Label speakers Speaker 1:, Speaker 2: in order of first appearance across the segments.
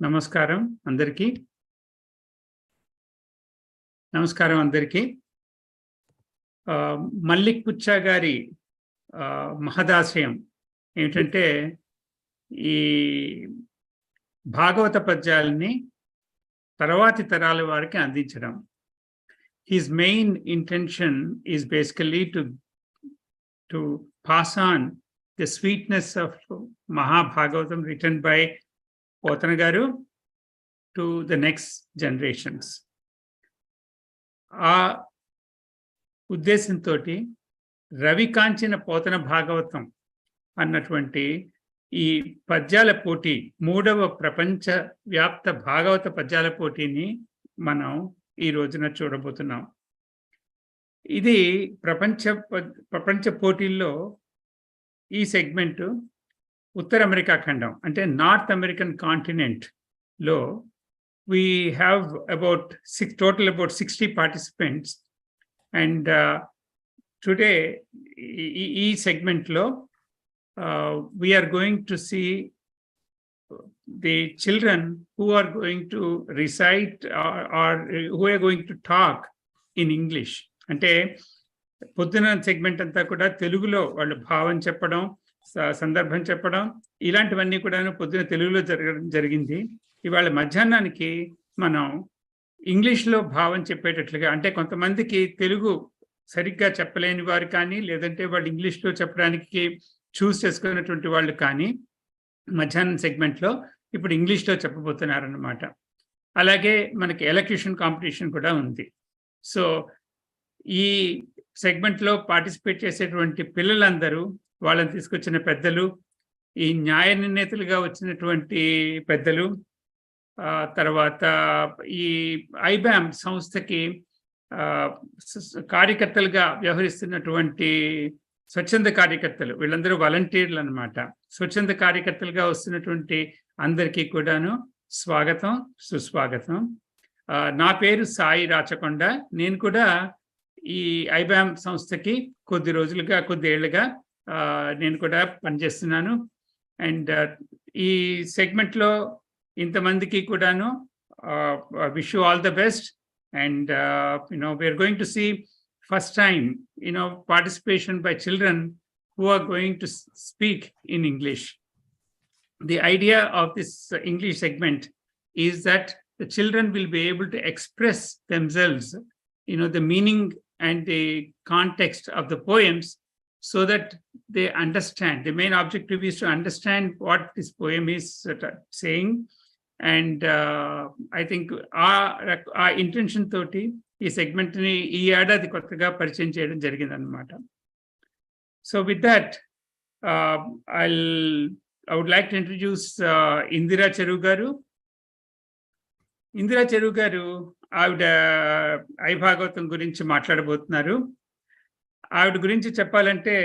Speaker 1: నమస్కారం అందరికీ. మల్లిక్ పుచ్చా గారి మహదాశయం ఏమిటంటే ఈ భాగవత పద్యాలని తర్వాతి తరాల వారికి అందించడం. His main intention is basically to pass on the sweetness of Mahabhagavatam written by Potana garu to the next generations. ఆ ఉద్దేశంతో రవి కాంచిన పోతన భాగవతం అన్నటువంటి ఈ పద్యాల పోటీ, 3వ ప్రపంచ వ్యాప్త భాగవత పద్యాల పోటీని మనం ఈ రోజున చూడబోతున్నాం. ఇది ప్రపంచ పోటీల్లో ఈ సెగ్మెంట్ ఉత్తర అమెరికా ఖండం అంటే నార్త్ అమెరికన్ కాంటినెంట్ లో we have about 60 participants, and today e segment lo we are going to see the children who are going to recite or who are going to talk in English. Ante podduna segment anta kuda telugulo vallu bhavam cheppడం, సందర్భం చెప్పడం, ఇలాంటివన్నీ కూడా పొద్దున తెలుగులో జరిగింది. ఇవాళ మధ్యాహ్నానికి మనం ఇంగ్లీష్లో భావం చెప్పేటట్లుగా, అంటే కొంతమందికి తెలుగు సరిగ్గా చెప్పలేని వారు కానీ, లేదంటే వాళ్ళు ఇంగ్లీష్లో చెప్పడానికి చూస్ చేసుకున్నటువంటి వాళ్ళు కానీ మధ్యాహ్నం సెగ్మెంట్లో ఇప్పుడు ఇంగ్లీష్లో చెప్పబోతున్నారన్నమాట. అలాగే మనకి ఎలక్యూషన్ కాంపిటీషన్ కూడా ఉంది. సో ఈ సెగ్మెంట్లో పార్టిసిపేట్ చేసేటువంటి పిల్లలందరూ, వాళ్ళని తీసుకొచ్చిన పెద్దలు, ఈ న్యాయ నిర్ణేతలుగా వచ్చినటువంటి పెద్దలు, తర్వాత ఈ iBAM సంస్థకి కార్యకర్తలుగా వ్యవహరిస్తున్నటువంటి స్వచ్ఛంద కార్యకర్తలు, వీళ్ళందరూ వాలంటీర్లు అన్నమాట. స్వచ్ఛంద కార్యకర్తలుగా వస్తున్నటువంటి అందరికీ కూడాను స్వాగతం, సుస్వాగతం. నా పేరు సాయి రాచకొండ. నేను కూడా ఈ iBAM సంస్థకి కొద్దేళ్లుగా నేను కూడా పనిచేస్తున్నాను. అండ్ ఈ సెగ్మెంట్లో ఇంతమందికి కూడాను wish you all the best, and we are going to see first time participation by children who are going to speak in English. The idea of this English segment is that the children will be able to express themselves, the meaning and the context of the poems, so that they understand. The main objective is to understand what this poem is saying. And I think our intention toti ee segment ni ee ఏడాది కొత్తగా పరిచయం చేయడం జరిగింది అన్నమాట. So with that, I would like to introduce Indira Cheru garu. Indira Cheru garu ఆవిడ ఐభాగవతం గురించి మాట్లాడబోతున్నారు. ఆవిడ గురించి చెప్పాలంటే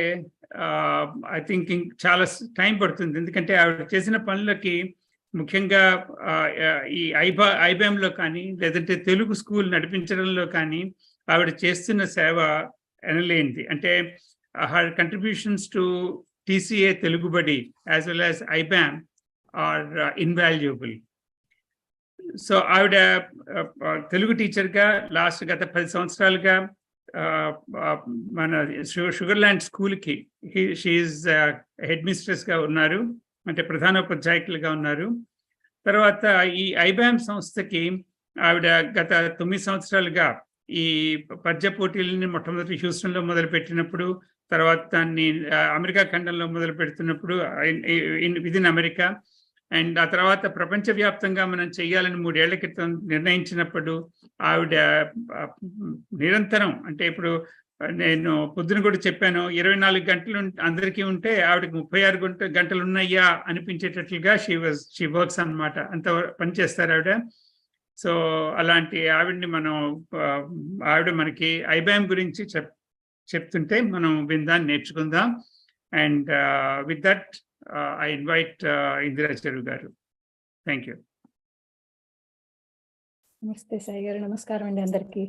Speaker 1: ఐ థింక్ చాలా టైం పడుతుంది, ఎందుకంటే ఆవిడ చేసిన పనులకి, ముఖ్యంగా ఈ iBAMలో కానీ, లేదంటే తెలుగు స్కూల్ నడిపించడంలో కానీ ఆవిడ చేస్తున్న సేవ ఎనలేనిది. అంటే her contributions to TCA Telugubadi as well as iBAM are invaluable. So ఆవిడ తెలుగు టీచర్గా గత 10 సంవత్సరాలుగా మన షుగర్లాండ్ స్కూల్కి షీఈస్ హెడ్ మిస్ట్రెస్గా ఉన్నారు, అంటే ప్రధానోపాధ్యాయులుగా ఉన్నారు. తర్వాత ఈ iBAM సంస్థకి ఆవిడ గత 9 సంవత్సరాలుగా ఈ పద్య పోటీలని మొట్టమొదటి హ్యూస్టన్లో మొదలుపెట్టినప్పుడు, తర్వాత దాన్ని అమెరికా ఖండంలో మొదలు పెడుతున్నప్పుడు విదిన్ అమెరికా, అండ్ ఆ తర్వాత ప్రపంచవ్యాప్తంగా మనం చేయాలని 3 ఏళ్ల క్రితం నిర్ణయించినప్పుడు ఆవిడ నిరంతరం, అంటే ఇప్పుడు నేను పొద్దున కూడా చెప్పాను, 24 గంటలు అందరికీ ఉంటే ఆవిడకి 36 గంటలు ఉన్నాయా అనిపించేటట్లుగా షీ వర్క్స్ అన్నమాట. అంత పనిచేస్తారు ఆవిడ. సో అలాంటి ఆవిడని ఆవిడ మనకి iBAM గురించి చెప్తుంటే మనం విందాం, నేర్చుకుందాం. And with that I invite Indira Cheru garu. Thank you.
Speaker 2: నమస్తే సాయి గారు. నమస్కారం అండి అందరికీ.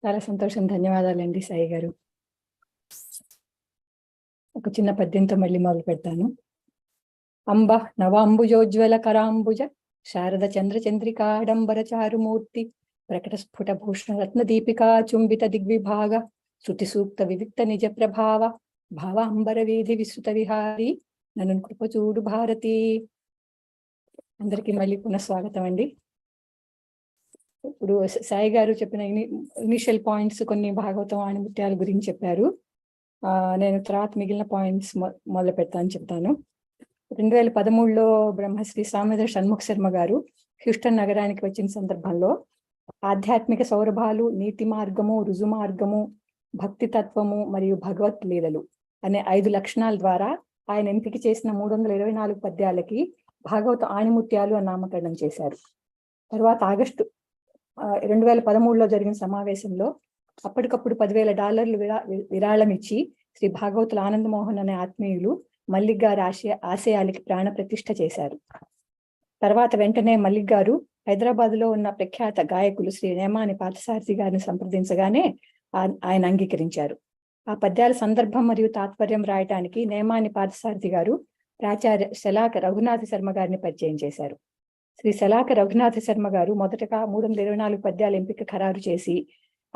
Speaker 2: చాలా సంతోషం, ధన్యవాదాలండి సాయి గారు. ఒక చిన్న పద్యంతో మళ్ళీ మొదలు పెడతాను. అంబ నవాంబుజోజ్వల కరాంబుజ శారద చంద్ర చంద్రికాడంబర చారుమూర్తి ప్రకట స్ఫుట భూషణ రత్న దీపికా చుంబిత దిగ్విభాగ శృతి సూక్త వివిక్త నిజ ప్రభావ భావ అంబర వీధి విస్తృత విహారి నన్ను కృపచూడు భారతి. అందరికీ మళ్ళీ పునఃస్వాగతం అండి. ఇప్పుడు సాయి గారు చెప్పిన ఇనిషియల్ పాయింట్స్ కొన్ని భాగవతం ఆణిముత్యాల గురించి చెప్పారు. నేను తర్వాత మిగిలిన పాయింట్స్ మొదలు పెడతాను చెప్తాను. 2013లో బ్రహ్మశ్రీ సామవేద షణ్ముఖ శర్మ గారు హ్యూస్టన్ నగరానికి వచ్చిన సందర్భంలో ఆధ్యాత్మిక సౌరభాలు, నీతి మార్గము, రుజు మార్గము, భక్తి తత్వము మరియు భగవత్ లీలలు అనే 5 లక్షణాల ద్వారా ఆయన ఎంపిక చేసిన 324 పద్యాలకి భాగవత ఆణిముత్యాలు అని నామకరణం చేశారు. తర్వాత ఆగస్టు 2013లో జరిగిన సమావేశంలో అప్పటికప్పుడు $10,000 విరాళం ఇచ్చి శ్రీ భాగవతుల ఆనందమోహన్ అనే ఆత్మీయులు మల్లిక్ గారి ఆశయాలకి ప్రాణ ప్రతిష్ఠ చేశారు. తర్వాత వెంటనే మల్లిక్ గారు హైదరాబాద్ లో ఉన్న ప్రఖ్యాత గాయకులు శ్రీ నేమాని పార్థసారథి గారిని సంప్రదించగానే ఆయన అంగీకరించారు. ఆ పద్యాల సందర్భం మరియు తాత్పర్యం రాయటానికి నేమాని పార్థసారథి గారు ప్రాచార్య శలాక రఘునాథ శర్మ గారిని పరిచయం చేశారు. శ్రీ శలాక రఘునాథ శర్మ గారు మొదటగా 324 పద్యాల ఎంపిక ఖరారు చేసి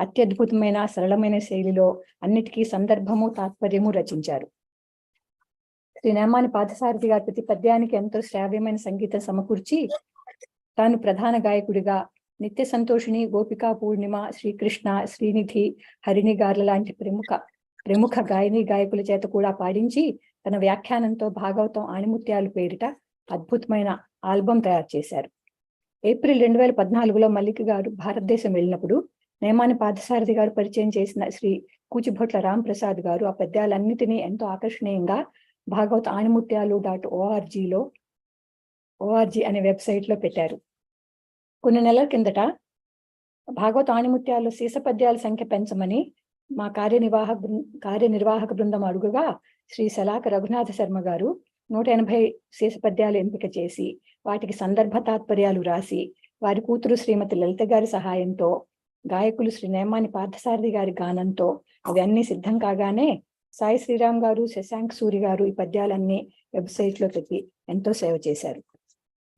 Speaker 2: అత్యద్భుతమైన సరళమైన శైలిలో అన్నిటికీ సందర్భము తాత్పర్యము రచించారు. శ్రీ నేమాని పార్థసారథి గారి ప్రతి పద్యానికి ఎంతో శ్రావ్యమైన సంగీతం సమకూర్చి తాను ప్రధాన గాయకుడిగా నిత్య సంతోషిని, గోపికా పూర్ణిమ, శ్రీకృష్ణ, శ్రీనిధి, హరిణి గార్ల లాంటి ప్రముఖ గాయని గాయకుల చేత కూడా పాడించి తన వ్యాఖ్యానంతో భాగవతం ఆణిముత్యాలు పేరిట అద్భుతమైన ఆల్బం తయారు చేశారు. ఏప్రిల్ 2014లో మల్లిక్ గారు భారతదేశం వెళ్ళినప్పుడు నేమాని పార్థసారథి గారు పరిచయం చేసిన శ్రీ కూచిభొట్ల రాంప్రసాద్ గారు ఆ పద్యాలన్నిటినీ ఎంతో ఆకర్షణీయంగా భాగవత ఆణిముత్యాలు .org అనే వెబ్సైట్ లో పెట్టారు. కొన్ని నెలల కిందట భాగవత ఆణిముత్యాల్లో సీస పద్యాల సంఖ్య పెంచమని మా కార్యనిర్వాహక బృందం అడుగుగా శ్రీ శలాక రఘునాథ శర్మ గారు 180 సీస పద్యాలు ఎంపిక చేసి వాటికి సందర్భ తాత్పర్యాలు రాసి వారి కూతురు శ్రీమతి లలిత గారి సహాయంతో గాయకులు శ్రీ నేమాని పార్థసారథి గారి గానంతో అవన్నీ సిద్ధం కాగానే సాయి శ్రీరామ్ గారు, శశాంక్ సూరి గారు ఈ పద్యాలన్నీ వెబ్సైట్ లో పెట్టి ఎంతో సేవ చేశారు.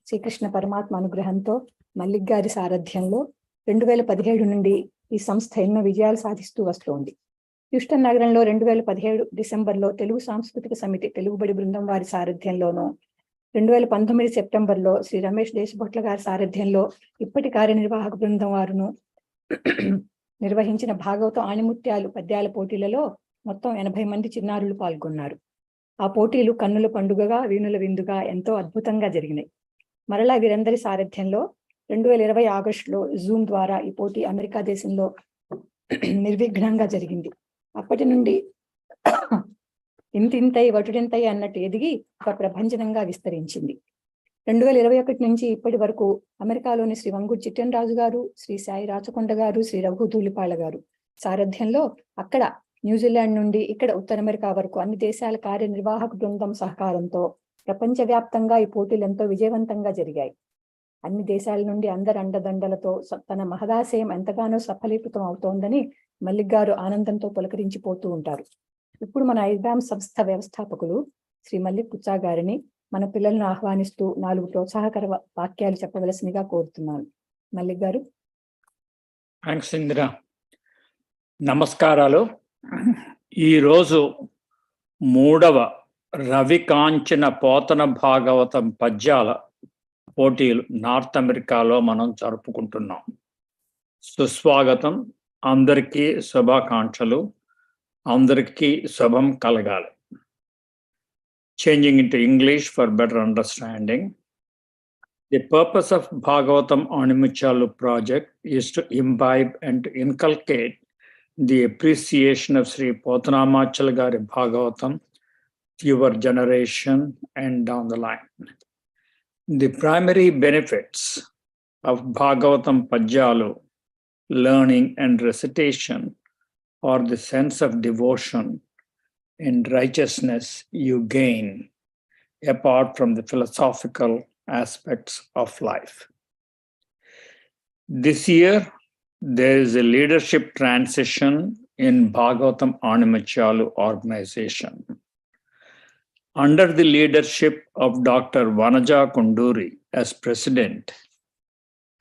Speaker 2: శ్రీకృష్ణ పరమాత్మ అనుగ్రహంతో మల్లిక్ గారి సారథ్యంలో 2017 నుండి ఈ సంస్థ ఎన్నో విజయాలు సాధిస్తూ వస్తోంది. హ్యూస్టన్ నగరంలో 2017 డిసెంబర్లో తెలుగు సాంస్కృతిక సమితి తెలుగుబడి బృందం వారి సారథ్యంలోనూ, 2019 సెప్టెంబర్లో శ్రీ రమేష్ దేశభొట్ల గారి సారథ్యంలో ఇప్పటి కార్యనిర్వాహక బృందం వారును నిర్వహించిన భాగవతం ఆణిముత్యాలు పద్యాల పోటీలలో మొత్తం 80 మంది చిన్నారులు పాల్గొన్నారు. ఆ పోటీలు కన్నుల పండుగగా, వీణుల విందుగా ఎంతో అద్భుతంగా జరిగినాయి. మరలా వీరందరి సారథ్యంలో 2020 ఆగస్టులో జూమ్ ద్వారా ఈ పోటీ అమెరికా దేశంలో నిర్విఘ్నంగా జరిగింది. అప్పటి నుండి ఇంతింతై వటుడింతై అన్నట్టు ఎదిగి ఒక ప్రభంజనంగా విస్తరించింది. 2021 నుంచి ఇప్పటి వరకు అమెరికాలోని శ్రీ వంగూరు చిట్టెనరాజు గారు, శ్రీ సాయి రాచకొండ గారు, శ్రీ రఘు ధూళిపాళ గారు సారథ్యంలో అక్కడ న్యూజిలాండ్ నుండి ఇక్కడ ఉత్తర అమెరికా వరకు అన్ని దేశాల కార్యనిర్వాహక బృందం సహకారంతో ప్రపంచవ్యాప్తంగా ఈ పోటీలు ఎంతో విజయవంతంగా జరిగాయి. అన్ని దేశాల నుండి అందరి అండదండలతో తన మహదాశయం ఎంతగానో సఫలీకృతం అవుతోందని మల్లిక్ గారు ఆనందంతో పులకరించిపోతూ ఉంటారు. ఇప్పుడు మన iBAM సంస్థ వ్యవస్థాపకులు శ్రీ మల్లిక్ కుచ్చా గారిని మన పిల్లలను ఆహ్వానిస్తూ 4 ప్రోత్సాహకర వాక్యాలు చెప్పవలసిందిగా కోరుతున్నాను. మల్లిక్ గారు.
Speaker 3: థాంక్స్ ఇందిరా. నమస్కారాలు. ఈరోజు 3వ రవి కాంచన పోతన భాగవతం పద్యాల పోటీలు నార్త్ అమెరికాలో మనం జరుపుకుంటున్నాం. సుస్వాగతం. అందరికీ శుభాకాంక్షలు. అందరికీ శుభం కలగాలి. Changing into English for better understanding. The purpose of Bhagavatam Animuchalu project is to imbibe and to inculcate the appreciation of Sri Potanamachal Gari Bhagavatam to your generation and down the line. The primary benefits of Bhagavatam Padyalu learning and recitation are the sense of devotion and righteousness you gain apart from the philosophical aspects of life. This year, there is a leadership transition in Bhagavatam Animuchalu organization. Under the leadership of Dr. Vanaja Kunduri as president,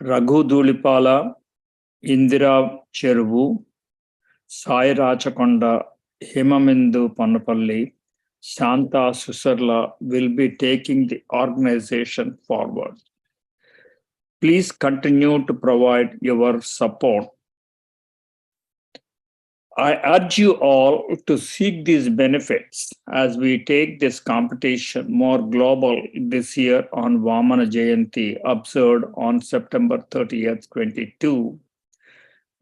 Speaker 3: Raghu Dhulipala, Indira Cheruvu, Sai Rachakonda, Hemamindu Pannapalli, Shanta Susarla will be taking the organization forward. Please continue to provide your support. I urge you all to seek these benefits as we take this competition more global this year on Vamana Jayanti, observed on September 30th, 22,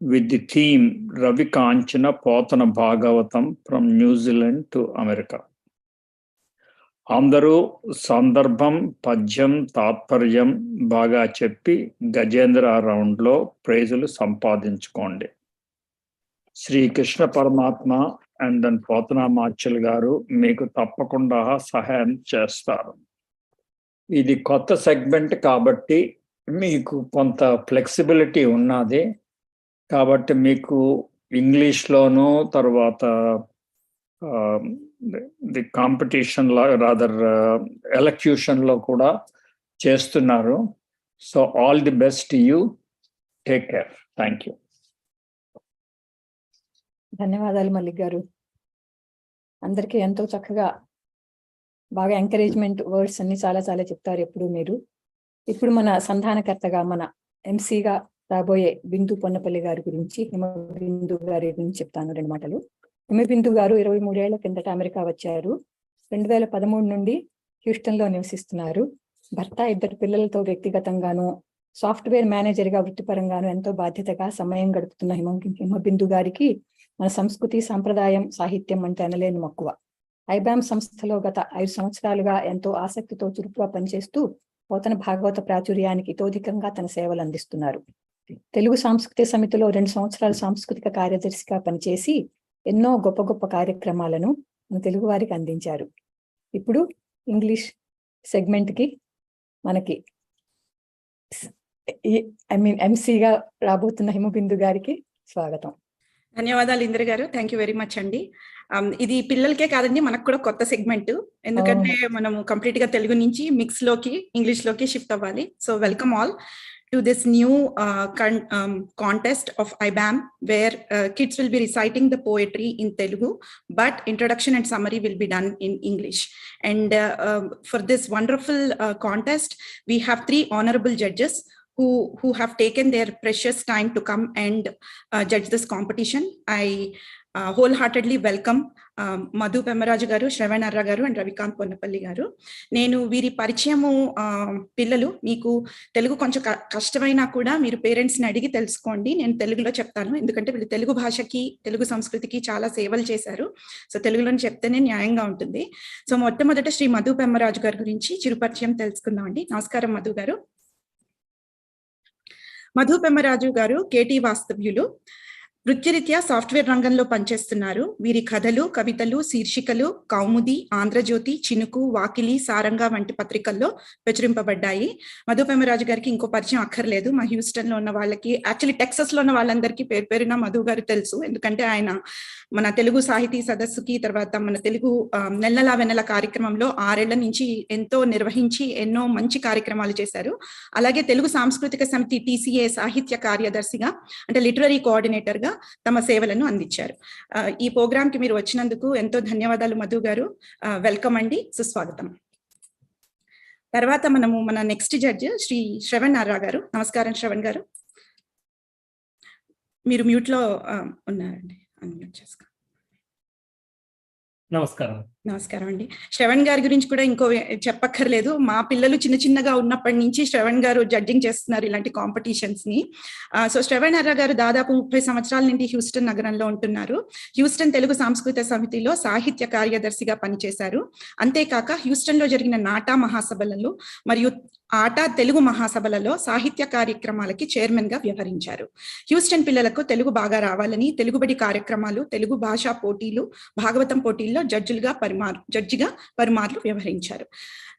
Speaker 3: with the theme Ravikanchana Potana Bhagavatam from New Zealand to America. అందరూ సందర్భం పద్యం తాత్పర్యం బాగా చెప్పి గజేంద్ర రౌండ్లో ప్రైజులు సంపాదించుకోండి. శ్రీకృష్ణ పరమాత్మ and then పోతనామాచ్యులు గారు మీకు తప్పకుండా సహాయం చేస్తారు. ఇది కొత్త సెగ్మెంట్ కాబట్టి మీకు కొంత ఫ్లెక్సిబిలిటీ ఉన్నది. కాబట్టి మీకు ఇంగ్లీష్లోనూ తర్వాత ది కాంపిటీషన్ రాదర్ ఎలక్యూషన్లో కూడా చేస్తున్నారు. So all the best you. Take care. Thank you.
Speaker 2: ధన్యవాదాలు మల్లిక్ గారు. అందరికీ ఎంతో చక్కగా బాగా ఎంకరేజ్మెంట్ వర్డ్స్ అన్ని చాలా చాలా చెప్తారు ఎప్పుడు మీరు. ఇప్పుడు మన సంధానకర్తగా మన ఎంసీగా రాబోయే బిందు పొన్నపల్లి గారి గురించి, హిమబిందు గారి గురించి చెప్తాను 2 మాటలు. హిమబిందు గారు 23 ఏళ్ల కిందట అమెరికా వచ్చారు. 2013 నుండి హ్యూస్టన్లో నివసిస్తున్నారు. భర్త, 2 పిల్లలతో వ్యక్తిగతంగాను సాఫ్ట్వేర్ మేనేజర్గా వృత్తిపరంగాను ఎంతో బాధ్యతగా సమయం గడుపుతున్న హిమబిందు గారికి మన సంస్కృతి, సాంప్రదాయం, సాహిత్యం అంటే అనలేని మక్కువ. iBAM సంస్థలో గత 5 సంవత్సరాలుగా ఎంతో ఆసక్తితో చురుకుగా పనిచేస్తూ పోతన భాగవత ప్రాచుర్యానికి ఇతోధికంగా తన సేవలు అందిస్తున్నారు. తెలుగు సాంస్కృతిక సమితిలో 2 సంవత్సరాలు సాంస్కృతిక కార్యదర్శిగా పనిచేసి ఎన్నో గొప్ప గొప్ప కార్యక్రమాలను మన తెలుగు వారికి అందించారు. ఇప్పుడు ఇంగ్లీష్ సెగ్మెంట్కి మనకి ఎంసీగా రాబోతున్న హిమబిందు గారికి స్వాగతం.
Speaker 4: ధన్యవాదాలు ఇంద్ర గారు. థ్యాంక్ యూ వెరీ మచ్ అండి. ఇది పిల్లలకే కాదండి, మనకు కూడా కొత్త సెగ్మెంట్. ఎందుకంటే మనం కంప్లీట్ గా తెలుగు నుంచి మిక్స్ లోకి ఇంగ్లీష్ లోకి షిఫ్ట్ అవ్వాలి. So welcome all to this new contest of iBAM, where kids will be reciting the poetry in Telugu, but introduction and summary will be done in English. And for this wonderful contest, we have 3 honorable judges who have taken their precious time to come and judge this competition. I wholeheartedly welcome Madhu Pemmaraju గారు, శ్రవణ్ అర్ర గారు and Ravikanth Ponnapalli గారు. నేను వీరి పరిచయము, పిల్లలు మీకు తెలుగు కొంచెం కష్టమైనా కూడా మీరు పేరెంట్స్ని అడిగి తెలుసుకోండి. నేను తెలుగులో చెప్తాను, ఎందుకంటే వీళ్ళు తెలుగు భాషకి, తెలుగు సంస్కృతికి చాలా సేవలు చేశారు. సో తెలుగులోని చెప్తేనే న్యాయంగా ఉంటుంది. సో మొట్టమొదట శ్రీ మధు పెమ్మరాజు గారి గురించి చిరుపరిచయం తెలుసుకుందామండి. నమస్కారం మధు గారు. మధు పెమ్మరాజు గారు కేటీ వాస్తవ్యులు. వృత్తిరీత్యా సాఫ్ట్వేర్ రంగంలో పనిచేస్తున్నారు. వీరి కథలు, కవితలు, శీర్షికలు కౌముది, ఆంధ్రజ్యోతి, చినుకు, వాకిలి, సారంగా వంటి పత్రికల్లో ప్రచురింపబడ్డాయి. మధు పెమ్మరాజు గారికి ఇంకో పరిచయం అక్కర్లేదు. మా హ్యూస్టన్ లో ఉన్న వాళ్ళకి, యాక్చువల్లీ టెక్సస్ లో ఉన్న వాళ్ళందరికీ పేరు పేరున మధు గారు తెలుసు. ఎందుకంటే ఆయన మన తెలుగు సాహితీ సదస్సుకి, తర్వాత మన తెలుగు నెలలా వెన్నెల కార్యక్రమంలో 6 ఏళ్ల నుంచి ఎంతో నిర్వహించి ఎన్నో మంచి కార్యక్రమాలు చేశారు. అలాగే తెలుగు సాంస్కృతిక సమితి TCA సాహిత్య కార్యదర్శిగా, అంటే లిటరరీ కోఆర్డినేటర్ గా తమ సేవలను అందించారు. ఈ ప్రోగ్రామ్ కి మీరు వచ్చినందుకు ఎంతో ధన్యవాదాలు మధు గారు. వెల్కమ్ అండి, సుస్వాగతం. తర్వాత మన నెక్స్ట్ జడ్జ్ శ్రీ శ్రవణ్ అర్రా గారు. నమస్కారం శ్రవణ్ గారు. మీరు మ్యూట్ లో ఉన్నారండి, అన్మ్యూట్ చేసుకో. నమస్కారం అండి. శ్రవణ్ గారి గురించి కూడా ఇంకో చెప్పక్కర్లేదు. మా పిల్లలు చిన్నగా ఉన్నప్పటి నుంచి శ్రవణ్ గారు జడ్జింగ్ చేస్తున్నారు ఇలాంటి కాంపిటీషన్స్ ని. సో శ్రవణ్ అర్రా గారు దాదాపు 30 సంవత్సరాల నుండి హ్యూస్టన్ నగరంలో ఉంటున్నారు. హ్యూస్టన్ తెలుగు సాంస్కృతిక సమితిలో సాహిత్య కార్యదర్శిగా పనిచేశారు. అంతేకాక హ్యూస్టన్ లో జరిగిన నాటా మహాసభలలో మరియు ఆటా తెలుగు మహాసభలలో సాహిత్య కార్యక్రమాలకి చైర్మన్ గా వ్యవహరించారు. హ్యూస్టన్ పిల్లలకు తెలుగు బాగా రావాలని తెలుగుబడి కార్యక్రమాలు, తెలుగు భాషా పోటీలు, భాగవతం పోటీల్లో జడ్జిగా పలుమార్లు వ్యవహరించారు.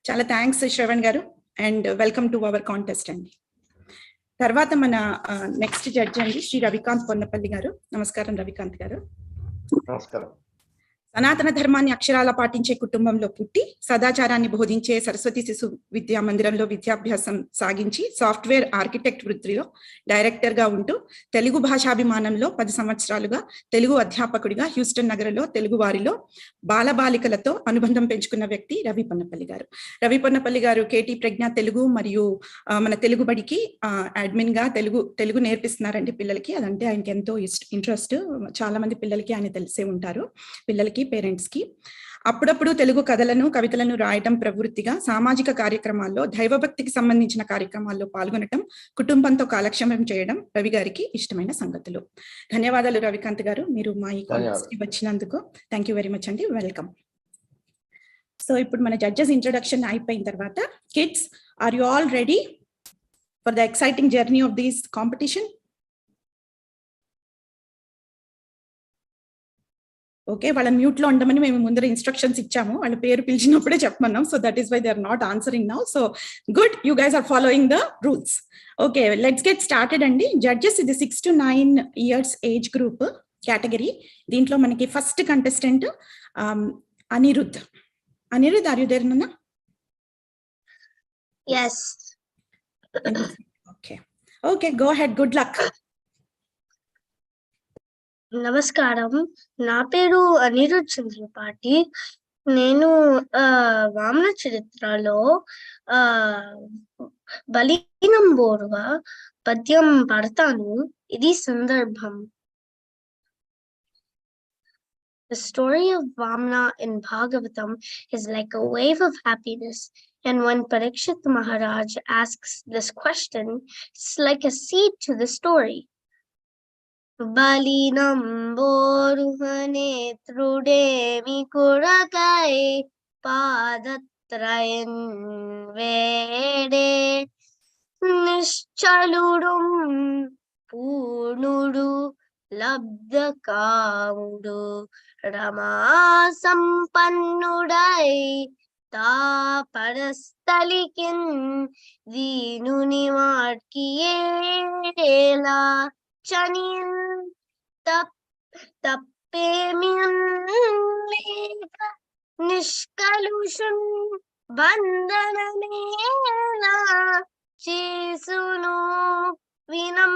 Speaker 4: చాలా థ్యాంక్స్ శ్రవణ్ గారు and welcome to our contest అండి. తర్వాత మన నెక్స్ట్ జడ్జి అండి శ్రీ రవికాంత్ పొన్నపల్లి గారు. నమస్కారం రవికాంత్ గారు.
Speaker 5: నమస్కారం.
Speaker 4: సనాతన ధర్మాన్ని అక్షరాల పాటించే కుటుంబంలో పుట్టి సదాచారాన్ని బోధించే సరస్వతి శిశు విద్యా మందిరంలో విద్యాభ్యాసం సాగించి సాఫ్ట్వేర్ ఆర్కిటెక్ట్ వృత్తిలో డైరెక్టర్ గా ఉంటూ తెలుగు భాషాభిమానంలో 10 సంవత్సరాలుగా తెలుగు అధ్యాపకుడిగా హ్యూస్టన్ నగరంలో తెలుగు వారిలో బాలబాలికలతో అనుబంధం పెంచుకున్న వ్యక్తి రవి పొన్నపల్లి గారు. రవి పొన్నపల్లి గారు కేటీ ప్రజ్ఞ తెలుగు మరియు మన తెలుగు బడికి అడ్మిన్ గా తెలుగు నేర్పిస్తున్నారండి పిల్లలకి. అదంటే ఆయనకి ఎంతో ఇంట్రెస్ట్. చాలా మంది పిల్లలకి ఆయన తెలిసే ఉంటారు, పిల్లలకి, పేరెంట్స్ కి. అప్పుడప్పుడు తెలుగు కథలను, కవితలను రాయటం ప్రవృత్తిగా, సామాజిక కార్యక్రమాల్లో, దైవభక్తికి సంబంధించిన కార్యక్రమాల్లో పాల్గొనటం, కుటుంబంతో కాలక్షేపం చేయడం రవి గారికి ఇష్టమైన సంగతులు. ధన్యవాదాలు రవికాంత్ గారు, మీరు మా ఈ కాన్ఫరెన్స్ కి వచ్చినందుకు. థ్యాంక్ యూ వెరీ మచ్ అండి. వెల్కమ్. సో ఇప్పుడు మన జడ్జెస్ ఇంట్రొడక్షన్ అయిపోయిన తర్వాత, kids, are you all ready for the exciting journey of this competition? Okay, వాళ్ళ మ్యూట్ లో ఉండమని మేము ముందర ఇన్స్ట్రక్షన్స్ ఇచ్చాము. వాళ్ళ పేరు పిలిచినప్పుడే చెప్పమన్నాం. So that is why they are not answering now. So good, you guys are following the rules. Okay, let's get started అండి. జడ్జెస్, ఇది 6 to 9 years age group category. దీంట్లో మనకి first contestant Anirudh. Anirudh, are you there నాన్న?
Speaker 5: Yes.
Speaker 4: Okay okay, go ahead. Good luck.
Speaker 5: నమస్కారం, నా పేరు అనిరుద్ చంద్రపాటి. నేను వామన చరిత్రలో బలీనంబోరుగా పద్యం పడతాను. ఇది సందర్భం. The story of Vamana in Bhagavatam is like a wave of happiness. And when Parikshit Maharaj asks this question, it's like a seed to the story. బలినంబోరుహనే త్రుడేమి కురకై పాదత్రయన్ వేడే నిశ్చలుడు పూర్ణుడు లబ్ధకాముడు రమా సంపన్నుడై తాపరస్థలికిన్ దీనుని వాడ్కియేలా చనిన్ తప్పేమియన్ లేక నిష్కలుషున్ బంధనమేలా చేసును వినం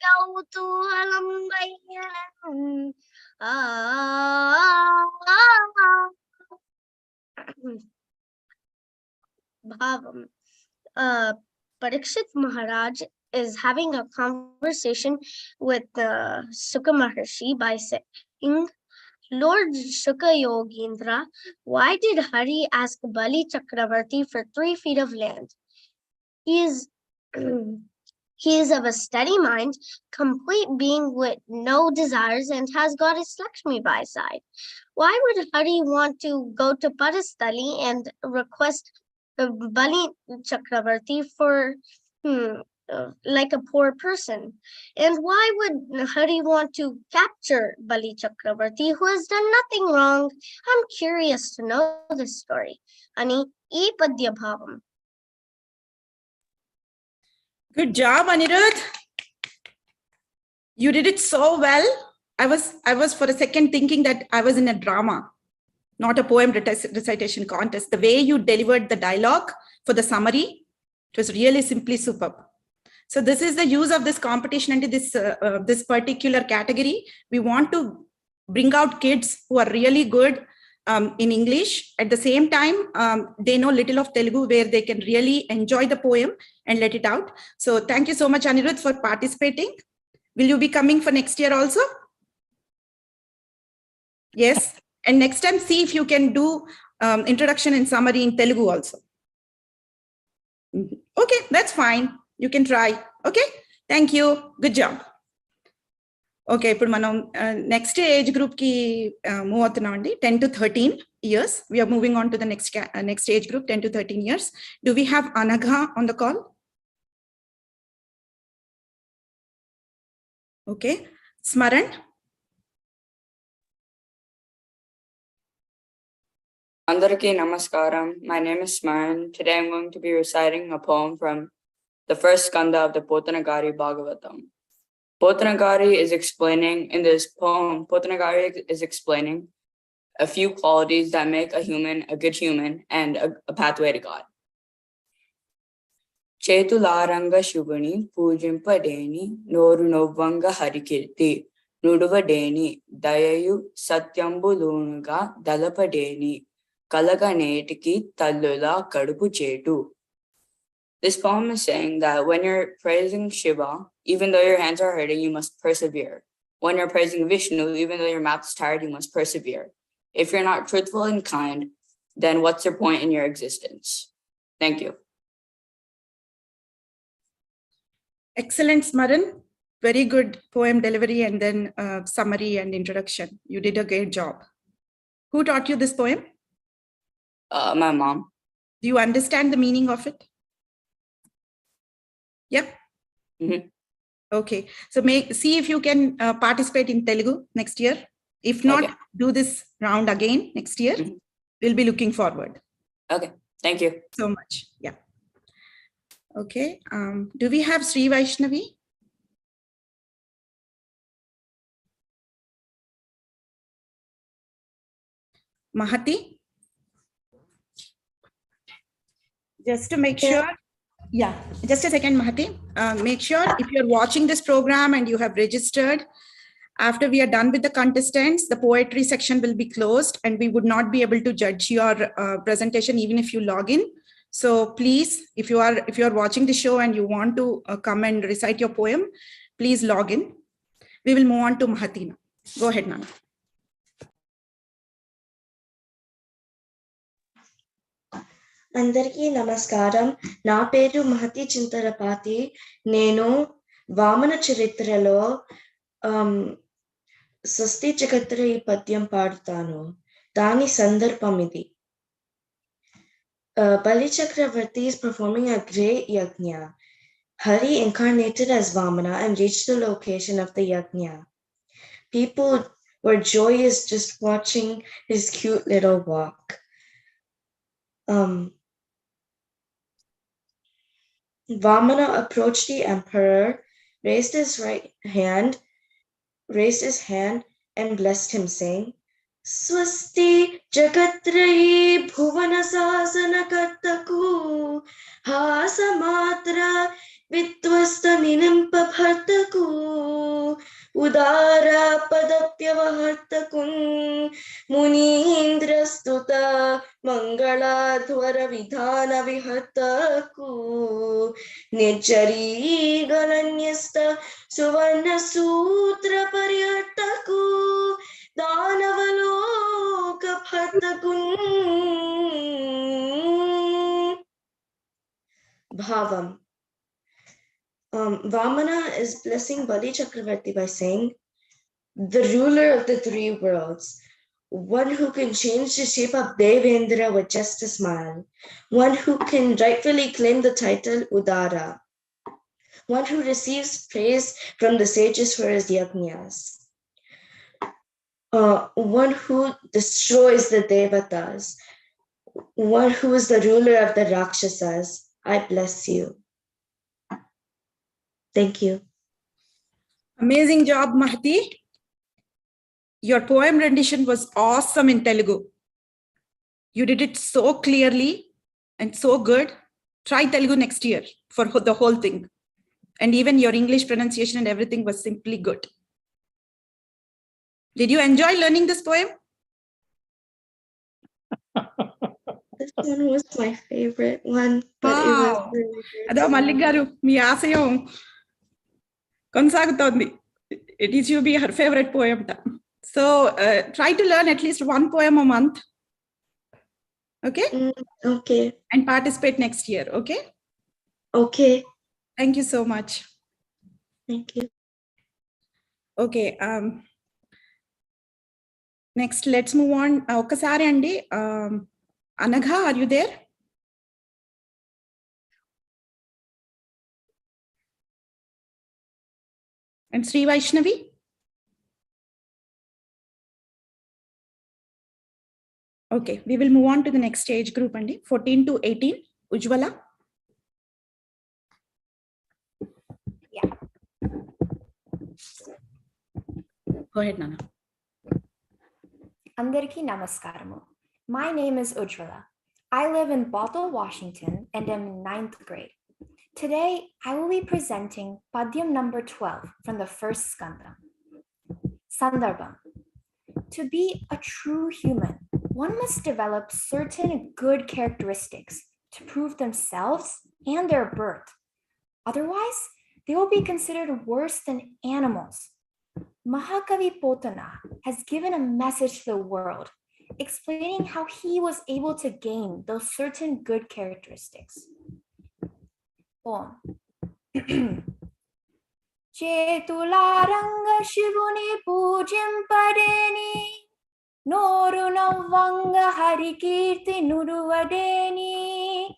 Speaker 5: కౌతూహలం వయ్యనం. భావం. Parikshit Maharaj is having a conversation with Sukha Maharshi by saying, Lord Shuka Yogindra, why did Hari ask Bali Chakravarti for 3 feet of land? He is of a steady mind, complete being with no desires, and has Goddess Lakshmi by his side. Why would Hari want to go to Padastali and request Bali Chakravarti for like a poor person? And why would Hari want to capture Bali Chakravarti, who has done nothing wrong? I'm curious to know this story. Ani ee padya bhavam.
Speaker 4: Good job, Anirudh. You did it so well. I was for a second thinking that I was in a drama, not a poem recitation contest. The way you delivered the dialogue for the summary, it was really simply superb. So this is the use of this competition and this particular category. We want to bring out kids who are really good in English. At the same time, they know little of Telugu, where they can really enjoy the poem and let it out. So thank you so much, Anirudh, for participating. Will you be coming for next year also? Yes. And next time, see if you can do introduction and summary in Telugu also. Okay, that's fine. You can try. Okay, thank you. Good job. Okay, ఇప్పుడు మనం next age group కి move అవుతున్నాం అండి. 10 to 13 years. We are moving on to the next age group, 10 to 13 years. Do we have Anagha on the call? Okay, Smaran.
Speaker 6: Andariki Namaskaram. My name is Smaran. Today I'm going to be reciting a poem from the first skanda of the Potana Bhagavatam. Potana is explaining in this poem, Potana is explaining a few qualities that make a human a good human and a pathway to God. Chetularanga Shubani, Pujimpadeni, Noru Novanga Harikirti, Nuduvadeni, Dayayu Satyambulunga, Dalapadeni, Kalaganetiki, Talula Kadupu Chetu. This poem is saying that when you're praising Shiva, even though your hands are hurting, you must persevere. When you're praising Vishnu, even though your mouth is tired, you must persevere. If you're not truthful and kind, then what's your point in your existence? Thank you.
Speaker 4: Excellent, Smaran. Very good poem delivery and then summary and introduction. You did a great job. Who taught you this poem?
Speaker 6: My mom.
Speaker 4: Do you understand the meaning of it? Yep.
Speaker 6: Mm-hmm.
Speaker 4: Okay. So see if you can participate in Telugu next year. If not,
Speaker 6: okay.
Speaker 4: Do this round again next year. Mm-hmm. We'll be looking forward.
Speaker 6: Okay. Thank you
Speaker 4: so much. Yeah. Okay. Do we have Sri Vaishnavi? Mahati? Just to make sure. Yeah, just a second, Mahati. Make sure if you're watching this program and you have registered, after we are done with the contestants, the poetry section will be closed and we would not be able to judge your presentation even if you log in. So please, if you are watching the show and you want to come and recite your poem, please log in. We will move on to Mahati now. Go ahead, Nana.
Speaker 7: అందరికీ నమస్కారం. నా పేరు మహతి చింతలపాతి. నేను వామన చరిత్రలో సృష్టి చరిత్ర ఈ పద్యం పాడుతాను. దాని సందర్భం ఇది. Bali Chakravarti is performing a great yajna. Hari incarnated as Vamana and reached the location of the yajna. People were joyous just watching his cute little walk. Vamana approached the emperor, raised his hand and blessed him, saying, Swasti Jagatrayi Bhuvana Sasana Kartaku Hasamatra Vitvasta Ninimpa Bhartaku Udara Padapyavahartakun Munindra Stuta Mangala Dwara Vidhana Vihartaku Nijari Galanyasta Suvarna Sutra Parihartaku Danavaloka Bhartakun. Bhavam. Vamana is blessing Bali Chakravarti by saying, the ruler of the three worlds, one who can change the shape of Devendra with just a smile, one who can rightfully claim the title Udara, one who receives praise from the sages for his yajnas, one who destroys the Devatas, one who is the ruler of the Rakshasas. I bless you. Thank you.
Speaker 4: Amazing job, Mahati. Your poem rendition was awesome in Telugu. You did it so clearly and so good. Try Telugu next year for the whole thing. And even your English pronunciation and everything was simply good. Did you enjoy learning this poem?
Speaker 7: This one was my favorite one, but it was really good.
Speaker 4: It is to be her favorite poem. So try to learn at least one poem a month. Okay?
Speaker 7: Okay.
Speaker 4: And participate next year. Okay?
Speaker 7: Okay.
Speaker 4: Thank you so much.
Speaker 7: Thank you.
Speaker 4: Okay. Next, let's move on. Okasari andi. Anagha, are you there? And Sri Vaishnavi? Okay, we will move on to the next age group, andi. 14 to 18. Ujwala?
Speaker 8: Yeah.
Speaker 4: Go ahead, Nana.
Speaker 8: Andariki Namaskaramu. My name is Ujjwala. I live in Bothell, Washington, and am in 9th grade. Today, I will be presenting Padyam number 12 from the first skanda. Sandarbham. To be a true human, one must develop certain good characteristics to prove themselves and their birth. Otherwise, they will be considered worse than animals. Mahakavi Potana has given a message to the world, explaining how he was able to gain those certain good characteristics. Poem. Chetularanga Shivuni Pujam Padeni Noru Navanga Harikirti Nuduvadeni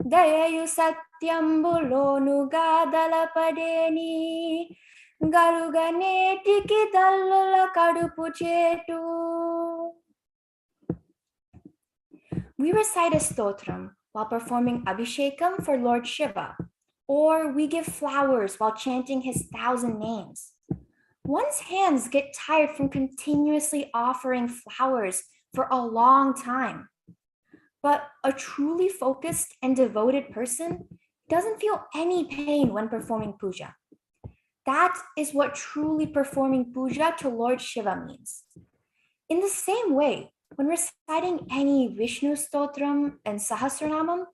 Speaker 8: Dayayu Satyambulonu Gadala Padeni Garuganetiki Dallula Kadupu Chetu. We recite a stotram while performing Abhishekam for Lord Shiva, or we give flowers while chanting his 1,000 names. One's hands get tired from continuously offering flowers for a long time. But a truly focused and devoted person doesn't feel any pain when performing puja. That is what truly performing puja to Lord Shiva means. In the same way, when reciting any Vishnu Stotram and Sahasranamam,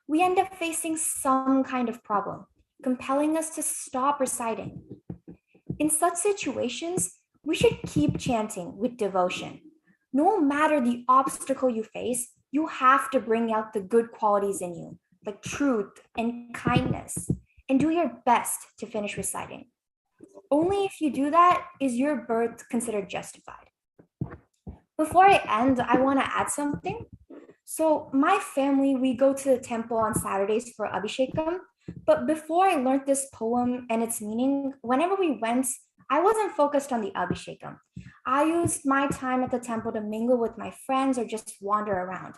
Speaker 8: we end up facing some kind of problem, compelling us to stop reciting. In such situations, we should keep chanting with devotion. No matter the obstacle you face, you have to bring out the good qualities in you, like truth and kindness, and do your best to finish reciting. Only if you do that is your birth considered justified. Before I end, I want to add something. So my family, we go to the temple on Saturdays for Abhishekam, but before I learned this poem and its meaning, whenever we went, I wasn't focused on the Abhishekam. I used my time at the temple to mingle with my friends or just wander around.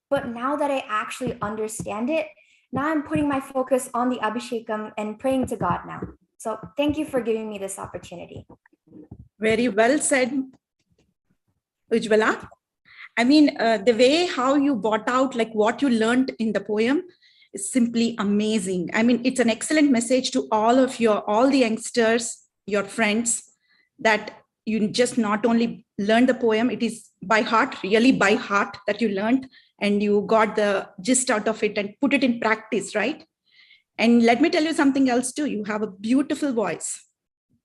Speaker 8: But now that I actually understand it, now I'm putting my focus on the Abhishekam and praying to God now. So thank you for giving me this opportunity.
Speaker 4: Very well said, Ujjwala. I mean, the way how you brought out like what you learned in the poem is simply amazing. I mean, it's an excellent message to all the youngsters, your friends, that you just not only learn the poem, it is by heart, really by heart that you learned, and you got the gist out of it and put it in practice, right? And let me tell you something else too. You have a beautiful voice.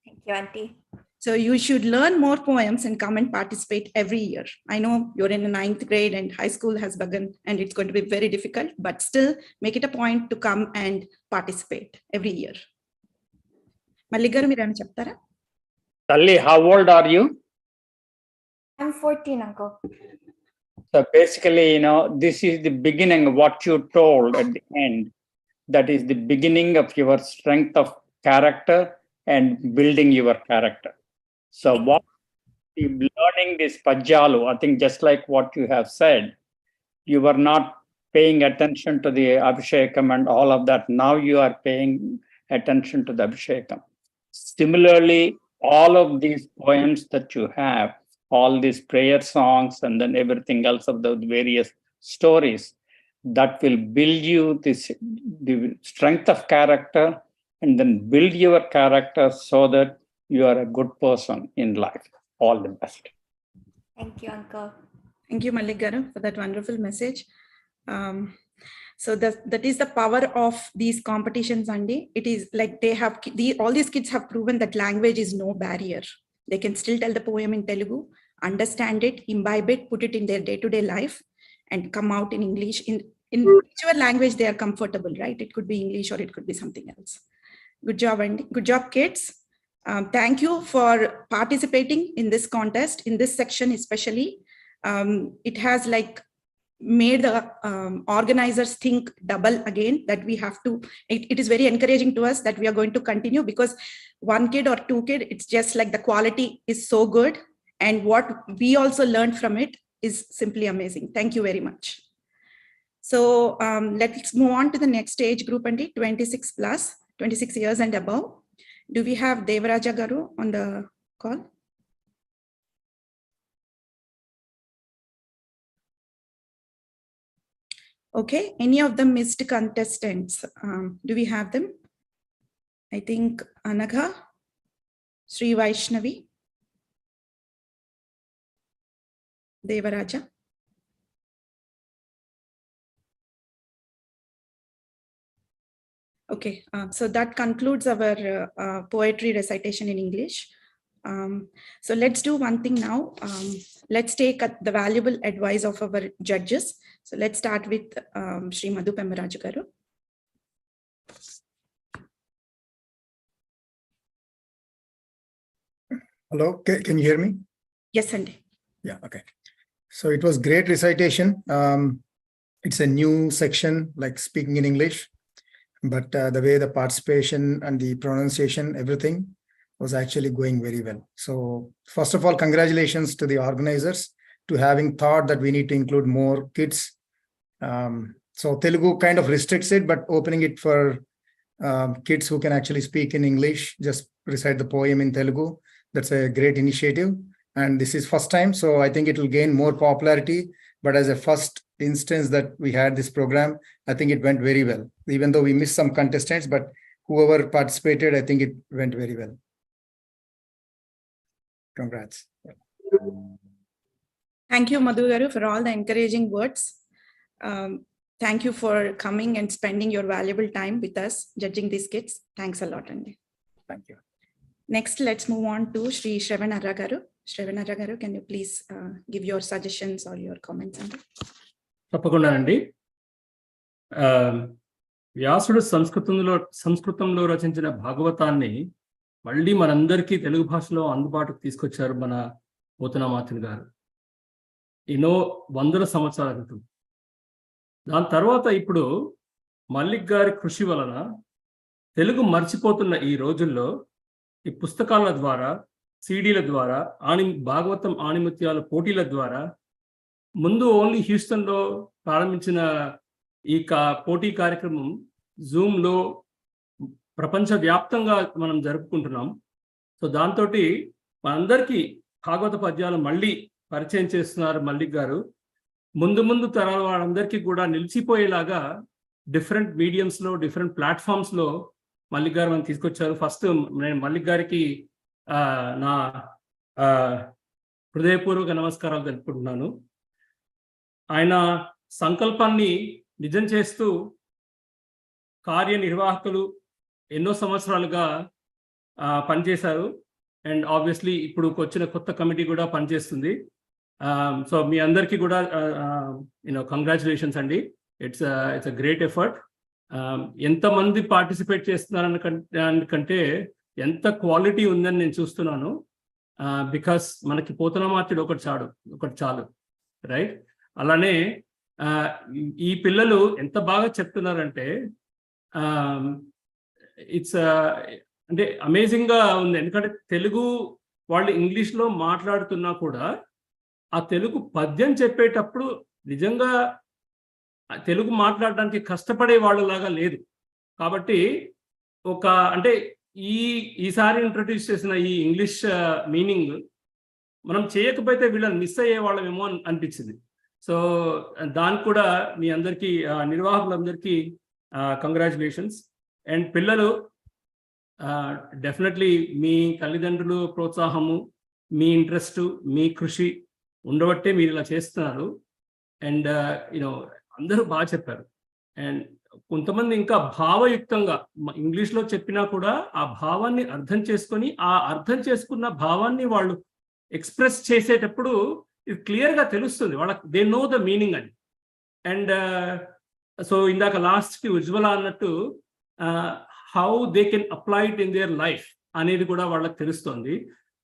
Speaker 8: Thank you, Auntie.
Speaker 4: So you should learn more poems and come and participate every year. I know you're in the 9th grade and high school has begun and it's going to be very difficult, but still make it a point to come and participate every year. Malligaru, మీరు ఏమైనా చెప్తారా?
Speaker 3: Talli, how old are you?
Speaker 8: I'm 14, Uncle.
Speaker 3: So basically, this is the beginning, what you told at the end. That is the beginning of your strength of character and building your character. So what learning this Pajjalu, I think just like what you have said, you were not paying attention to the Abhishekam and all of that. Now you are paying attention to the Abhishekam. Similarly, all of these poems that you have, all these prayer songs and then everything else of those various stories, that will build you the strength of character and then build your character so that you are a good person in life. All the best.
Speaker 8: Thank you, Uncle.
Speaker 4: Thank you, Malligaru, for that wonderful message. So that is the power of these competitions, Andy. It is like all these kids have proven that language is no barrier. They can still tell the poem in Telugu, understand it, imbibe it, put it in their day-to-day life, and come out in English in whichever language they are comfortable, right? It could be English or it could be something else. Good job, Andy. Good job, kids. Thank you for participating in this contest, in this section especially. It has like made the organizers think double again, that we have to, it is very encouraging to us that we are going to continue, because one kid or two kid, it's just like the quality is so good. And what we also learned from it is simply amazing. Thank you very much. So let's move on to the next age group, and 26 plus, 26 years and above. Do we have Devaraja Garu on the call? Okay, any of the missed contestants, do we have them? I think Anagha, Sri Vaishnavi, Devaraja. Okay, so that concludes our poetry recitation in English. So let's do one thing now. Let's take the valuable advice of our judges. So let's start with Sri Madhu Pemmaraju garu.
Speaker 9: Hello, can you hear me?
Speaker 4: Yes, Andy.
Speaker 9: Yeah, okay. So it was great recitation. It's a new section, like speaking in English, but the way the participation and the pronunciation, everything was actually going very well. So first of all, congratulations to the organizers to having thought that we need to include more kids. So Telugu kind of restricts it, but opening it for kids who can actually speak in English, just recite the poem in Telugu. That's a great initiative. And this is first time, so I think it will gain more popularity. But as a first instance that we had this program, I think it went very well. Even though we missed some contestants, but whoever participated, I think it went very well. Congrats.
Speaker 4: Thank you, Madhu garu, for all the encouraging words. Thank you for coming and spending your valuable time with us, judging these kids. Thanks a lot, Andy.
Speaker 9: Thank you.
Speaker 4: Next, let's move on to Sri Shravanara garu. Shravanara garu, can you please give your suggestions or your comments on it?
Speaker 10: తప్పకుండా అండి. వ్యాసుడు సంస్కృతంలో రచించిన భాగవతాన్ని మళ్ళీ మనందరికీ తెలుగు భాషలో అందుబాటుకు తీసుకొచ్చారు మన పోతనామాత్యులు గారు ఎన్నో వందల సంవత్సరాల క్రితం. దాని తర్వాత ఇప్పుడు మల్లిక్ గారి కృషి వలన తెలుగు మర్చిపోతున్న ఈ రోజుల్లో ఈ పుస్తకాల ద్వారా, సీడీల ద్వారా, భాగవతం ఆణిముత్యాల పోటీల ద్వారా, ముందు ఓన్లీ హ్యూస్టన్లో ప్రారంభించిన ఈ పోటీ కార్యక్రమం జూమ్లో ప్రపంచవ్యాప్తంగా మనం జరుపుకుంటున్నాం. సో దాంతో మనందరికీ భాగవత పద్యాలు మళ్ళీ పరిచయం చేస్తున్నారు మల్లిక్ గారు. ముందు తరాల వాళ్ళందరికీ కూడా నిలిచిపోయేలాగా డిఫరెంట్ మీడియంస్లో, డిఫరెంట్ ప్లాట్ఫామ్స్లో మల్లిక్ గారు మనం తీసుకొచ్చారు. ఫస్ట్ నేను మల్లిక్ గారికి నా హృదయపూర్వక నమస్కారాలు తెలుపుకుంటున్నాను. ఆయన సంకల్పాన్ని నిజం చేస్తూ కార్యనిర్వాహకులు ఎన్నో సంవత్సరాలుగా పనిచేశారు. అండ్ ఆబ్వియస్లీ ఇప్పుడు వచ్చిన కొత్త కమిటీ కూడా పనిచేస్తుంది. సో మీ అందరికీ కూడా కంగ్రాచులేషన్స్ అండి. It's a great effort. ఎంతమంది పార్టిసిపేట్ చేస్తున్నారనికంటే ఎంత క్వాలిటీ ఉందని నేను చూస్తున్నాను. బికాస్ మనకి పోతనామాత్యుడు ఒకటి చాలు, రైట్? అలానే ఈ పిల్లలు ఎంత బాగా చెప్తున్నారంటే ఇట్స్ అంటే అమేజింగ్గా ఉంది. ఎందుకంటే తెలుగు వాళ్ళు ఇంగ్లీష్లో మాట్లాడుతున్నా కూడా ఆ తెలుగు పద్యం చెప్పేటప్పుడు నిజంగా తెలుగు మాట్లాడడానికి కష్టపడే వాళ్ళలాగా లేదు. కాబట్టి అంటే ఈసారి ఇంట్రడ్యూస్ చేసిన ఈ ఇంగ్లీష్ మీనింగ్ మనం చేయకపోతే వీళ్ళని మిస్ అయ్యే వాళ్ళమేమో అనిపించింది. సో దానికి కూడా మీ అందరికీ, నిర్వాహకులందరికీ కంగ్రాచులేషన్స్. అండ్ పిల్లలు డెఫినెట్లీ మీ తల్లిదండ్రులు ప్రోత్సాహము, మీ ఇంట్రెస్ట్, మీ కృషి ఉండబట్టే మీరు ఇలా చేస్తున్నారు. అండ్ అందరూ బాగా చెప్పారు. అండ్ కొంతమంది ఇంకా భావయుక్తంగా ఇంగ్లీష్లో చెప్పినా కూడా ఆ భావాన్ని అర్థం చేసుకొని, ఆ అర్థం చేసుకున్న భావాన్ని వాళ్ళు ఎక్స్ప్రెస్ చేసేటప్పుడు ఇది క్లియర్గా తెలుస్తుంది వాళ్ళకి, దే నో ద మీనింగ్ అని. అండ్ సో ఇందాక లాస్ట్కి ఉజ్వల అన్నట్టు how they can apply it in their life అనేది కూడా వాళ్ళకి తెలుస్తుంది.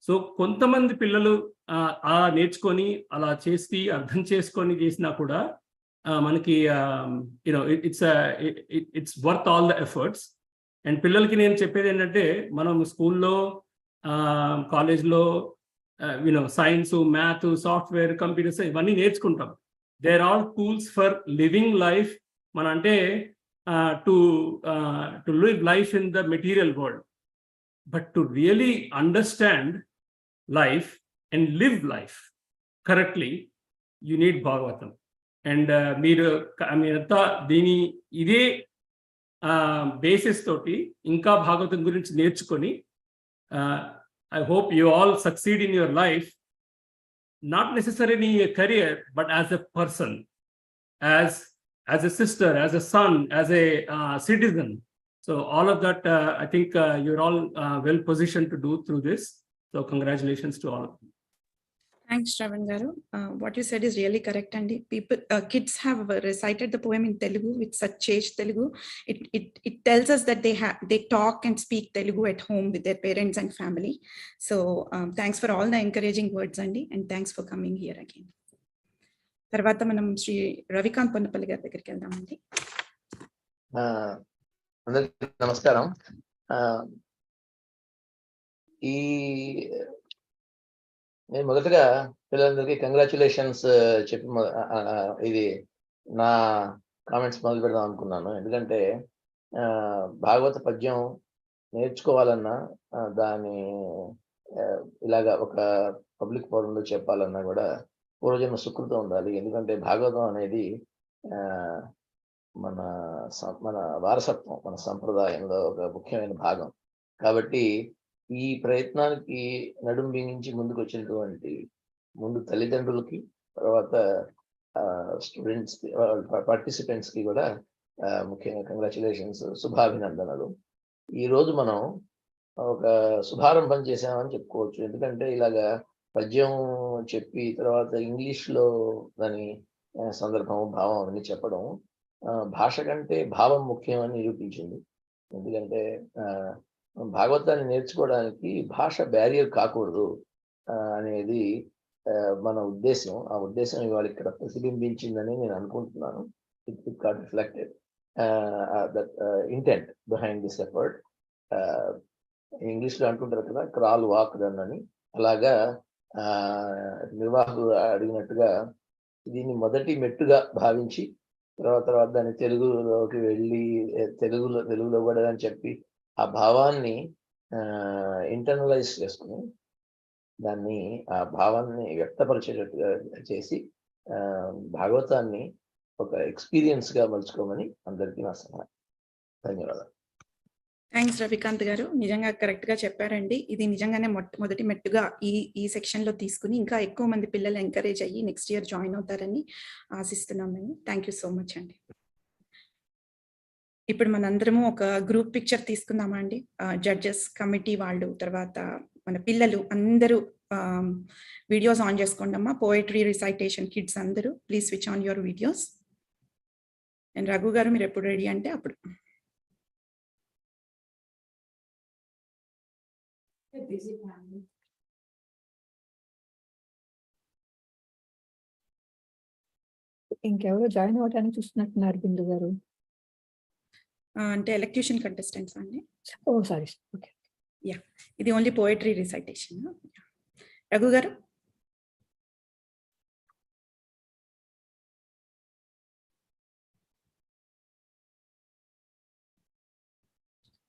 Speaker 10: సో కొంతమంది పిల్లలు నేర్చుకొని అలా చేసి అర్థం చేసుకొని చేసినా కూడా మనకి it's worth all the efforts. And పిల్లలకి నేను చెప్పేది ఏంటంటే, మనం స్కూల్లో, కాలేజ్లో సైన్స్, మ్యాథ్, సాఫ్ట్వేర్, కంప్యూటర్స్ ఇవన్నీ నేర్చుకుంటాం. They are all tools for living life. మన అంటే to live life in the material world. But to really understand life and live life correctly, you need Bhagavatam. And మీరంతా ఇదే basis తోటి ఇంకా భాగవతం గురించి నేర్చుకొని I hope you all succeed in your life, not necessarily in your career, but as a person, as a sister, as a son, as a citizen. So all of that, I think you're all well positioned to do through this. So congratulations to all of you.
Speaker 4: Thanks, Shravan Garu. What you said is really correct, and kids have recited the poem in Telugu with such chaste Telugu. It tells us that they talk and speak Telugu at home with their parents and family. So thanks for all the encouraging words, Andy, and thanks for coming here again. తర్వాత మనం శ్రీ రవికాంత్ పొన్నపల్లి గారి దగ్గరికి వెళ్దామండి.
Speaker 11: అందరికీ నమస్కారం. నేను మొదటగా పిల్లలందరికీ కంగ్రాచులేషన్స్ చెప్పి ఇది నా కామెంట్స్ మొదలు పెడదాం అనుకున్నాను. ఎందుకంటే భాగవత పద్యం నేర్చుకోవాలన్నా, దాన్ని ఇలాగా ఒక పబ్లిక్ ఫోరంలో చెప్పాలన్నా కూడా పూర్వజన్మ సుకృతం ఉండాలి. ఎందుకంటే భాగవతం అనేది మన వారసత్వం, మన సంప్రదాయంలో ఒక ముఖ్యమైన భాగం. కాబట్టి ఈ ప్రయత్నానికి నడుం బిగించి ముందుకు వచ్చినటువంటి ముందు తల్లిదండ్రులకి, తర్వాత స్టూడెంట్స్ కి, పార్టిసిపెంట్స్ కి కూడా ముఖ్యంగా కంగ్రాచులేషన్స్, శుభాభినందనలు. ఈరోజు మనం ఒక శుభారంభం చేసామని చెప్పుకోవచ్చు. ఎందుకంటే ఇలాగా పద్యం చెప్పి తర్వాత ఇంగ్లీష్లో దాని సందర్భం, భావం అని చెప్పడం భాష కంటే భావం ముఖ్యం అని నిరూపించింది. ఎందుకంటే భాగవతాన్ని నేర్చుకోవడానికి భాష బ్యారియర్ కాకూడదు అనేది మన ఉద్దేశం. ఆ ఉద్దేశం ఇవాళ ఇక్కడ ప్రతిబింబించిందని నేను అనుకుంటున్నాను. It got reflected that intent behind this effort. ఇంగ్లీష్లో అంటుంటారు కదా, క్రాల్ వాక్ రన్ అని. అలాగా నిర్వాహకులు అడిగినట్టుగా దీన్ని మొదటి మెట్టుగా భావించి తర్వాత దాన్ని తెలుగులోకి వెళ్ళి తెలుగులో కూడా అని చెప్పి ఆ భావాన్ని ఇంటర్నలైజ్ చేసుకుని ఆ భావాన్ని వ్యక్తపరిచేటట్టుగా చేసి భాగవతాన్ని ఒక ఎక్స్పీరియన్స్ గా మలుచుకోమని అందరికీ నా సలహా. ధన్యవాదాలు.
Speaker 4: థ్యాంక్స్ రవికాంత్ గారు, నిజంగా కరెక్ట్ గా చెప్పారండి. ఇది నిజంగానే మొదటి మెట్టుగా ఈ సెక్షన్ లో తీసుకుని ఇంకా ఎక్కువ మంది పిల్లలు ఎంకరేజ్ అయ్యి నెక్స్ట్ ఇయర్ జాయిన్ అవుతారని ఆశిస్తున్నాం మేము. థ్యాంక్ యూ సో మచ్ అండి. ఇప్పుడు మనందరము ఒక గ్రూప్ పిక్చర్ తీసుకుందామా అండి? జడ్జెస్, కమిటీ వాళ్ళు, తర్వాత మన పిల్లలు అందరూ వీడియోస్ ఆన్ చేసుకోండి అమ్మా. పోయిటరీ రిసైటేషన్ కిడ్స్ అందరూ please switch on your videos. And Raghu గారు మీరు ఎప్పుడు రెడీ అంటే అప్పుడు.
Speaker 2: ఇంకెవరో జాయిన్ అవ్వడానికి చూస్తున్నట్టున్నారు బిందు గారు.
Speaker 4: అంటే ఎలక్ట్యూషన్ కంటెస్టెంట్స్ అండి.
Speaker 2: ఓ సారీ, ఓకే.
Speaker 4: యా, ఇది ఓన్లీ పోయిటరీ రిసైటేషన్. రఘు గారు.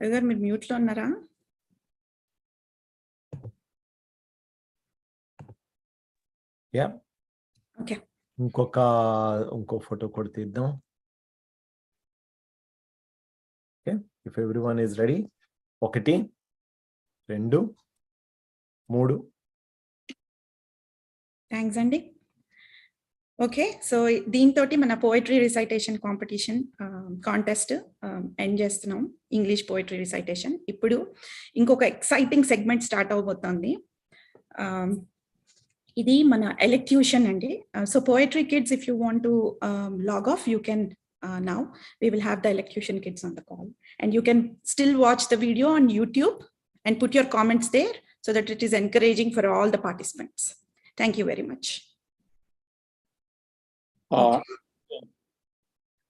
Speaker 4: రఘు గారు మీరు మ్యూట్లో ఉన్నారా?
Speaker 12: Yeah,
Speaker 4: okay.
Speaker 12: ఇంకో ఫోటో కూడా తీద్దాం. Okay, if everyone is ready. 1, 2, 3.
Speaker 4: Thanks అండి. ఓకే, సో దీంతో మన పోయిటరీ రిసైటేషన్ కాంటెస్ట్ ఎండ్ చేస్తున్నాం. English poetry recitation. ఇప్పుడు ఇంకొక ఎక్సైటింగ్ సెగ్మెంట్ స్టార్ట్ అవబోతోంది. ఇది మన ఎలక్ట్యూషన్ అండి. So poetry kids, if you want to log off, you can now. We will have the elocution kids on the call, and you can still watch the video on YouTube and put your comments there so that it is encouraging for all the participants. Thank you very much.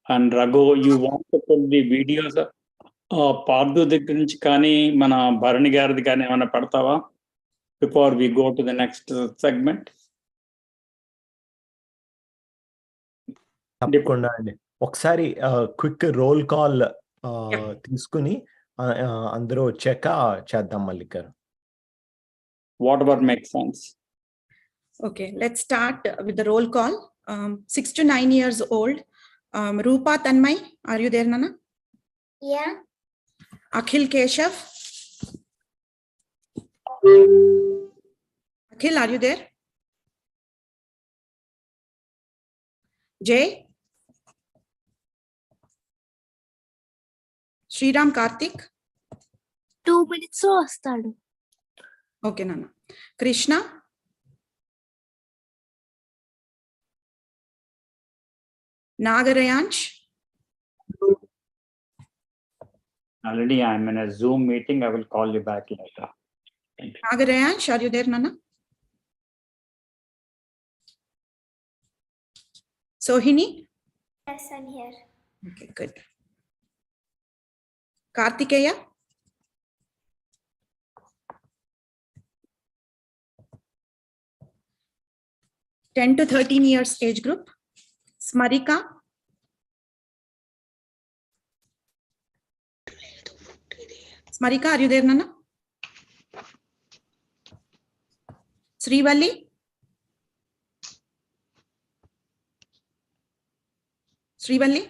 Speaker 3: And Raghu, you want to put the videos Pardu దగ్గర నుంచి కానీ మన భరణి గారిది కానీ ఏమైనా పడతావా before we go to the next segment?
Speaker 12: తప్పకుండా అండి. ఒకసారి క్విక్ రోల్ కాల్ తీసుకుని అందరూ వచ్చాక చేద్దాం మల్లిక్ గారు.
Speaker 3: Whatever makes sense.
Speaker 4: Okay, let's start with the roll call. 6 to 9 years old. Rupa Tanmay, are you there, Nana?
Speaker 5: Yeah.
Speaker 4: Akhil Keshav. Akhil, are you there? Jay? Sriram Karthik?
Speaker 5: 2 minutes వస్తాడు.
Speaker 4: Okay, Nana. Krishna? Nagarayansh?
Speaker 3: Already I'm in a Zoom meeting. I will call you back later. Thank you.
Speaker 4: Nagarayansh, are you there, Nana? Sohini?
Speaker 5: Yes, I'm here.
Speaker 4: Okay, good. Kartikeya? (10 to 13 years age group. Smarika? Smarika, are you there, Nana? Srivalli? Srivalli?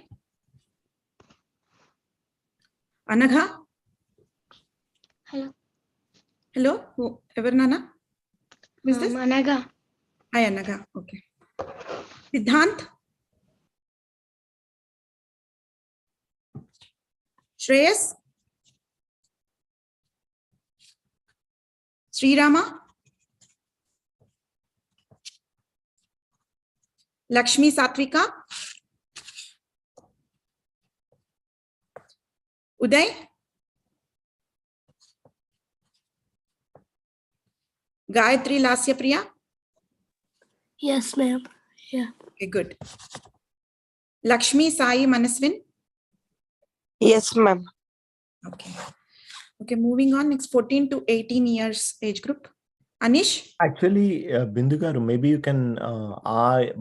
Speaker 4: Anagha?
Speaker 5: Hello.
Speaker 4: Hello, ever Nana? Who is this?
Speaker 5: Anaga.
Speaker 4: Hi, Anagha. Okay. Siddhant? Shreyas? Srirama? Lakshmi Satvika? Uday? Gayatri Lasya Priya?
Speaker 5: Yes, ma'am. Yeah.
Speaker 4: Okay, good. Lakshmi Sai Manaswin?
Speaker 13: Yes, ma'am.
Speaker 4: Okay. Okay, moving on. Next 14 to 18 years age group. Anish?
Speaker 12: Actually Bindu గారు maybe you can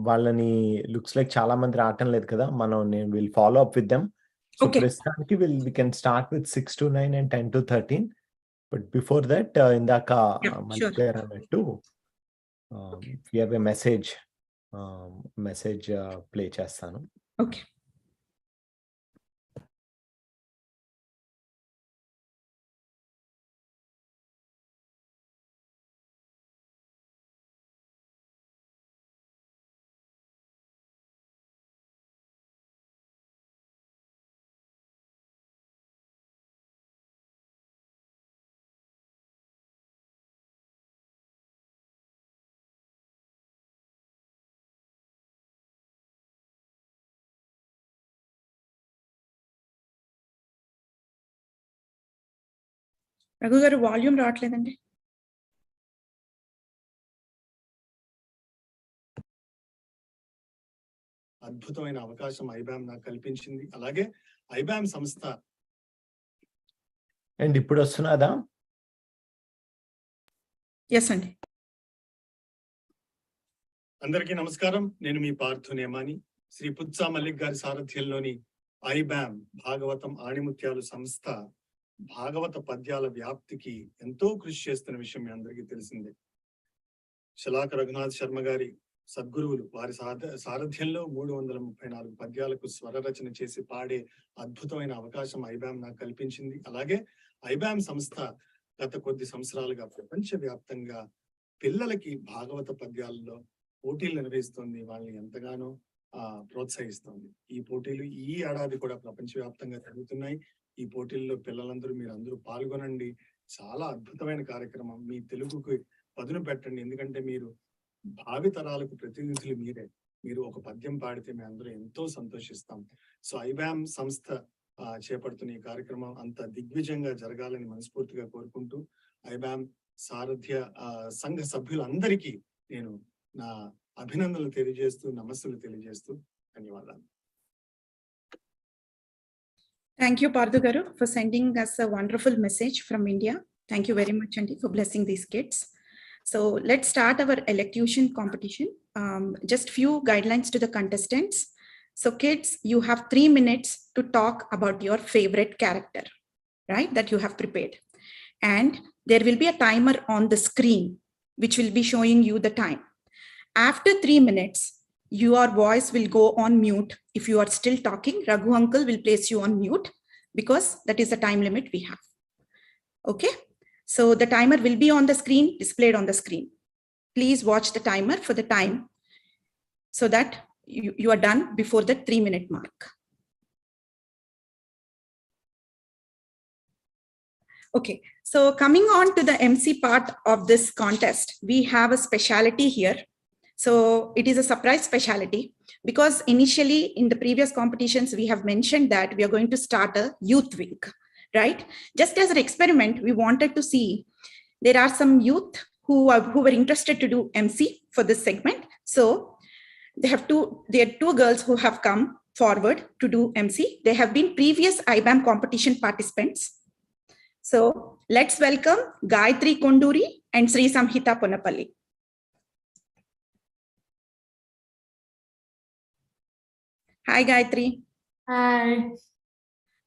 Speaker 12: వాళ్ళని looks like చాలా మంది రావటం లేదు కదా, నేను will follow up with them. So
Speaker 4: Okay.
Speaker 12: ప్రస్తుతానికి we can start with 6 to 9 and 10 to 13. But before that ఇందాక
Speaker 4: Yeah,
Speaker 12: మంచి
Speaker 4: sure.
Speaker 12: గారు అన్నట్టు we have a message play చేస్తాను.
Speaker 4: Okay. రఘు గారు వాల్యూమ్ రావట్లేదండి.
Speaker 9: అద్భుతమైన అవకాశం ఐబామ్ నాకు కల్పించింది. అలాగే ఐబామ్ సంస్థ
Speaker 12: అండ్ ఇప్పుడు వస్తున్నదా?
Speaker 4: ఎస్ అండి.
Speaker 9: అందరికీ నమస్కారం. నేను మీ పార్థు నేమాని. శ్రీ పుత్సా మల్లిక్ గారి సారథ్యంలోని ఐబామ్ భాగవతం ఆణిముత్యాలు సంస్థ భాగవత పద్యాల వ్యాప్తికి ఎంతో కృషి చేస్తున్న విషయం మీ అందరికీ తెలిసిందే. శలాక రఘునాథ్ శర్మ గారి సద్గురువులు వారి సారథ్యంలో 334 పద్యాలకు స్వర రచన చేసి పాడే అద్భుతమైన అవకాశం ఐబామ్ నాకు కల్పించింది. అలాగే ఐబామ్ సంస్థ గత కొద్ది సంవత్సరాలుగా ప్రపంచ వ్యాప్తంగా పిల్లలకి భాగవత పద్యాలలో పోటీలు నిర్వహిస్తోంది. వాళ్ళని ఎంతగానో ప్రోత్సహిస్తోంది. ఈ పోటీలు ఈ ఏడాది కూడా ప్రపంచవ్యాప్తంగా జరుగుతున్నాయి. ఈ పోటీల్లో పిల్లలందరూ మీరందరూ పాల్గొనండి. చాలా అద్భుతమైన కార్యక్రమం. మీ తెలుగుకి పదును పెట్టండి. ఎందుకంటే మీరు భావి తరాలకు ప్రతినిధులు మీరే. మీరు ఒక పద్యం పాడితే మేము అందరూ ఎంతో సంతోషిస్తాం. సో ఐబామ్ సంస్థ చేపడుతున్న ఈ కార్యక్రమం అంత దిగ్విజయంగా జరగాలని మనస్ఫూర్తిగా కోరుకుంటూ ఐబామ్ సారథ్య సంఘ సభ్యులందరికీ నేను నా అభినందనలు తెలియజేస్తూ నమస్సులు తెలియజేస్తూ ధన్యవాదాలు.
Speaker 4: Thank you, Parthu Garu, for sending us a wonderful message from India. Thank you very much, Andy, for blessing these kids. So let's start our elocution competition. Just few guidelines to the contestants. So kids, you have 3 minutes to talk about your favorite character, right, that you have prepared. And there will be a timer on the screen, which will be showing you the time. After 3 minutes, your voice will go on mute. If you are still talking, Raghu uncle will place you on mute because that is the time limit we have. Okay, so the timer will be on the screen, displayed on the screen. Please watch the timer for the time so that you are done before the 3-minute mark. Okay, so coming on to the MC part of this contest, we have a specialty here. So it is a surprise specialty because initially in the previous competitions, we have mentioned that we are going to start a youth wing, right? Just as an experiment, we wanted to see there are some youth who were interested to do MC for this segment. So there are two girls who have come forward to do MC. They have been previous iBAM competition participants. So let's welcome Gayatri Konduri and Sri Samhita Ponapalli. Hi, Gayatri.
Speaker 14: Hi.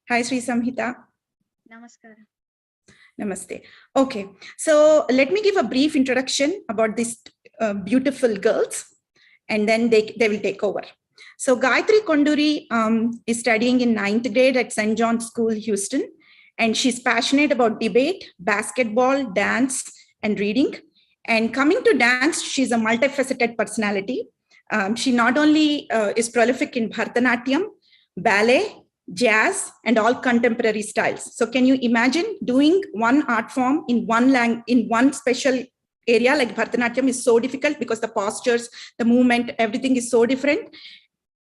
Speaker 4: Hi, Sri Samhita.
Speaker 14: Namaskar.
Speaker 4: Namaste. Okay, so let me give a brief introduction about these beautiful girls, and then they will take over. So Gayatri Konduri is studying in 9th grade at St. John's School, Houston, and she's passionate about debate, basketball, dance, and reading. And coming to dance, she's a multifaceted personality. She not only is prolific in Bharatanatyam, ballet, jazz, and all contemporary styles. So can you imagine doing one art form in one special area like Bharatanatyam is so difficult because the postures, the movement, everything is so different.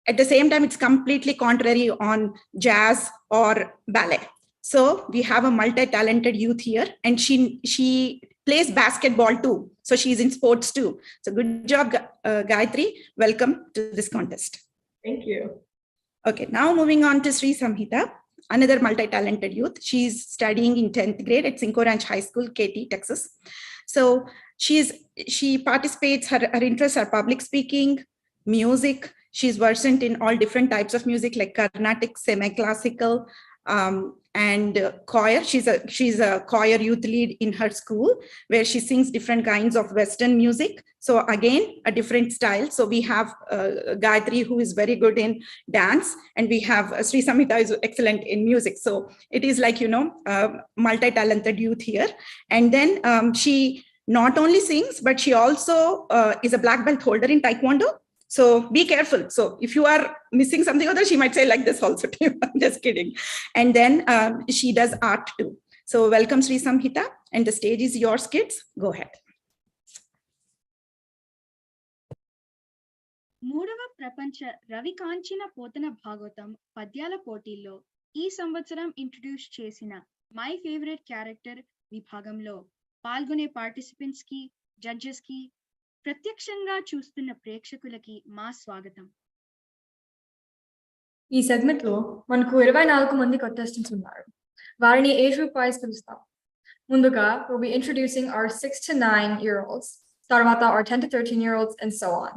Speaker 4: At the same time, it's completely contrary on jazz or ballet. So we have a multi-talented youth here, and she plays basketball too. So she's in sports too. So good job, Gayatri. Welcome to this contest.
Speaker 14: Thank you.
Speaker 4: Okay, now moving on to Sri Samhita, another multi-talented youth. She's studying in 10th grade at Cinco Ranch High School, Katy, Texas. So she participates, her interests are public speaking, music. She's versant in all different types of music like Carnatic, semi-classical, and choir. She's a choir youth lead in her school where she sings different kinds of Western music. So again, a different style. So we have Gayatri, who is very good in dance, and we have Sri Samhita, is excellent in music. So it is like, multi-talented youth here. And then she not only sings, but she also is a black belt holder in Taekwondo. So be careful. So if you are missing something or other, she might say like this also to you. I'm just kidding. And then she does art too. So welcome, Sri Samhita, and the stage is yours, kids. Go ahead.
Speaker 14: మూడవ ప్రపంచ రవికాంచిన పోతన భాగవతం పద్యాల పోటీల్లో ఈ సంవత్సరం introduce చేసిన my favourite character విభాగంలో పాల్గొనే participants కి, జడ్జెస్ కి, ప్రత్యక్షంగా చూస్తున్న ప్రేక్షకులకి మా స్వాగతం.
Speaker 15: ఈ సెగ్మెంట్ లో మనకు 24 మంది contestants ఉన్నారు. వారిని ఏజ్ గ్రూప్ వైస్ పిలుస్తాం. ముందుగా we'll be introducing our 6 to 9-year-olds, తర్వాత our 10 to 13-year-olds, and so on.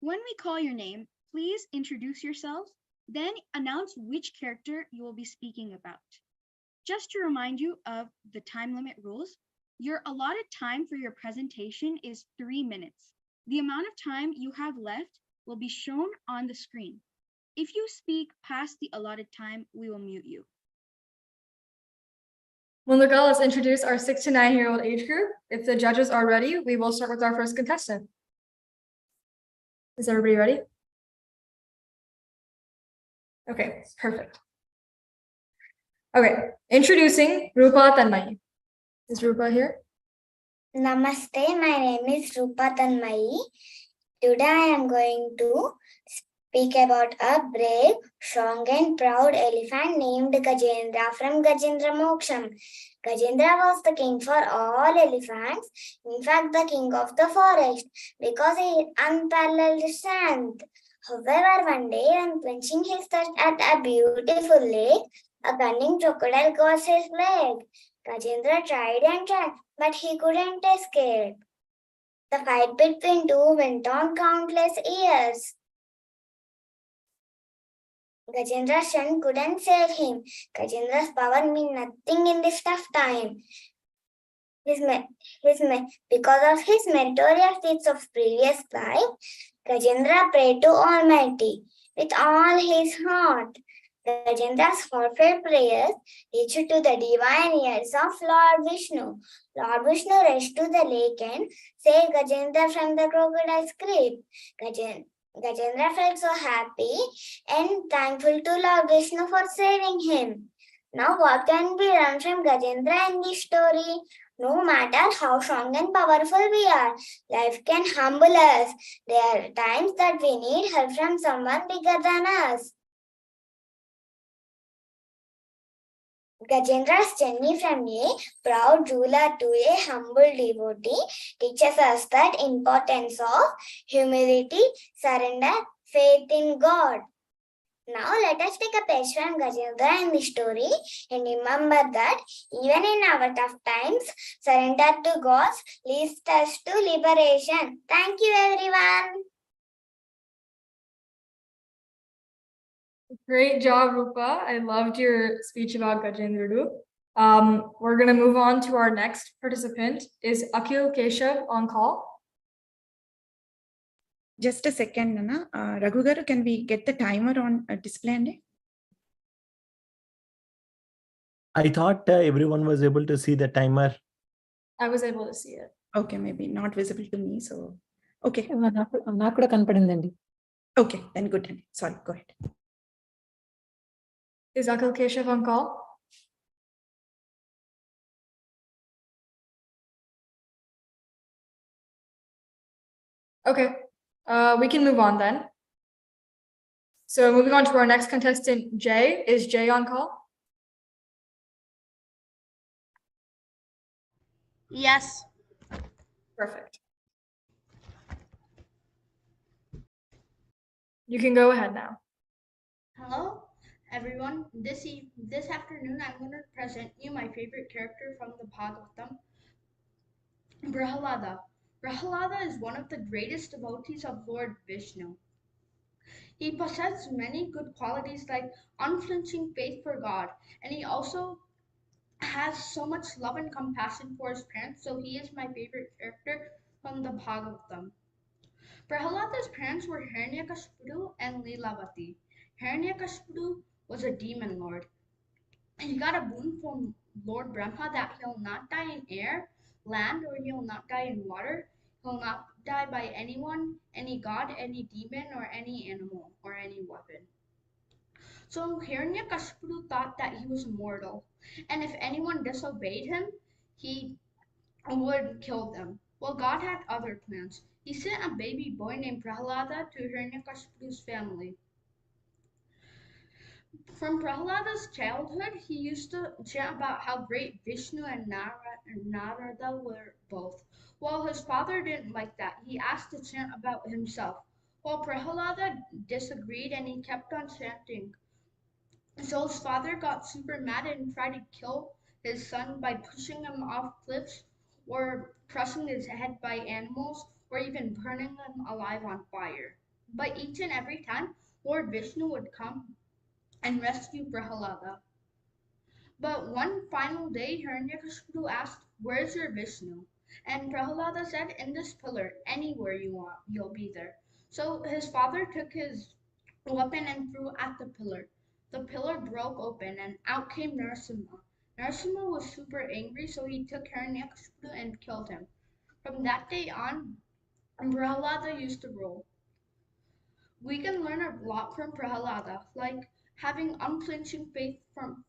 Speaker 14: When we call your name, please introduce yourself, then announce which character you will be speaking about. Just to remind you of the time limit rules, your allotted time for your presentation is 3 minutes. The amount of time you have left will be shown on the screen. If you speak past the allotted time, we will mute you.
Speaker 15: Munduga, let's introduce our 6 to 9-year-old age group. If the judges are ready, we will start with our first contestant. Is everybody ready? Okay, perfect. Okay, introducing Rupa Tanmayi. Is Rupa here?
Speaker 16: Namaste, my name is Rupa Tanmayi. Today I am going to speak about a brave, strong and proud elephant named Gajendra from Gajendra Moksham. Gajendra was the king for all elephants, in fact the king of the forest, because he had unparalleled strength. However, one day when quenching his thirst at a beautiful lake, a cunning crocodile caused his leg. Gajendra tried and tried, but he couldn't escape. The fight between two went on countless years. Gajendra's strength couldn't save him. Gajendra's power meant nothing in this tough time. Because of his meritorious deeds of previous life, Gajendra prayed to Almighty with all his heart. Gajendra's heartfelt prayers reached to the divine ears of Lord Vishnu. Lord Vishnu rushed to the lake and saved Gajendra from the crocodile's grip. Gajendra felt so happy and thankful to Lord Vishnu for saving him. Now, what can be learned from Gajendra in this story? No matter how strong and powerful we are, life can humble us. There are times that we need help from someone bigger than us. Gajendra's journey from a proud ruler to a humble devotee teaches us that importance of humility, surrender, faith in God. Now let us take a page from Gajendra in the story and remember that even in our tough times, surrender to God leads us to liberation. Thank you, everyone.
Speaker 15: Great job, Rupa. I loved your speech about Gajendra. We're going to move on to our next participant. Is Akhil Keshav on call?
Speaker 4: Just a second, Nana. Raghu garu, can we get the timer on display?
Speaker 12: I thought everyone was able to see the timer.
Speaker 15: I was able to see it.
Speaker 4: Okay, maybe not visible to me. So, okay. Okay, then good. Sorry, go ahead.
Speaker 15: Is Akhil Keshav on call? Okay, we can move on then. So moving on to our next contestant, Jay. Is Jay on call?
Speaker 14: Yes.
Speaker 15: Perfect. You can go ahead now.
Speaker 14: Hello, everyone. This afternoon, I'm going to present you my favorite character from the Bhagavatam, Prahalada. Prahalada is one of the greatest devotees of Lord Vishnu. He possesses many good qualities like unflinching faith for God, and he also has so much love and compassion for his parents, so he is my favorite character from the Bhagavatam. Prahalada's parents were Hiranyakashipu and Lilavati. Hiranyakashipu was a demon lord. He got a boon from Lord Brahma that he'll not die in air, land, or he'll not die in water. He'll not die by anyone, any god, any demon, or any animal, or any weapon. So Hiranyakashipu thought that he was immortal, and if anyone disobeyed him, he would kill them. Well, God had other plans. He sent a baby boy named Prahalada to Hiranyakashipu's family. From Prahalada's childhood, he used to chant about how great Vishnu and Narada were both. While his father didn't like that, he asked to chant about himself. Well, Prahalada disagreed and he kept on chanting. So his father got super mad and tried to kill his son by pushing him off cliffs or crushing his head by animals or even burning him alive on fire. But each and every time, Lord Vishnu would come and rescue Prahalada. But one final day, Hiranyakashipu asked, "Where's your Vishnu?" And Prahalada said, "In this pillar, anywhere you want, you'll be there." So his father took his weapon and threw at the pillar. The pillar broke open and out came Narasimha. Narasimha was super angry, so he took Hiranyakashipu and killed him. From that day on, Prahalada used to rule. We can learn a lot from Prahalada, like having unflinching faith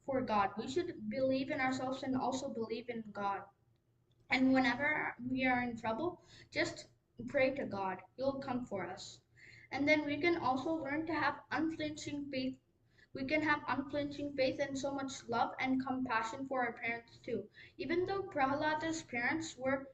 Speaker 14: for God. We should believe in ourselves and also believe in God. And whenever we are in trouble, just pray to God. He'll come for us. And then we can also learn to have unflinching faith. We can have unflinching faith and so much love and compassion for our parents too. Even though Prahalada's parents were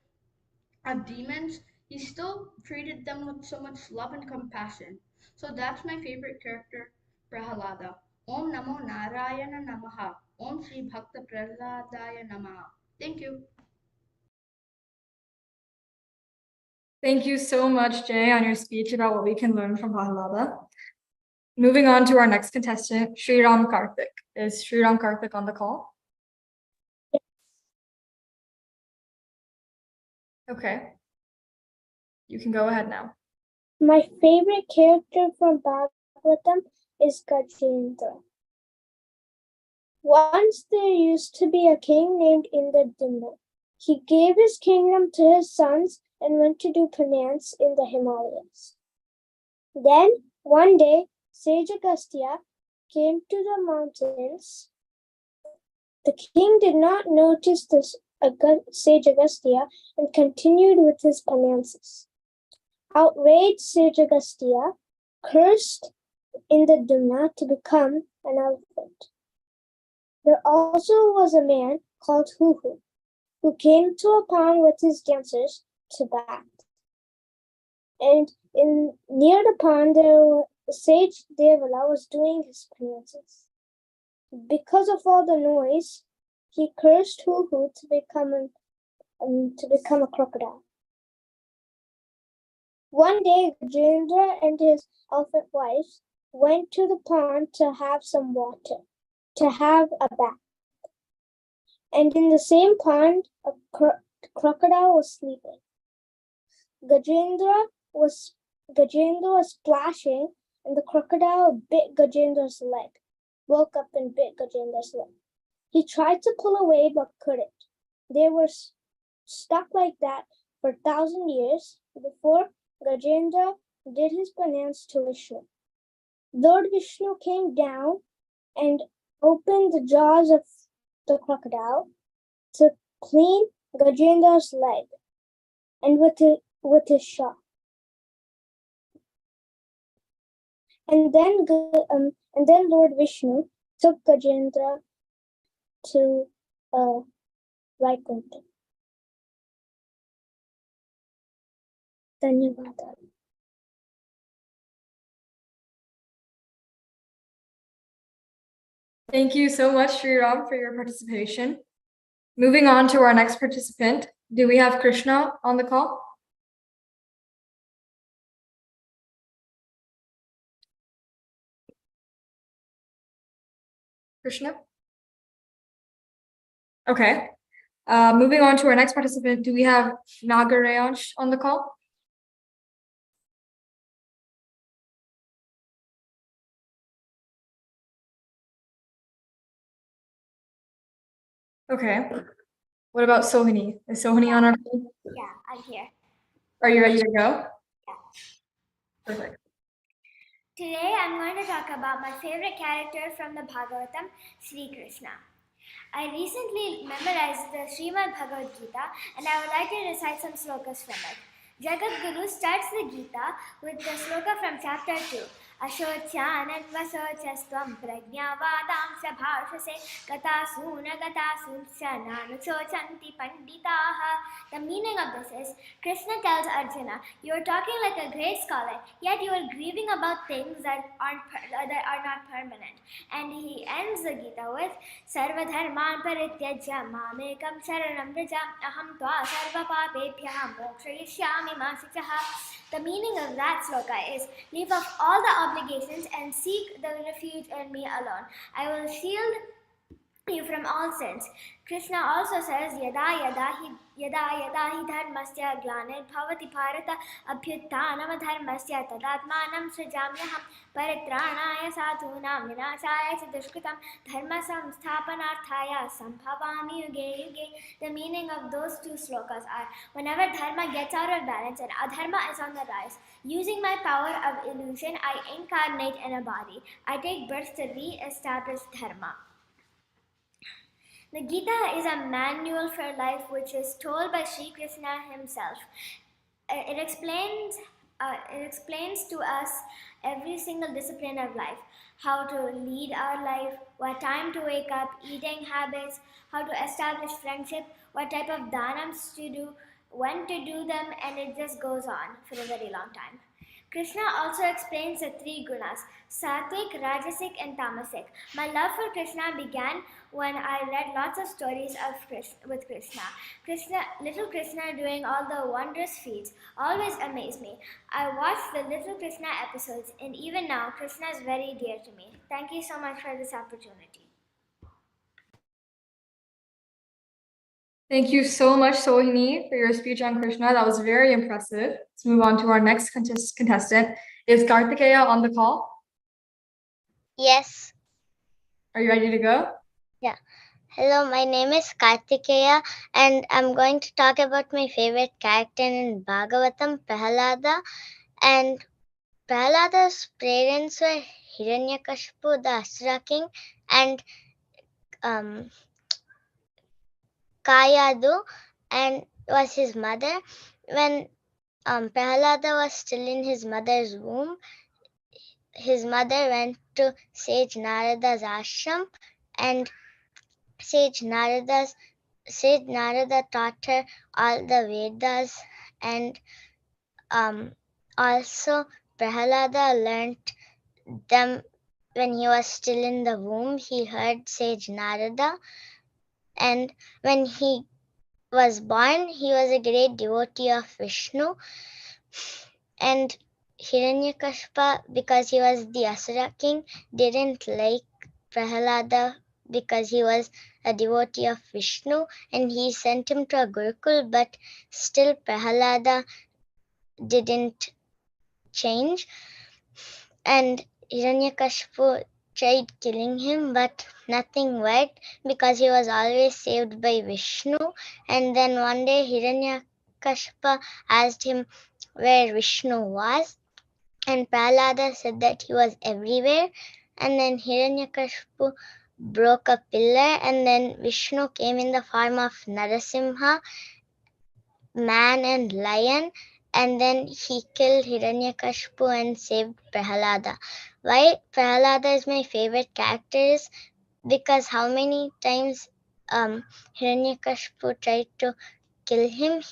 Speaker 14: demons, he still treated them with so much love and compassion. So that's my favorite character, Prahalada. Om Namo Narayana Namaha. Om Sri Bhakta Prahaladaya Namaha. Thank you.
Speaker 15: Thank you so much, Jay, on your speech about what we can learn from Prahalada. Moving on to our next contestant, Sriram Karthik. Is Sriram Karthik on the call? Okay. You can go ahead now.
Speaker 17: My favorite character from Bhagavatam is Gajendra. Once there used to be a king named Indradumna. He gave his kingdom to his sons and went to do penance in the Himalayas. Then, one day, Sage Agastya came to the mountains. The king did not notice this Sage Agastya and continued with his penances. Outraged Sage Agastya cursed Indradumna to become an elephant. There also was a man called Huhu, who came to a pond with his dancers to bath. And near the pond, the sage Devala was doing his penances. Because of all the noise, he cursed Huhu to become a crocodile. One day, Gajendra and his elephant wife went to the pond to have some water, to have a bath. And in the same pond, a crocodile was sleeping. Gajendra was splashing, and the crocodile bit Gajendra's leg, woke up and bit Gajendra's leg. He tried to pull away but couldn't. They were stuck like that for 1,000 years before Gajendra did his penance to Vishnu. Lord Vishnu came down and opened the jaws of the crocodile to clean Gajendra's leg, and with his shaw. And then Lord Vishnu took Gajendra to Vaikuntha. Dhanyavada.
Speaker 15: Thank you so much, Sriram, for your participation. Moving on to our next participant, do we have Krishna on the call? Krishna? Okay. Moving on to our next participant, do we have Nagarayansh on the call? Okay. What about Sohini? Is Sohini on our call?
Speaker 16: Yeah, I'm here.
Speaker 15: Are you ready to go?
Speaker 16: Yeah.
Speaker 15: Perfect.
Speaker 16: Today I'm going to talk about my favorite character from the Bhagavatam, Sri Krishna. I recently memorized the Srimad Bhagavad Gita and I would like to recite some slokas from it. Jagat Guru starts the Gita with the sloka from chapter 2. Ashochananvasocastvam prajnavadam sabhashase gatasuna gatasunshananuchochanti panditaha. The meaning of this is, Krishna tells Arjuna, you are talking like a great scholar, yet you are grieving about things that are not permanent. And he ends the Gita with, Sarvadharman parityajya mamekam sharanam vrajam aham tva sarvapapebhyah mokshayishyami ma shukah. The meaning of that sloka is, leave off all the obligations and seek the refuge in me alone. I will shield you from all sins. Krishna also says, Yada hi dharmasya glanir bhavati bharata abhyuttanam dharmasya tadatmanam srijamyaham paritranaya sadhunam vinashaya ch dushkritam dharma samsthapanarthaya sambhavami yuge yuge. The meaning of those two slokas are, whenever dharma gets out of balance and adharma is on the rise, using my power of illusion, I incarnate in a body. I take birth to re-establish dharma. The Gita is a manual for life which is told by Sri Krishna himself. It explains to us every single discipline of life, how to lead our life, what time to wake up, eating habits, how to establish friendship, what type of dhanams to do, when to do them, and it just goes on for a very long time. Krishna also explains the three gunas, Sattvic, Rajasic and Tamasic. My love for Krishna began when I read lots of stories with Krishna. Little Krishna doing all the wondrous feats always amazed me. I watched the Little Krishna episodes and even now Krishna is very dear to me. Thank you so much for this opportunity.
Speaker 15: Thank you so much, Sohini, for your speech on Krishna. That was very impressive. Let's move on to our next contestant. Is Kartikeya on the call?
Speaker 16: Yes.
Speaker 15: Are you ready to go?
Speaker 16: Yeah. Hello, my name is Kartikeya, and I'm going to talk about my favorite character in Bhagavatam, Prahalada. And Prahalada's parents were Hiranyakashipu, the Asura king, and Kayadu, and was his mother. When Prahalada was still in his mother's womb, his mother went to Sage Narada's ashram, and Sage Narada taught her all the Vedas, and also Prahalada learnt them when he was still in the womb. He heard Sage Narada, and when he was born, he was a great devotee of Vishnu. And Hiranyakashipu, because he was the Asura king, didn't like Prahalada because he was a devotee of Vishnu, and he sent him to a Gurukul, but still Prahalada didn't change. And Hiranyakashipu tried killing him, but nothing worked because he was always saved by Vishnu. And then one day Hiranyakashipu asked him where Vishnu was, and Prahalada said that he was everywhere. And then Hiranyakashipu broke a pillar, and then Vishnu came in the form of Narasimha, man and lion, and then he killed Hiranyakashipu and saved Prahalada. Why Prahalada is my favorite character is because how many times Hiranyakashipu tried to kill him,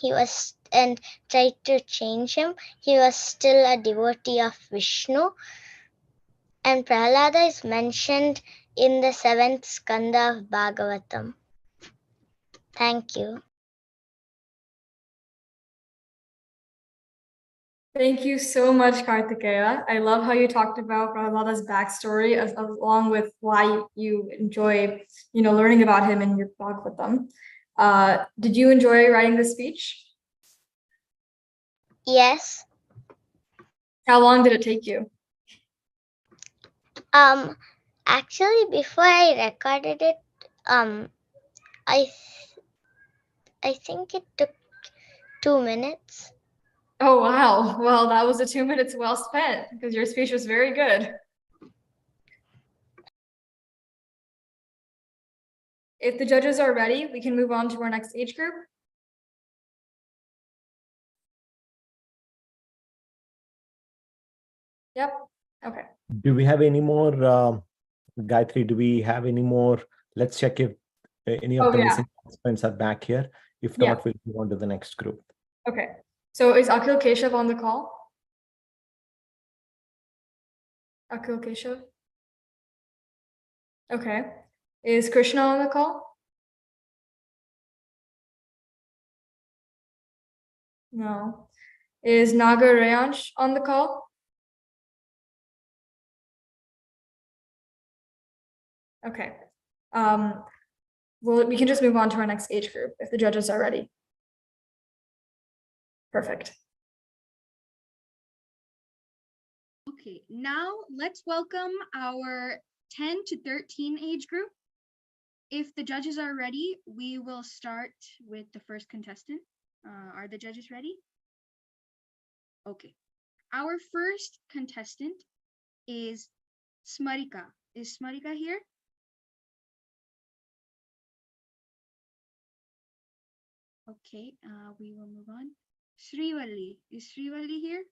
Speaker 16: and tried to change him, he was still a devotee of Vishnu. And Prahalada is mentioned in the 7th skanda of Bhagavatam. Thank you.
Speaker 15: Thank you so much, Kartikeya. I love how you talked about Prahalada's backstory along with why you enjoy, learning about him in your Bhagavatam. Did you enjoy writing this speech?
Speaker 16: Yes.
Speaker 15: How long did it take you?
Speaker 16: Actually, before I recorded it, I think it took 2 minutes.
Speaker 15: Oh, wow. Well, that was 2 minutes well spent because your speech was very good. If the judges are ready, we can move on to our next age group. Yep. Okay.
Speaker 12: Do we have any more, Gayatri, do we have any more? Let's check if any of the missing participants are back here. If not, we'll move on to the next group.
Speaker 15: Okay. So is Akhil Keshav on the call? Akhil Keshav? Okay. Is Krishna on the call? No. Is Naga Rayansh on the call? Okay. Well, we can just move on to our next age group if the judges are ready. Perfect.
Speaker 14: Okay, now let's welcome our 10 to 13 age group. If the judges are ready, we will start with the first contestant. Are the judges ready? Okay. Our first contestant is Smarika. Is Smarika here? Okay, we will move on. Srivalli. Is Srivalli here?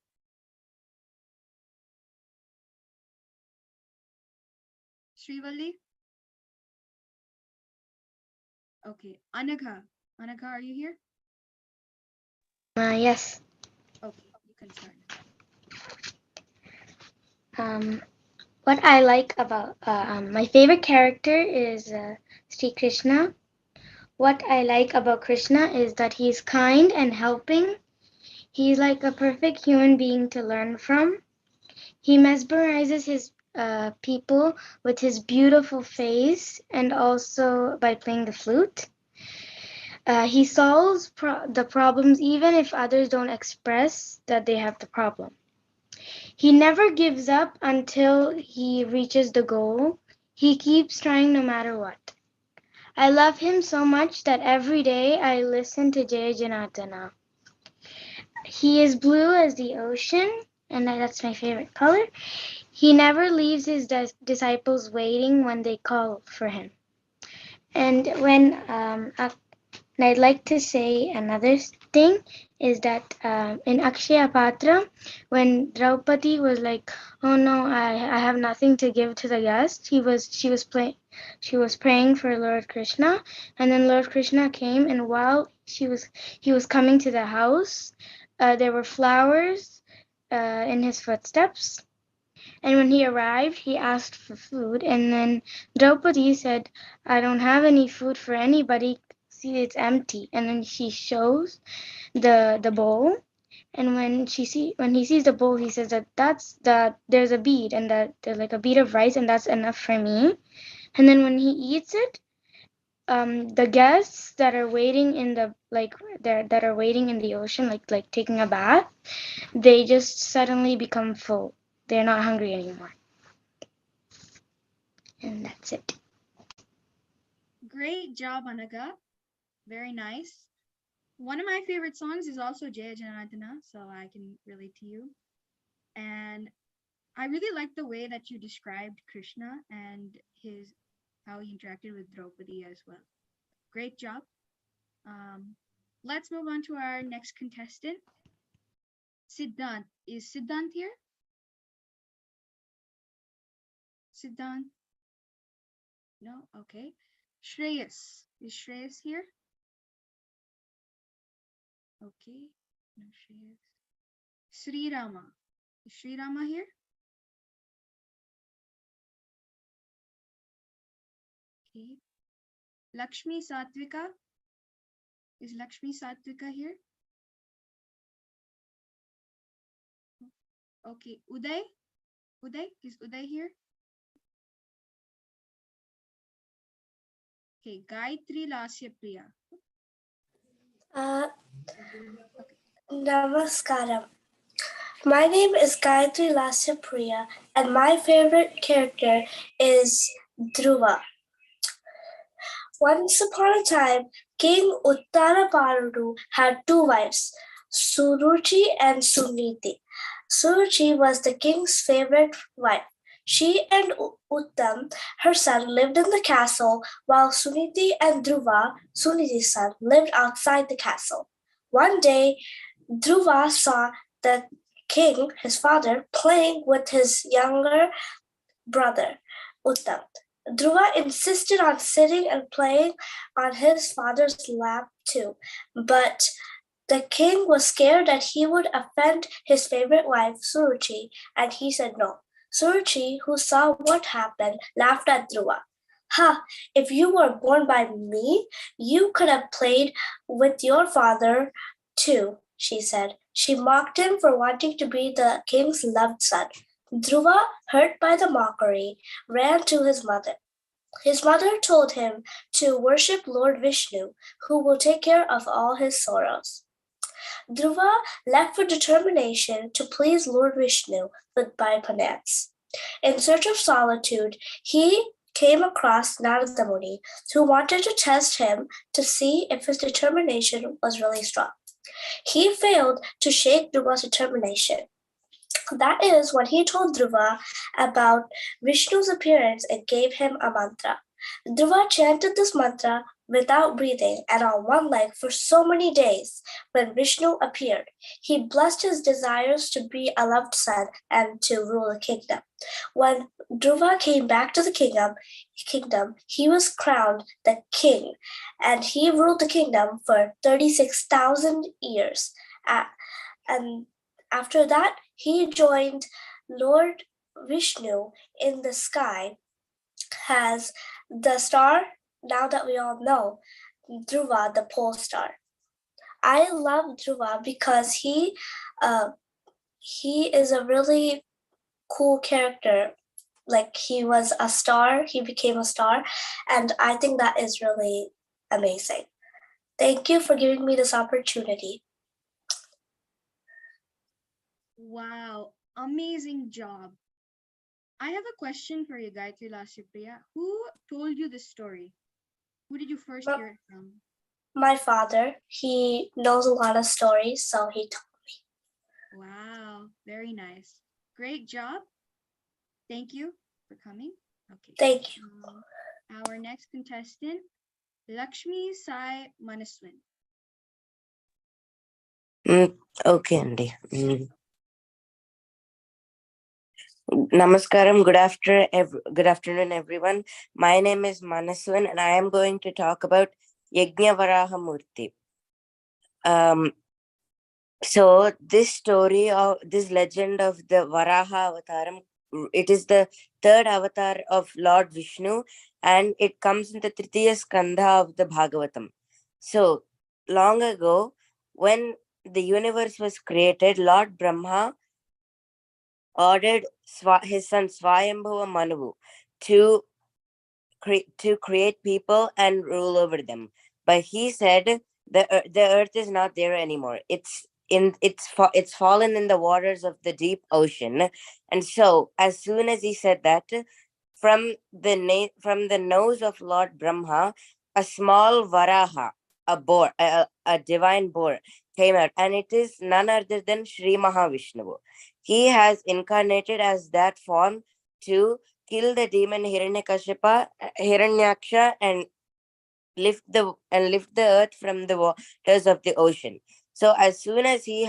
Speaker 14: Srivalli? Okay, Anagha. Anagha, are you here?
Speaker 5: Yes.
Speaker 14: Okay, you can start.
Speaker 5: What I like about my favorite character is Sri Krishna. What I like about Krishna is that he's kind and helping. He's like a perfect human being to learn from. He mesmerizes his people with his beautiful face and also by playing the flute.
Speaker 17: He solves the problems even if others don't express that they have the problem. He never gives up until he reaches the goal. He keeps trying no matter what. I love him so much that every day I listen to Jaya Janardana. He is blue as the ocean, and that's my favorite color. He never leaves his disciples waiting when they call for him. And I'd like to say another thing is that in Akshaya Patra, when Draupadi was like, "Oh no, I have nothing to give to the guest," she was praying for Lord Krishna, and then Lord Krishna came, and while he was coming to the house, there were flowers in his footsteps. And when he arrived, he asked for food, and then Draupadi said, "I don't have any food for anybody. See, it's empty." And then she shows the bowl, and when he sees the bowl, he says that there's a bead, and that there's like a bead of rice, and that's enough for me. And then when he eats it, the guests that are waiting in the that are waiting in the ocean, like taking a bath, they just suddenly become full. They're not hungry anymore. And that's it.
Speaker 14: Great job, Anaga. Very nice. One of my favorite songs is also Jaya Janardana, so I can relate to you. And I really like the way that you described Krishna and how he interacted with Draupadi as well. Great job. Let's move on to our next contestant. Siddhant. Is Siddhant here? Siddhant? No? Okay. Shreyas. Is Shreyas here? Okay. No Shreyas. Sri Rama. Is Sri Rama here? Okay. Lakshmi Satvika. Is Lakshmi Satvika here? Okay. Uday? Uday? Is Uday here? Okay. Gayatri Lasya Priya.
Speaker 18: Namaskaram. My name is Gayatri Lasya Priya, and my favorite character is Dhruva. Once upon a time, King Uttaraparudu had two wives, Suruchi and Suniti. Suruchi was the king's favorite wife. She and Uttam, her son, lived in the castle, while Suniti and Dhruva, Suniti's son, lived outside the castle. One day, Dhruva saw the king, his father, playing with his younger brother, Uttam. Dhruva insisted on sitting and playing on his father's lap too, but the king was scared that he would offend his favorite wife, Suruchi, and he said no. Suruchi, who saw what happened, laughed at Dhruva. "Ha! If you were born by me, you could have played with your father too," she said. She mocked him for wanting to be the king's loved son. Dhruva, hurt by the mockery, ran to his mother. His mother told him to worship Lord Vishnu, who will take care of all his sorrows. Dhruva left with determination to please Lord Vishnu by penance. In search of solitude, he came across Narada Muni, who wanted to test him to see if his determination was really strong. He failed to shake Dhruva's determination. That is when he told Dhruva about Vishnu's appearance and gave him a mantra. Dhruva chanted this mantra without breathing and on one leg for so many days. When Vishnu appeared, he blessed his desires to be a loved son and to rule a kingdom. When Dhruva came back to the kingdom, he was crowned the king, and he ruled the kingdom for 36,000 years. And after that, he joined Lord Vishnu in the sky as the star, now that we all know, Dhruva, the pole star. I love Dhruva because he is a really cool character. Like, he was a star, he became a star, and I think that is really amazing. Thank you for giving me this opportunity.
Speaker 14: Wow, amazing job. I have a question for you, Gayatri Lasipriya. Who told you this story? Who did you first hear it from?
Speaker 18: My father, he knows a lot of stories, so he told me.
Speaker 14: Wow, very nice. Great job. Thank you for coming. Okay.
Speaker 18: Thank you.
Speaker 14: Our next contestant, Lakshmi Sai Manaswin.
Speaker 13: Okay, Andy. Namaskaram. Good afternoon, everyone. My name is Manaswin, and I am going to talk about Yajna Varaha Murti. So this story of this legend of the Varaha Avataram, it is the third avatar of Lord Vishnu, and it comes in the Tritiya Skandha of the Bhagavatam. So long ago, when the universe was created, Lord Brahma ordered his son Swayambhuva Manu to create people and rule over them. But he said the earth is not there anymore. It's fallen in the waters of the deep ocean. And so as soon as he said that, from the nose of Lord Brahma, a small varaha, a divine boar came out, and it is none other than Sri Mahavishnu. He has incarnated as that form to kill the demon Hiranyaksha, and lift the earth from the waters of the ocean. So as soon as he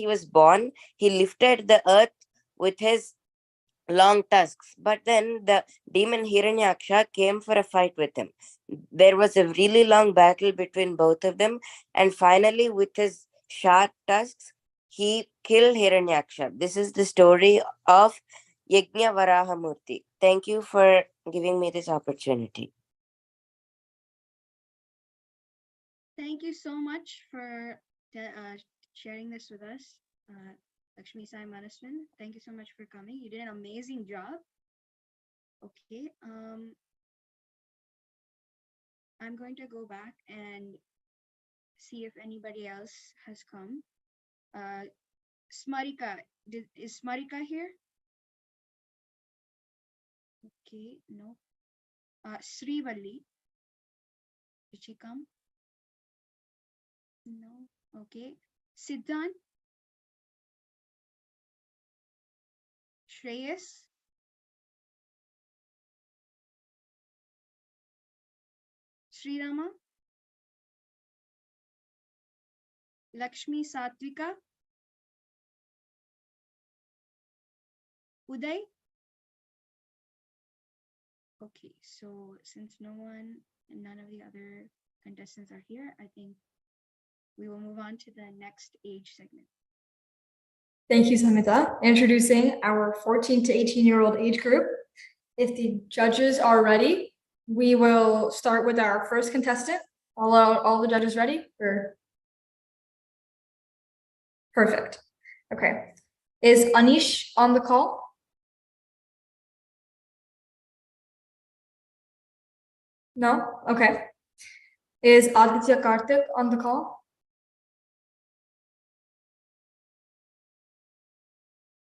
Speaker 13: was born, he lifted the earth with his long tusks. But then the demon Hiranyaksha came for a fight with him. There was a really long battle between both of them, and finally, with his sharp tusks, he killed Hiranyaksha. This is the story of Yajna Varaha Murti. Thank you for giving me this opportunity.
Speaker 14: Thank you so much for sharing this with us, Lakshmi Sai Manaswin. Thank you so much for coming. You did an amazing job. Okay. I'm going to go back and see if anybody else has come. Smarika, is Smarika here? Okay, no. Srivalli, did she come? No. Okay. Siddhant? Shreyas? Srirama? Lakshmi Satvika? Uday? Okay, so since none of the other contestants are here, I think we will move on to the next age segment.
Speaker 15: Thank you, Samita. Introducing our 14 to 18-year-old age group. If the judges are ready, we will start with our first contestant. All the judges ready? Perfect. Okay. Is Anish on the call? No? Okay. Is Aditya Karthik on the call?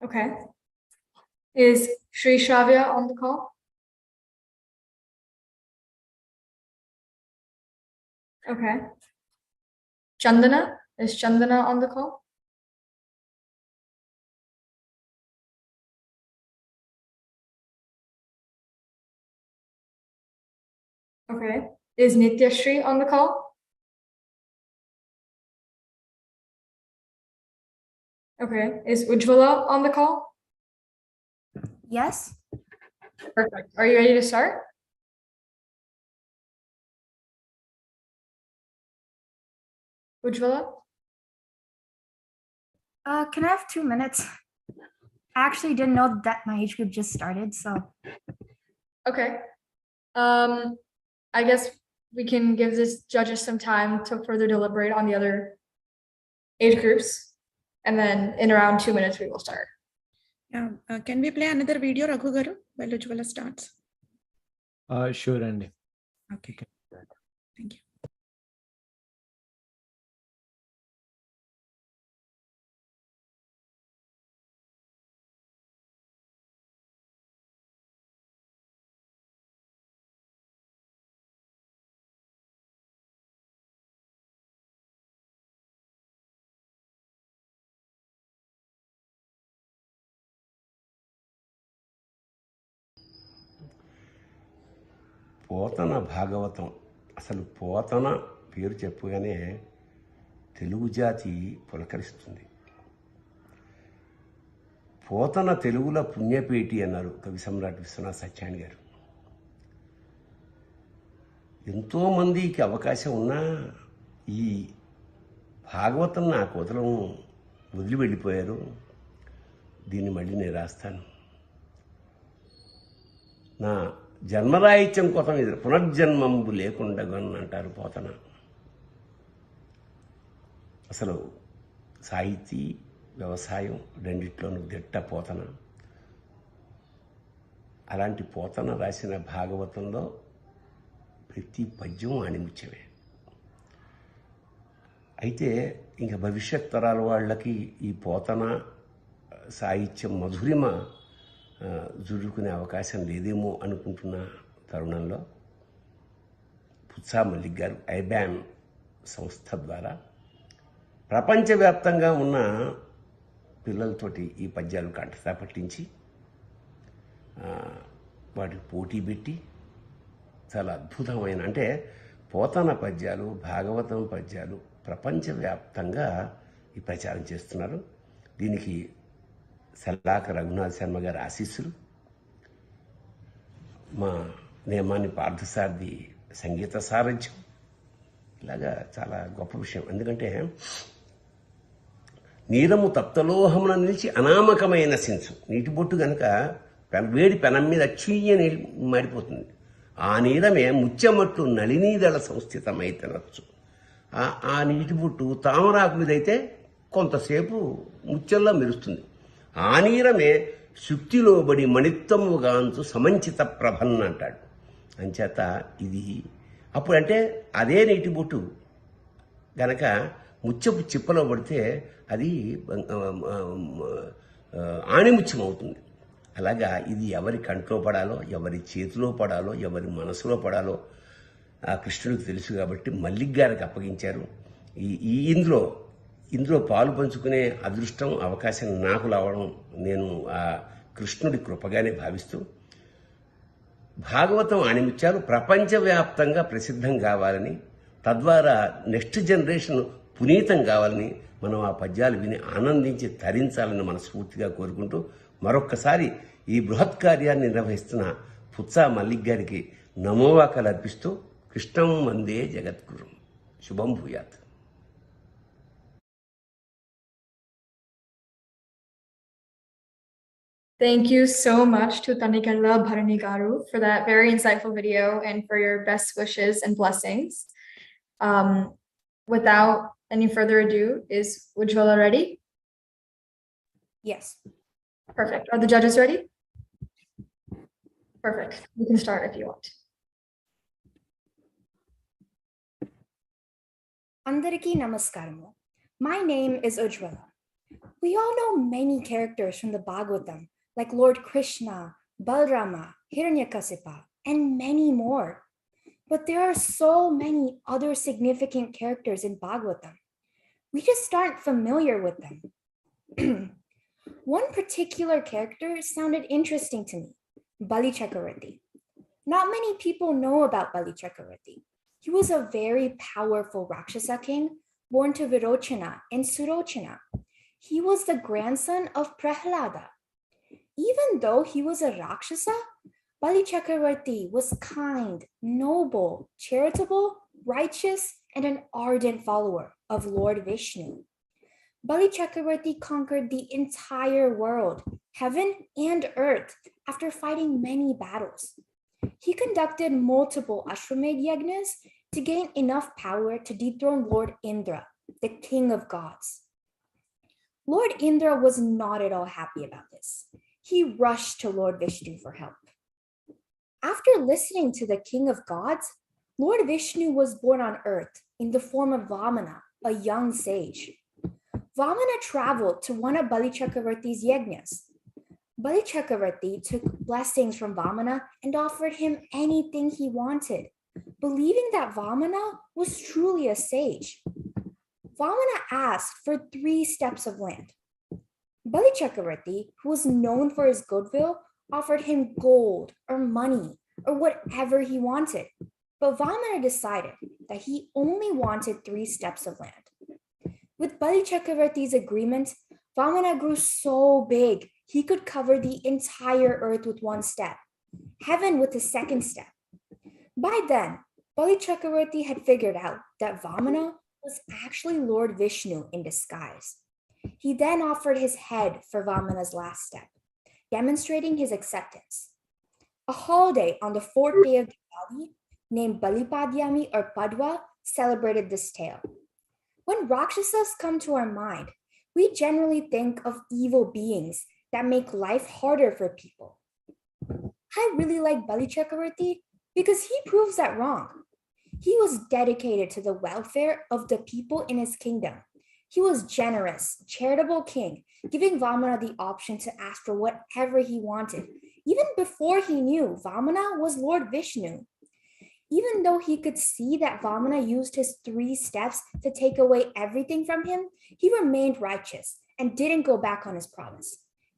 Speaker 15: Okay. Is Sri Shravya on the call? Okay. Chandana? Is Chandana on the call? Okay. Is Nityashri on the call? Okay. Is Ujjwala on the call?
Speaker 8: Yes.
Speaker 15: Perfect. Are you ready to start? Ujjwala?
Speaker 8: Can I have 2 minutes? I actually didn't know that my age group just started, so.
Speaker 15: Okay. I guess we can give this judges some time to further deliberate on the other age groups. And then in around 2 minutes, we will start.
Speaker 4: Yeah. Can we play another video, Raghu Garu, while Ujjwala starts?
Speaker 12: Sure, Andy.
Speaker 4: Okay. Thank you.
Speaker 19: Pothana Bhagavatam. అసలు పోతన పేరు చెప్పగానే తెలుగు జాతి పులకరిస్తుంది. పోతన తెలుగుల పుణ్యపేటి అన్నారు కవి సమ్రాట్ విశ్వనాథ సత్యాయన్ గారు. ఎంతోమందికి అవకాశం ఉన్నా ఈ భాగవతం నా కోతలం వదిలి వెళ్ళిపోయారు. దీన్ని మళ్ళీ నేను రాస్తాను. నా జన్మరాహిత్యం కోసం ఇది పునర్జన్మంబు లేకుండగన్ అంటారు పోతన. అసలు సాహితీ వ్యవసాయం రెండిట్లోనూ దిట్ట పోతన. అలాంటి పోతన రాసిన భాగవతంలో ప్రతి పద్యం ఆణిముత్యమే. అయితే ఇంకా భవిష్యత్ తరాల వాళ్ళకి ఈ పోతన సాహిత్యం మధురిమ జురుకునే అవకాశం లేదేమో అనుకుంటున్న తరుణంలో పుత్సా మల్లిక్ గారు iBAM సంస్థ ద్వారా ప్రపంచవ్యాప్తంగా ఉన్న పిల్లలతోటి ఈ పద్యాలు కంఠతా పట్టించి వాటికి పోటీ పెట్టి చాలా అద్భుతమైన, అంటే పోతన పద్యాలు భాగవతం పద్యాలు ప్రపంచవ్యాప్తంగా ఈ ప్రచారం చేస్తున్నారు. దీనికి సల్లాక రఘునాథ్ శర్మ గారి ఆశీస్సులు, మా నేమాని పార్థసారథి సంగీత సారథ్యం, ఇలాగా చాలా గొప్ప విషయం. ఎందుకంటే నీరము తప్తలోహమున నిలిచి అనామకమైన సెన్సు, నీటి బొట్టు కనుక వేడి పెనం మీద చుయ్యని మాడిపోతుంది. ఆ నీరమే ముత్యమట్లు నళినీదళ సంస్థితమై తినచ్చు. ఆ నీటి బొట్టు తామరాకు మీద అయితే కొంతసేపు ముత్యంలో మెరుస్తుంది. ఆ నీరమే శుక్తిలోబడి మణిత్వముగాంచు సమంచిత ప్రభన్ అంటాడు. అంచేత ఇది అప్పుడంటే అదే నీటి బొట్టు గనక ముత్యపు చిప్పలో పడితే అది ఆణిముత్యం అవుతుంది. అలాగా ఇది ఎవరి కంట్లో పడాలో, ఎవరి చేతిలో పడాలో, ఎవరి మనసులో పడాలో ఆ కృష్ణుడికి తెలుసు. కాబట్టి మల్లిక్ గారికి అప్పగించారు. ఇందులో పాలు పంచుకునే అదృష్టం, అవకాశం నాకు రావడం నేను ఆ కృష్ణుడి కృపగానే భావిస్తూ, భాగవతం ఆణిముత్యాలు ప్రపంచవ్యాప్తంగా ప్రసిద్ధం కావాలని, తద్వారా నెక్స్ట్ జనరేషన్ పునీతం కావాలని, మనం ఆ పద్యాలు విని ఆనందించి తరించాలని మనస్ఫూర్తిగా కోరుకుంటూ, మరొక్కసారి ఈ బృహత్ కార్యాన్ని నిర్వహిస్తున్న పుత్సా మల్లిక్ గారికి నమోవాకాలు అర్పిస్తూ కృష్ణం వందే జగద్గురు. శుభం భూయాత్.
Speaker 15: Thank you so much to Tanikala Bharani Garu for that very insightful video and for your best wishes and blessings. Without any further ado, is Ujjwala ready?
Speaker 8: Yes.
Speaker 15: Perfect. Are the judges ready? Perfect. You can start if you want.
Speaker 8: Andariki Namaskaramu. My name is Ujjwala. We all know many characters from the Bhagavatam, like Lord Krishna, Balrama, Hiranyakasipa, and many more. But there are so many other significant characters in Bhagavatam. We just aren't familiar with them. One particular character sounded interesting to me, Bali Chakravarti. Not many people know about Bali Chakravarti. He was a very powerful Rakshasa king born to Virochana and Surochana. He was the grandson of Prahlada. Even though he was a Rakshasa, Bali Chakravarti was kind, noble, charitable, righteous, and an ardent follower of Lord Vishnu. Bali Chakravarti conquered the entire world, heaven and earth, after fighting many battles. He conducted multiple Ashwamedh yagnas to gain enough power to dethrone Lord Indra, the king of gods. Lord Indra was not at all happy about this. He rushed to Lord Vishnu for help. After listening to the king of gods, Lord Vishnu was born on earth in the form of Vamana, a young sage. Vamana traveled to one of Bali Chakravarti's yagnas. Bali Chakravarti took blessings from Vamana and offered him anything he wanted, believing that Vamana was truly a sage. Vamana asked for 3 steps of land. Bali Chakravarti, who was known for his goodwill, offered him gold or money, or whatever he wanted. But Vamana decided that he only wanted 3 steps of land. With Bali Chakravarti's agreement, Vamana grew so big he could cover the entire earth with 1 step, heaven with the 2nd step. By then, Bali Chakravarti had figured out that Vamana was actually Lord Vishnu in disguise. He then offered his head for Vamana's last step, demonstrating his acceptance. A holiday on the 4th day of Diwali, named Balipadyami or Padwa, celebrated this tale. When Rakshasas come to our mind, we generally think of evil beings that make life harder for people. I really like Bali Chakravarti because he proves that wrong. He was dedicated to the welfare of the people in his kingdom. He was generous, charitable king, giving Vamana the option to ask for whatever he wanted, even before he knew Vamana was Lord Vishnu. Even though he could see that Vamana used his 3 steps to take away everything from him, he remained righteous and didn't go back on his promise.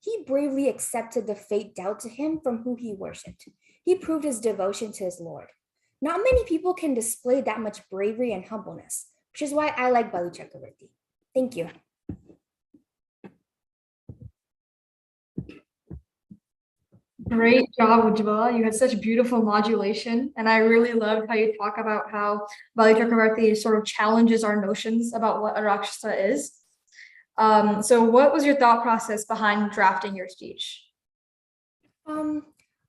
Speaker 8: He bravely accepted the fate dealt to him from who he worshipped. He proved his devotion to his Lord. Not many people can display that much bravery and humbleness, which is why I like Bali Chakravarti. Thank you.
Speaker 15: Great job, Ujjwala. You had such beautiful modulation. And I really loved how you talk about how Bali Chakravarti sort of challenges our notions about what a Rakshasa is. So what was your thought process behind drafting your speech?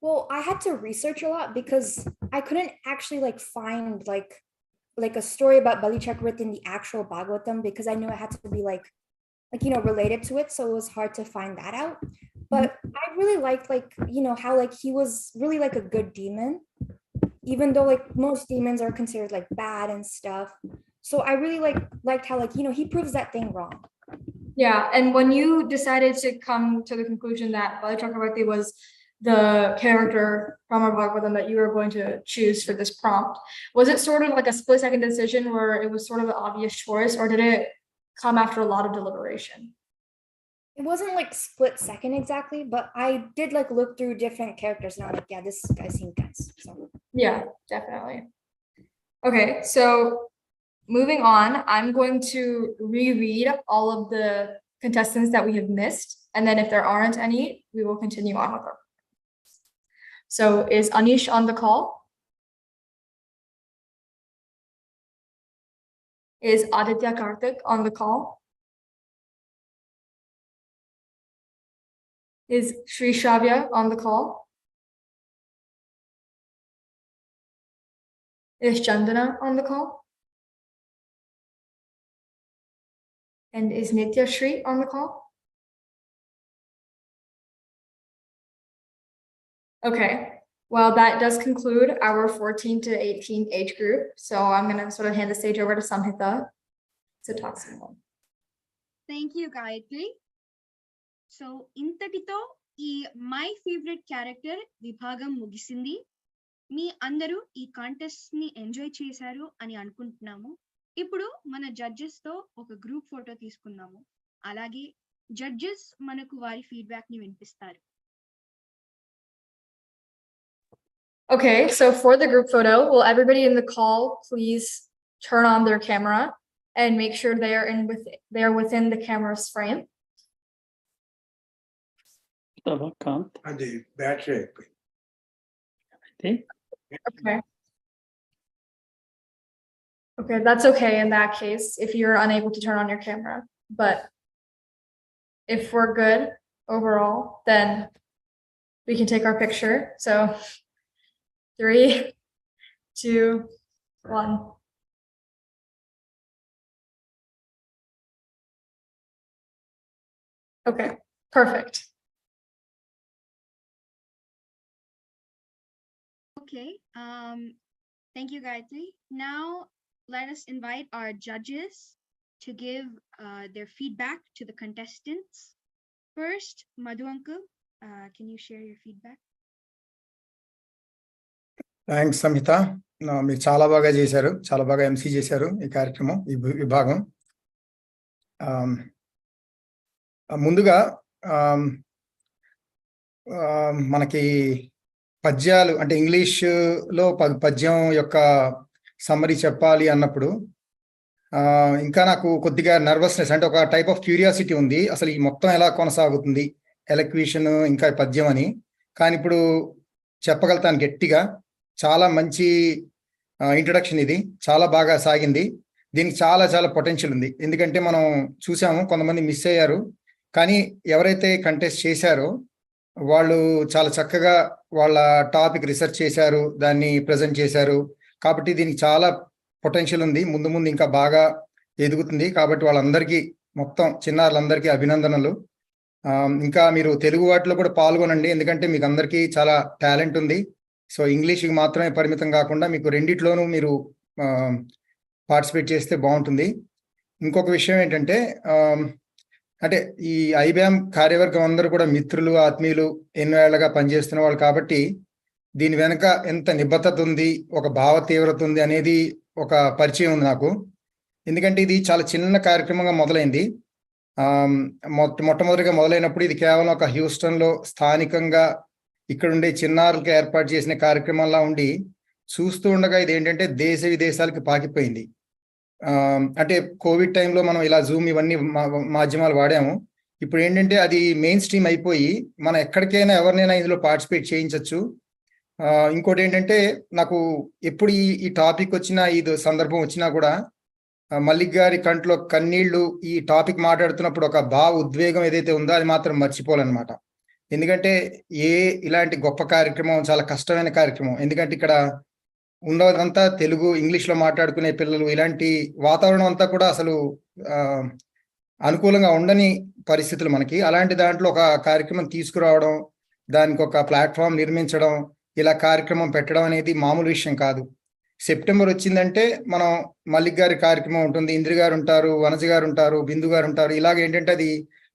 Speaker 8: Well, I had to research a lot because I couldn't actually find like a story about Bali Chakravarti in the actual Bhagavatam because I knew it had to be related to it, so it was hard to find that out. But I really liked how he was really a good demon, even though most demons are considered bad and stuff. So I really liked how he proves that thing wrong.
Speaker 15: Yeah, and when you decided to come to the conclusion that Bali Chakravarti was the character from our Bhagavatam that you were going to choose for this prompt, was it sort of like a split-second decision where it was sort of an obvious choice, or did it come after a lot of deliberation?
Speaker 8: It wasn't split second exactly, but I did look through different characters and I'm like, yeah, this guy seemed nice. So
Speaker 15: yeah, definitely. Okay, so moving on, I'm going to reread all of the contestants that we have missed, and then if there aren't any, we will continue on with our. So is Anish on the call? Is Aditya Karthik on the call? Is Sri Shravya on the call? Is Chandana on the call? And is Nitya Shri on the call? Okay, well, that does conclude our 14 to 18 age group. So I'm going to sort of hand the stage over to Samhita to talk some more.
Speaker 14: Thank you, Gayatri. So, intadito my favorite character vibhagam mugisindi. మీ అందరూ ఈ contest ని enjoy చేశారు అని అనుకుంటున్నాము. ఇప్పుడు మన judges తో ఒక గ్రూప్ ఫోటో తీసుకుందాము. అలాగే జడ్జెస్ మనకు వారి ఫీడ్బ్యాక్ ని వినిపిస్తారు.
Speaker 15: Okay, so for the group photo, will everybody in the call please turn on their camera and make sure they are within the camera's frame?
Speaker 3: And the battery.
Speaker 15: Okay. Okay, that's okay in that case if you're unable to turn on your camera. But if we're good overall, then we can take our picture. So 3, 2, 1. Okay, perfect.
Speaker 14: Okay, thank you, Gayatri. Now let us invite our judges to give their feedback to the contestants. First, Madhu uncle, can you share your feedback?
Speaker 9: Thanks Samhita. మీరు చాలా బాగా చేశారు, చాలా బాగా MC చేశారు ఈ కార్యక్రమం, ఈ విభాగం. ముందుగా మనకి పద్యాలు అంటే ఇంగ్లీష్లో పద్యం యొక్క సమ్మరీ చెప్పాలి అన్నప్పుడు ఇంకా నాకు కొద్దిగా నర్వస్నెస్, అంటే ఒక టైప్ ఆఫ్ క్యూరియాసిటీ ఉంది, అసలు ఈ మొత్తం ఎలా కొనసాగుతుంది ఎలక్విషన్ ఇంకా పద్యం అని. కానీ ఇప్పుడు చెప్పగలుగుతాను గట్టిగా. చాలా మంచి ఇంట్రడక్షన్, ఇది చాలా బాగా సాగింది. దీనికి చాలా చాలా పొటెన్షియల్ ఉంది. ఎందుకంటే మనం చూసాము కొంతమంది మిస్ అయ్యారు, కానీ ఎవరైతే కంటెస్ట్ చేశారో వాళ్ళు చాలా చక్కగా వాళ్ళ టాపిక్ రీసెర్చ్ చేశారు, దాన్ని ప్రజెంట్ చేశారు. కాబట్టి దీనికి చాలా పొటెన్షియల్ ఉంది, ముందు ముందు ఇంకా బాగా ఎదుగుతుంది. కాబట్టి వాళ్ళందరికీ, మొత్తం చిన్నారులందరికీ అభినందనలు. ఇంకా మీరు తెలుగు వాటిలో కూడా పాల్గొనండి, ఎందుకంటే మీకు అందరికీ చాలా టాలెంట్ ఉంది. సో ఇంగ్లీష్కి మాత్రమే పరిమితం కాకుండా మీకు రెండిట్లోనూ మీరు పార్టిసిపేట్ చేస్తే బాగుంటుంది. ఇంకొక విషయం ఏంటంటే, అంటే ఈ iBAM కార్యవర్గం అందరూ కూడా మిత్రులు, ఆత్మీయులు, ఎన్నో ఏళ్లుగా పనిచేస్తున్న వాళ్ళు. కాబట్టి దీని వెనక ఎంత నిబద్ధత ఉంది, ఒక భావ తీవ్రత ఉంది అనేది ఒక పరిచయం ఉంది నాకు. ఎందుకంటే ఇది చాలా చిన్న కార్యక్రమంగా మొదలైంది. మొట్టమొదటిగా మొదలైనప్పుడు ఇది కేవలం ఒక హ్యూస్టన్లో స్థానికంగా ఇక్కడ ఉండే చిన్నారులకు ఏర్పాటు చేసిన కార్యక్రమంలా ఉండి, చూస్తూ ఉండగా ఇది ఏంటంటే దేశ విదేశాలకు పాకిపోయింది. అంటే కోవిడ్ టైంలో మనం ఇలా జూమ్ ఇవన్నీ మాధ్యమాలు వాడాము. ఇప్పుడు ఏంటంటే అది మెయిన్ స్ట్రీమ్ అయిపోయి మనం ఎక్కడికైనా ఎవరినైనా ఇందులో పార్టిసిపేట్ చేయించవచ్చు. ఇంకోటి ఏంటంటే, నాకు ఎప్పుడు ఈ టాపిక్ వచ్చినా, ఈ సందర్భం వచ్చినా కూడా మల్లిక్ గారి కంట్లో కన్నీళ్లు ఈ టాపిక్ మాట్లాడుతున్నప్పుడు ఒక ఉద్వేగం ఏదైతే ఉందో అది మాత్రం మర్చిపోవాలన్నమాట. ఎందుకంటే ఇలాంటి గొప్ప కార్యక్రమం చాలా కష్టమైన కార్యక్రమం. ఎందుకంటే ఇక్కడ ఉండదంతా తెలుగు, ఇంగ్లీష్లో మాట్లాడుకునే పిల్లలు, ఇలాంటి వాతావరణం అంతా కూడా అసలు అనుకూలంగా ఉండని పరిస్థితులు మనకి. అలాంటి దాంట్లో ఒక కార్యక్రమం తీసుకురావడం, దానికి ఒక ప్లాట్ఫామ్ నిర్మించడం, ఇలా కార్యక్రమం పెట్టడం అనేది మామూలు విషయం కాదు. సెప్టెంబర్ వచ్చిందంటే మనం మల్లిక్ గారి కార్యక్రమం ఉంటుంది, ఇంద్రి గారు ఉంటారు, వనజ గారు ఉంటారు, బిందు గారు ఉంటారు. ఇలాగ ఏంటంటే అది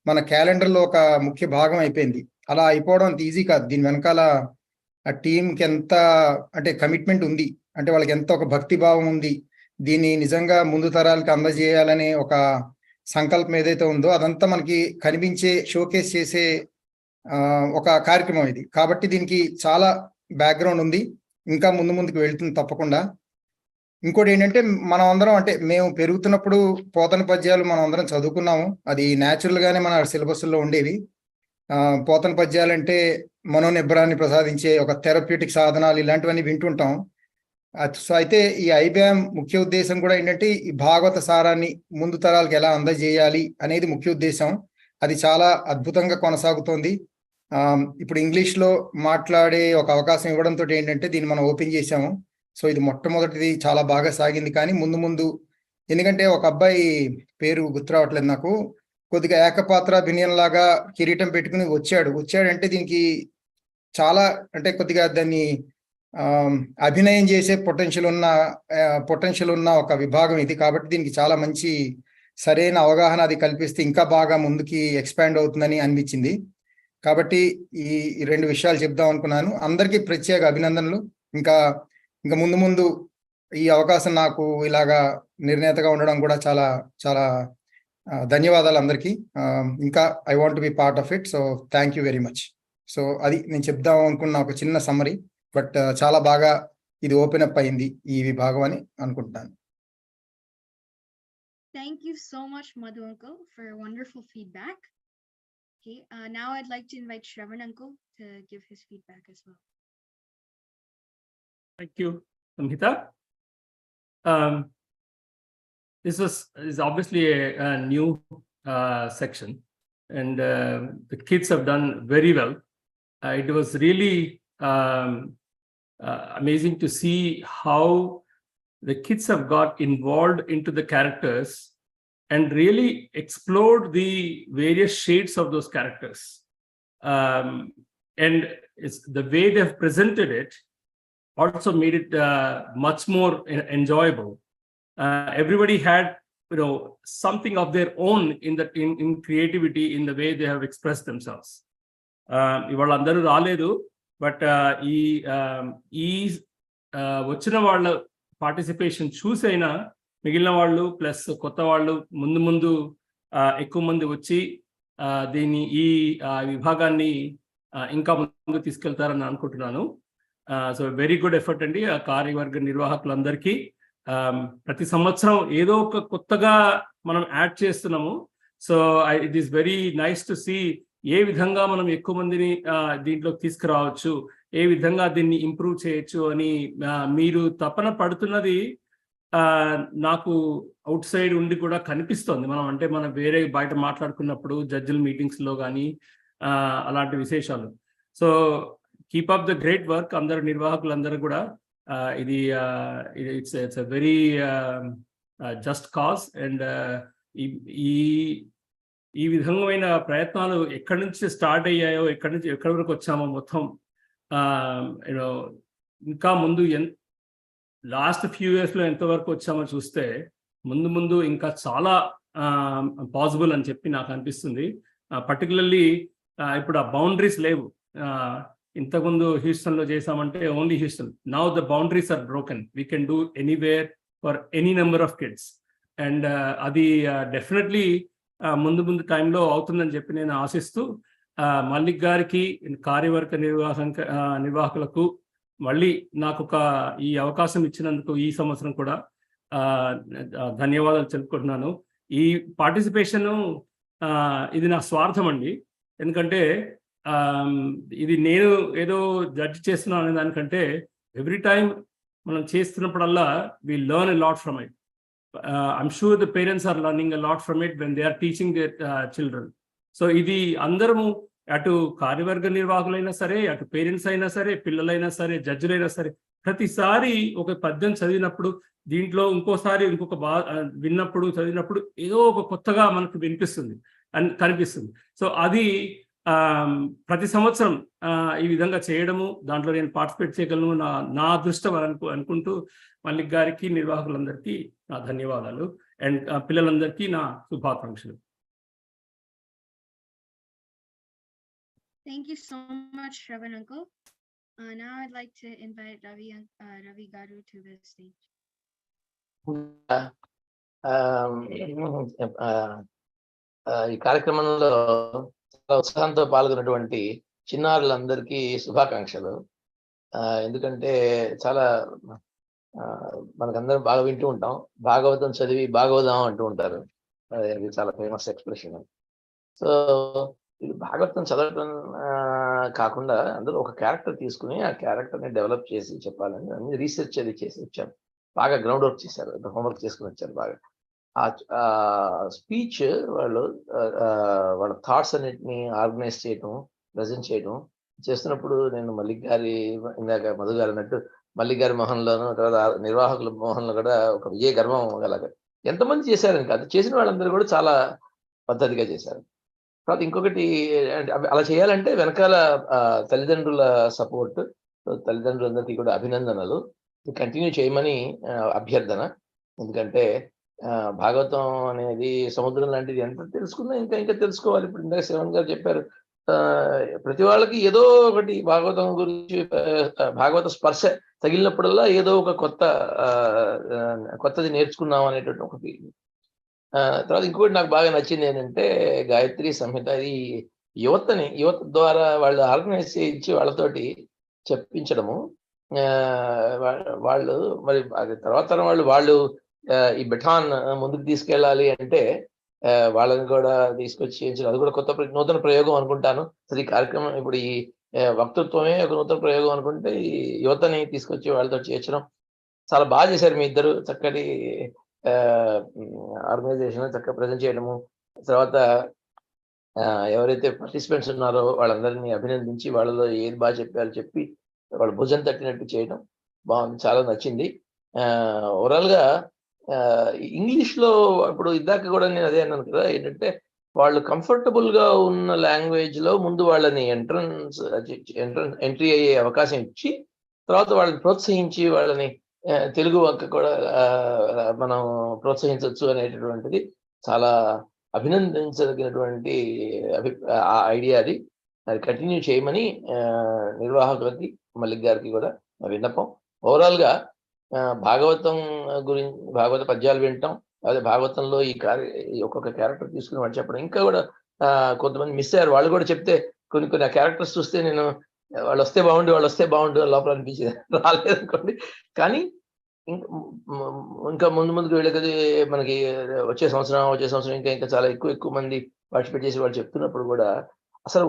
Speaker 9: మన క్యాలెండర్లో ఒక ముఖ్య భాగం అయిపోయింది. అలా అయిపోవడం అంత ఈజీ కాదు. దీని వెనకాల ఆ టీంకి ఎంత అంటే కమిట్మెంట్ ఉంది, అంటే వాళ్ళకి ఎంత ఒక భక్తి భావం ఉంది, దీన్ని నిజంగా ముందు తరాలకి అందజేయాలనే ఒక సంకల్పం ఏదైతే ఉందో అదంతా మనకి కనిపించే, షోకేస్ చేసే ఒక కార్యక్రమం ఇది. కాబట్టి దీనికి చాలా బ్యాక్గ్రౌండ్ ఉంది, ఇంకా ముందుకు వెళ్తుంది తప్పకుండా. ఇంకోటి ఏంటంటే, మనం అందరం, అంటే మేము పెరుగుతున్నప్పుడు పోతన పద్యాలు మనం అందరం చదువుకున్నాము, అది న్యాచురల్ గానే మన సిలబస్లో ఉండేవి. పోతన పద్యాలు అంటే మనోనిబ్బరాన్ని ప్రసాదించే ఒక థెరప్యూటిక్ సాధనాలు, ఇలాంటివన్నీ వింటుంటాం. సో అయితే ఈ iBAM ముఖ్య ఉద్దేశం కూడా ఏంటంటే ఈ భాగవత సారాన్ని ముందు తరాలకు ఎలా అందజేయాలి అనేది ముఖ్య ఉద్దేశం. అది చాలా అద్భుతంగా కొనసాగుతోంది. ఇప్పుడు ఇంగ్లీష్లో మాట్లాడే ఒక అవకాశం ఇవ్వడంతో ఏంటంటే దీన్ని మనం ఓపెన్ చేసాము. సో ఇది మొట్టమొదటిది చాలా బాగా సాగింది. కానీ ముందు ఎందుకంటే ఒక అబ్బాయి పేరు గుర్తు రావట్లేదు నాకు, కొద్దిగా ఏకపాత్ర భిన్యం లాగా కిరీటం పెట్టుకుని వచ్చాడంటే దీనికి చాలా, అంటే కొద్దిగా దాన్ని అభినయం చేసే పొటెన్షియల్ ఉన్న ఒక విభాగం ఇది. కాబట్టి దీనికి చాలా మంచి సరైన అవగాహన అది కల్పిస్తే ఇంకా బాగా ముందుకి ఎక్స్పాండ్ అవుతుందని అనిపించింది. కాబట్టి ఈ 2 విషయాలు చెప్దాం అనుకున్నాను. అందరికీ ప్రత్యేక అభినందనలు. ఇంకా ముందు ఈ అవకాశం నాకు ఇలాగా నిర్ణేతగా ఉండడం కూడా చాలా చాలా ధన్యవాదాలు అందరికీ. ఇంకా I want to be part of it. So thank you very much. So అది నేను చెప్దాం అనుకున్న ఒక చిన్న సమ్మరీ. బట్ చాలా బాగా ఇది ఓపెన్ అప్ అయింది ఈ విభాగం అని అనుకుంటున్నాను.
Speaker 14: Thank you so much, Madhu Uncle, for wonderful feedback. Okay, now I'd like to invite Shravan Uncle to give his feedback as well.
Speaker 10: Thank you, Samhita. This is obviously a new section, and the kids have done very well. It was really amazing to see how the kids have got involved into the characters and really explored the various shades of those characters. And it's the way they've presented it also made it much more enjoyable. Everybody had, something of their own in creativity in the way they have expressed themselves. ఇవాళ్ళందరూ రాలేదు, but ఈ వచ్చిన వాళ్ళ participation చూసైనా మిగిలిన వాళ్ళు plus కొత్త వాళ్ళు ముందు ఎక్కువ మంది వచ్చి దీన్ని ఈ విభాగాన్ని ఇంకా ముందు తీసుకెళ్తారని అనుకుంటున్నాను. సో వెరీ గుడ్ ఎఫర్ట్ అండి ఆ కార్యవర్గ నిర్వాహకులందరికీ. ప్రతి సంవత్సరం ఏదో ఒక కొత్తగా మనం యాడ్ చేస్తున్నాము. So it is very nice to see ఏ విధంగా మనం ఎక్కువ మందిని దీంట్లోకి తీసుకురావచ్చు, ఏ విధంగా దీన్ని ఇంప్రూవ్ చేయొచ్చు అని మీరు తపన పడుతున్నది నాకు అవుట్ సైడ్ ఉండి కూడా కనిపిస్తుంది. మనం వేరే బయట మాట్లాడుకున్నప్పుడు జడ్జిల మీటింగ్స్లో కానీ అలాంటి విశేషాలు. So keep up the great work అందరు నిర్వాహకులందరూ కూడా. ఇది it's a very just cause. And ఈ విధమైన ప్రయత్నాలు ఎక్కడి నుంచి స్టార్ట్ అయ్యాయో, ఎక్కడి వరకు వచ్చామో మొత్తం యూనో ఇంకా ముందు లాస్ట్ ఫ్యూ ఇయర్స్లో ఎంతవరకు వచ్చామో చూస్తే ముందు ఇంకా చాలా పాసిబుల్ అని చెప్పి నాకు అనిపిస్తుంది. పర్టికులర్లీ ఇప్పుడు ఆ బౌండరీస్ లేవు. ఇంతకుముందు హ్యూస్టన్లో చేసామంటే only Houston. Now the boundaries are broken. We can do anywhere for any number of kids. And అది డెఫినెట్లీ ముందు టైంలో అవుతుందని చెప్పి నేను ఆశిస్తూ మల్లిక్ గారికి, కార్యవర్గ నిర్వాహకులకు మళ్ళీ నాకు ఈ అవకాశం ఇచ్చినందుకు ఈ సంవత్సరం కూడా ధన్యవాదాలు తెలుపుకుంటున్నాను. ఈ పార్టిసిపేషన్ ఇది నా స్వార్థం అండి. ఎందుకంటే ఇది నేను ఏదో జడ్జి చేస్తున్నాను అనే దానికంటే ఎవ్రీ టైం మనం చేస్తున్నప్పుడల్లా we learn a lot from it. I'm sure the parents are learning a lot from it when they are teaching their children. So ఇది అందరము, అటు కార్యవర్గ నిర్వాహకులైనా సరే, అటు పేరెంట్స్ అయినా సరే, పిల్లలైనా సరే, జడ్జిలైనా సరే, ప్రతిసారి ఒక పద్యం చదివినప్పుడు దీంట్లో ఇంకోసారి ఇంకొక విన్నప్పుడు చదివినప్పుడు ఏదో ఒక కొత్తగా మనకు వినిపిస్తుంది అని కనిపిస్తుంది. సో అది ప్రతి సంవత్సరం ఈ విధంగా చేయడము, దాంట్లో నేను పార్టిసిపేట్ చేయగలను నా అదృష్టం అనుకుంటూ మల్లిక్ గారికి, నిర్వాహకులందరికీ నా ధన్యవాదాలు. అండ్ పిల్లలందరికీ నా శుభాకాంక్షలు.
Speaker 14: Thank you so much, Shravan uncle. Now I'd like to invite Ravi Garu to the stage.
Speaker 11: ఈ కార్యక్రమంలో చాలా ఉత్సాహంతో పాల్గొన్నటువంటి చిన్నారులందరికీ శుభాకాంక్షలు. ఎందుకంటే చాలా మనకందరం బాగా వింటూ ఉంటాం, భాగవతం చదివి భాగవతం అంటూ ఉంటారు. అది చాలా ఫేమస్ ఎక్స్ప్రెషన్. సో ఇది భాగవతం చదవటం కాకుండా అందరూ ఒక క్యారెక్టర్ తీసుకుని ఆ క్యారెక్టర్ని డెవలప్ చేసి చెప్పాలని అన్ని రీసెర్చ్ అది చేసి వచ్చారు. బాగా గ్రౌండ్ వర్క్ చేశారు, హోంవర్క్ చేసుకుని వచ్చారు బాగా. ఆ స్పీచ్ వాళ్ళ థాట్స్ అన్నిటిని ఆర్గనైజ్ చేయటం, ప్రజెంట్ చేయటం చేస్తున్నప్పుడు నేను మల్లిక్ గారి, ఇందాక మధు గారు అన్నట్టు మల్లిక్ గారి మోహన్లోను, తర్వాత నిర్వాహకుల మోహన్లో కూడా ఒక విజయ గర్వం గలగా ఎంతమంది చేశారని కాదు, చేసిన వాళ్ళందరూ కూడా చాలా పద్ధతిగా చేశారు. తర్వాత ఇంకొకటి అలా చేయాలంటే వెనకాల తల్లిదండ్రుల సపోర్ట్, తల్లిదండ్రులందరికీ కూడా అభినందనలు, కంటిన్యూ చేయమని అభ్యర్థన. ఎందుకంటే భాగవతం అనేది సముద్రం లాంటిది, ఎంత తెలుసుకున్నా ఇంకా తెలుసుకోవాలి. ఇప్పుడు ఇందాక శివన్ గారు చెప్పారు, ప్రతి వాళ్ళకి ఏదో ఒకటి భాగవతం గురించి, భాగవత స్పర్శ తగిలినప్పుడల్లా ఏదో ఒక కొత్తది నేర్చుకున్నాం అనేటువంటి ఒక ఫీలింగ్. తర్వాత ఇంకొకటి నాకు బాగా నచ్చింది ఏంటంటే గాయత్రి సంహిత. ఈ యువత ద్వారా వాళ్ళు ఆర్గనైజ్ చేయించి వాళ్ళతోటి చెప్పించడము. వాళ్ళు మరి అది తర్వాత వాళ్ళు ఈ బెటాన్ ముందుకు తీసుకెళ్ళాలి అంటే వాళ్ళని కూడా తీసుకొచ్చి చేయించడం, అది కూడా నూతన ప్రయోగం అనుకుంటాను. అసలు ఈ కార్యక్రమం ఇప్పుడు ఈ వక్తృత్వమే ఒక నూతన ప్రయోగం అనుకుంటే ఈ యువతని తీసుకొచ్చి వాళ్ళతో చేర్చడం చాలా బాగా చేశారు మీ ఇద్దరు. చక్కటి ఆర్గనైజేషన్ చక్కగా ప్రజెంట్ చేయడము, తర్వాత ఎవరైతే పార్టిసిపెంట్స్ ఉన్నారో వాళ్ళందరినీ అభినందించి వాళ్ళలో ఏది బాగా చెప్పారో చెప్పి వాళ్ళ భుజం తట్టినట్టు చేయడం బాగుంది, చాలా నచ్చింది. ఓవరాల్గా ఇంగ్లీష్లో ఇప్పుడు ఇద్దాక కూడా నేను అదే అన్నాను కదా, ఏంటంటే వాళ్ళు కంఫర్టబుల్గా ఉన్న లాంగ్వేజ్లో ముందు వాళ్ళని ఎంట్రీ అయ్యే అవకాశం ఇచ్చి తర్వాత వాళ్ళని ప్రోత్సహించి వాళ్ళని తెలుగు వంక కూడా మనం ప్రోత్సహించవచ్చు అనేటటువంటిది చాలా అభినందించదగినటువంటి ఐడియా. అది కంటిన్యూ చేయమని నిర్వాహకులకి, మల్లిక్ గారికి కూడా విన్నపం. ఓవరాల్గా భాగవతం గురించి, భాగవత పద్యాలు వినటం, అదే భాగవతంలో ఈ ఒక్కొక్క క్యారెక్టర్ తీసుకుని వాళ్ళు చెప్పడం, ఇంకా కూడా కొంతమంది మిస్ అయ్యారు, వాళ్ళు కూడా చెప్తే కొన్ని క్యారెక్టర్స్ చూస్తే నేను వాళ్ళు వస్తే బాగుండు లోపల అనిపించింది, రాలేదనుకోండి. కానీ ఇంకా ముందుకు వెళ్ళే కొద్దీ మనకి వచ్చే సంవత్సరం ఇంకా చాలా ఎక్కువ మంది పార్టిసిపేట్ చేసి వాళ్ళు చెప్తున్నప్పుడు కూడా అసలు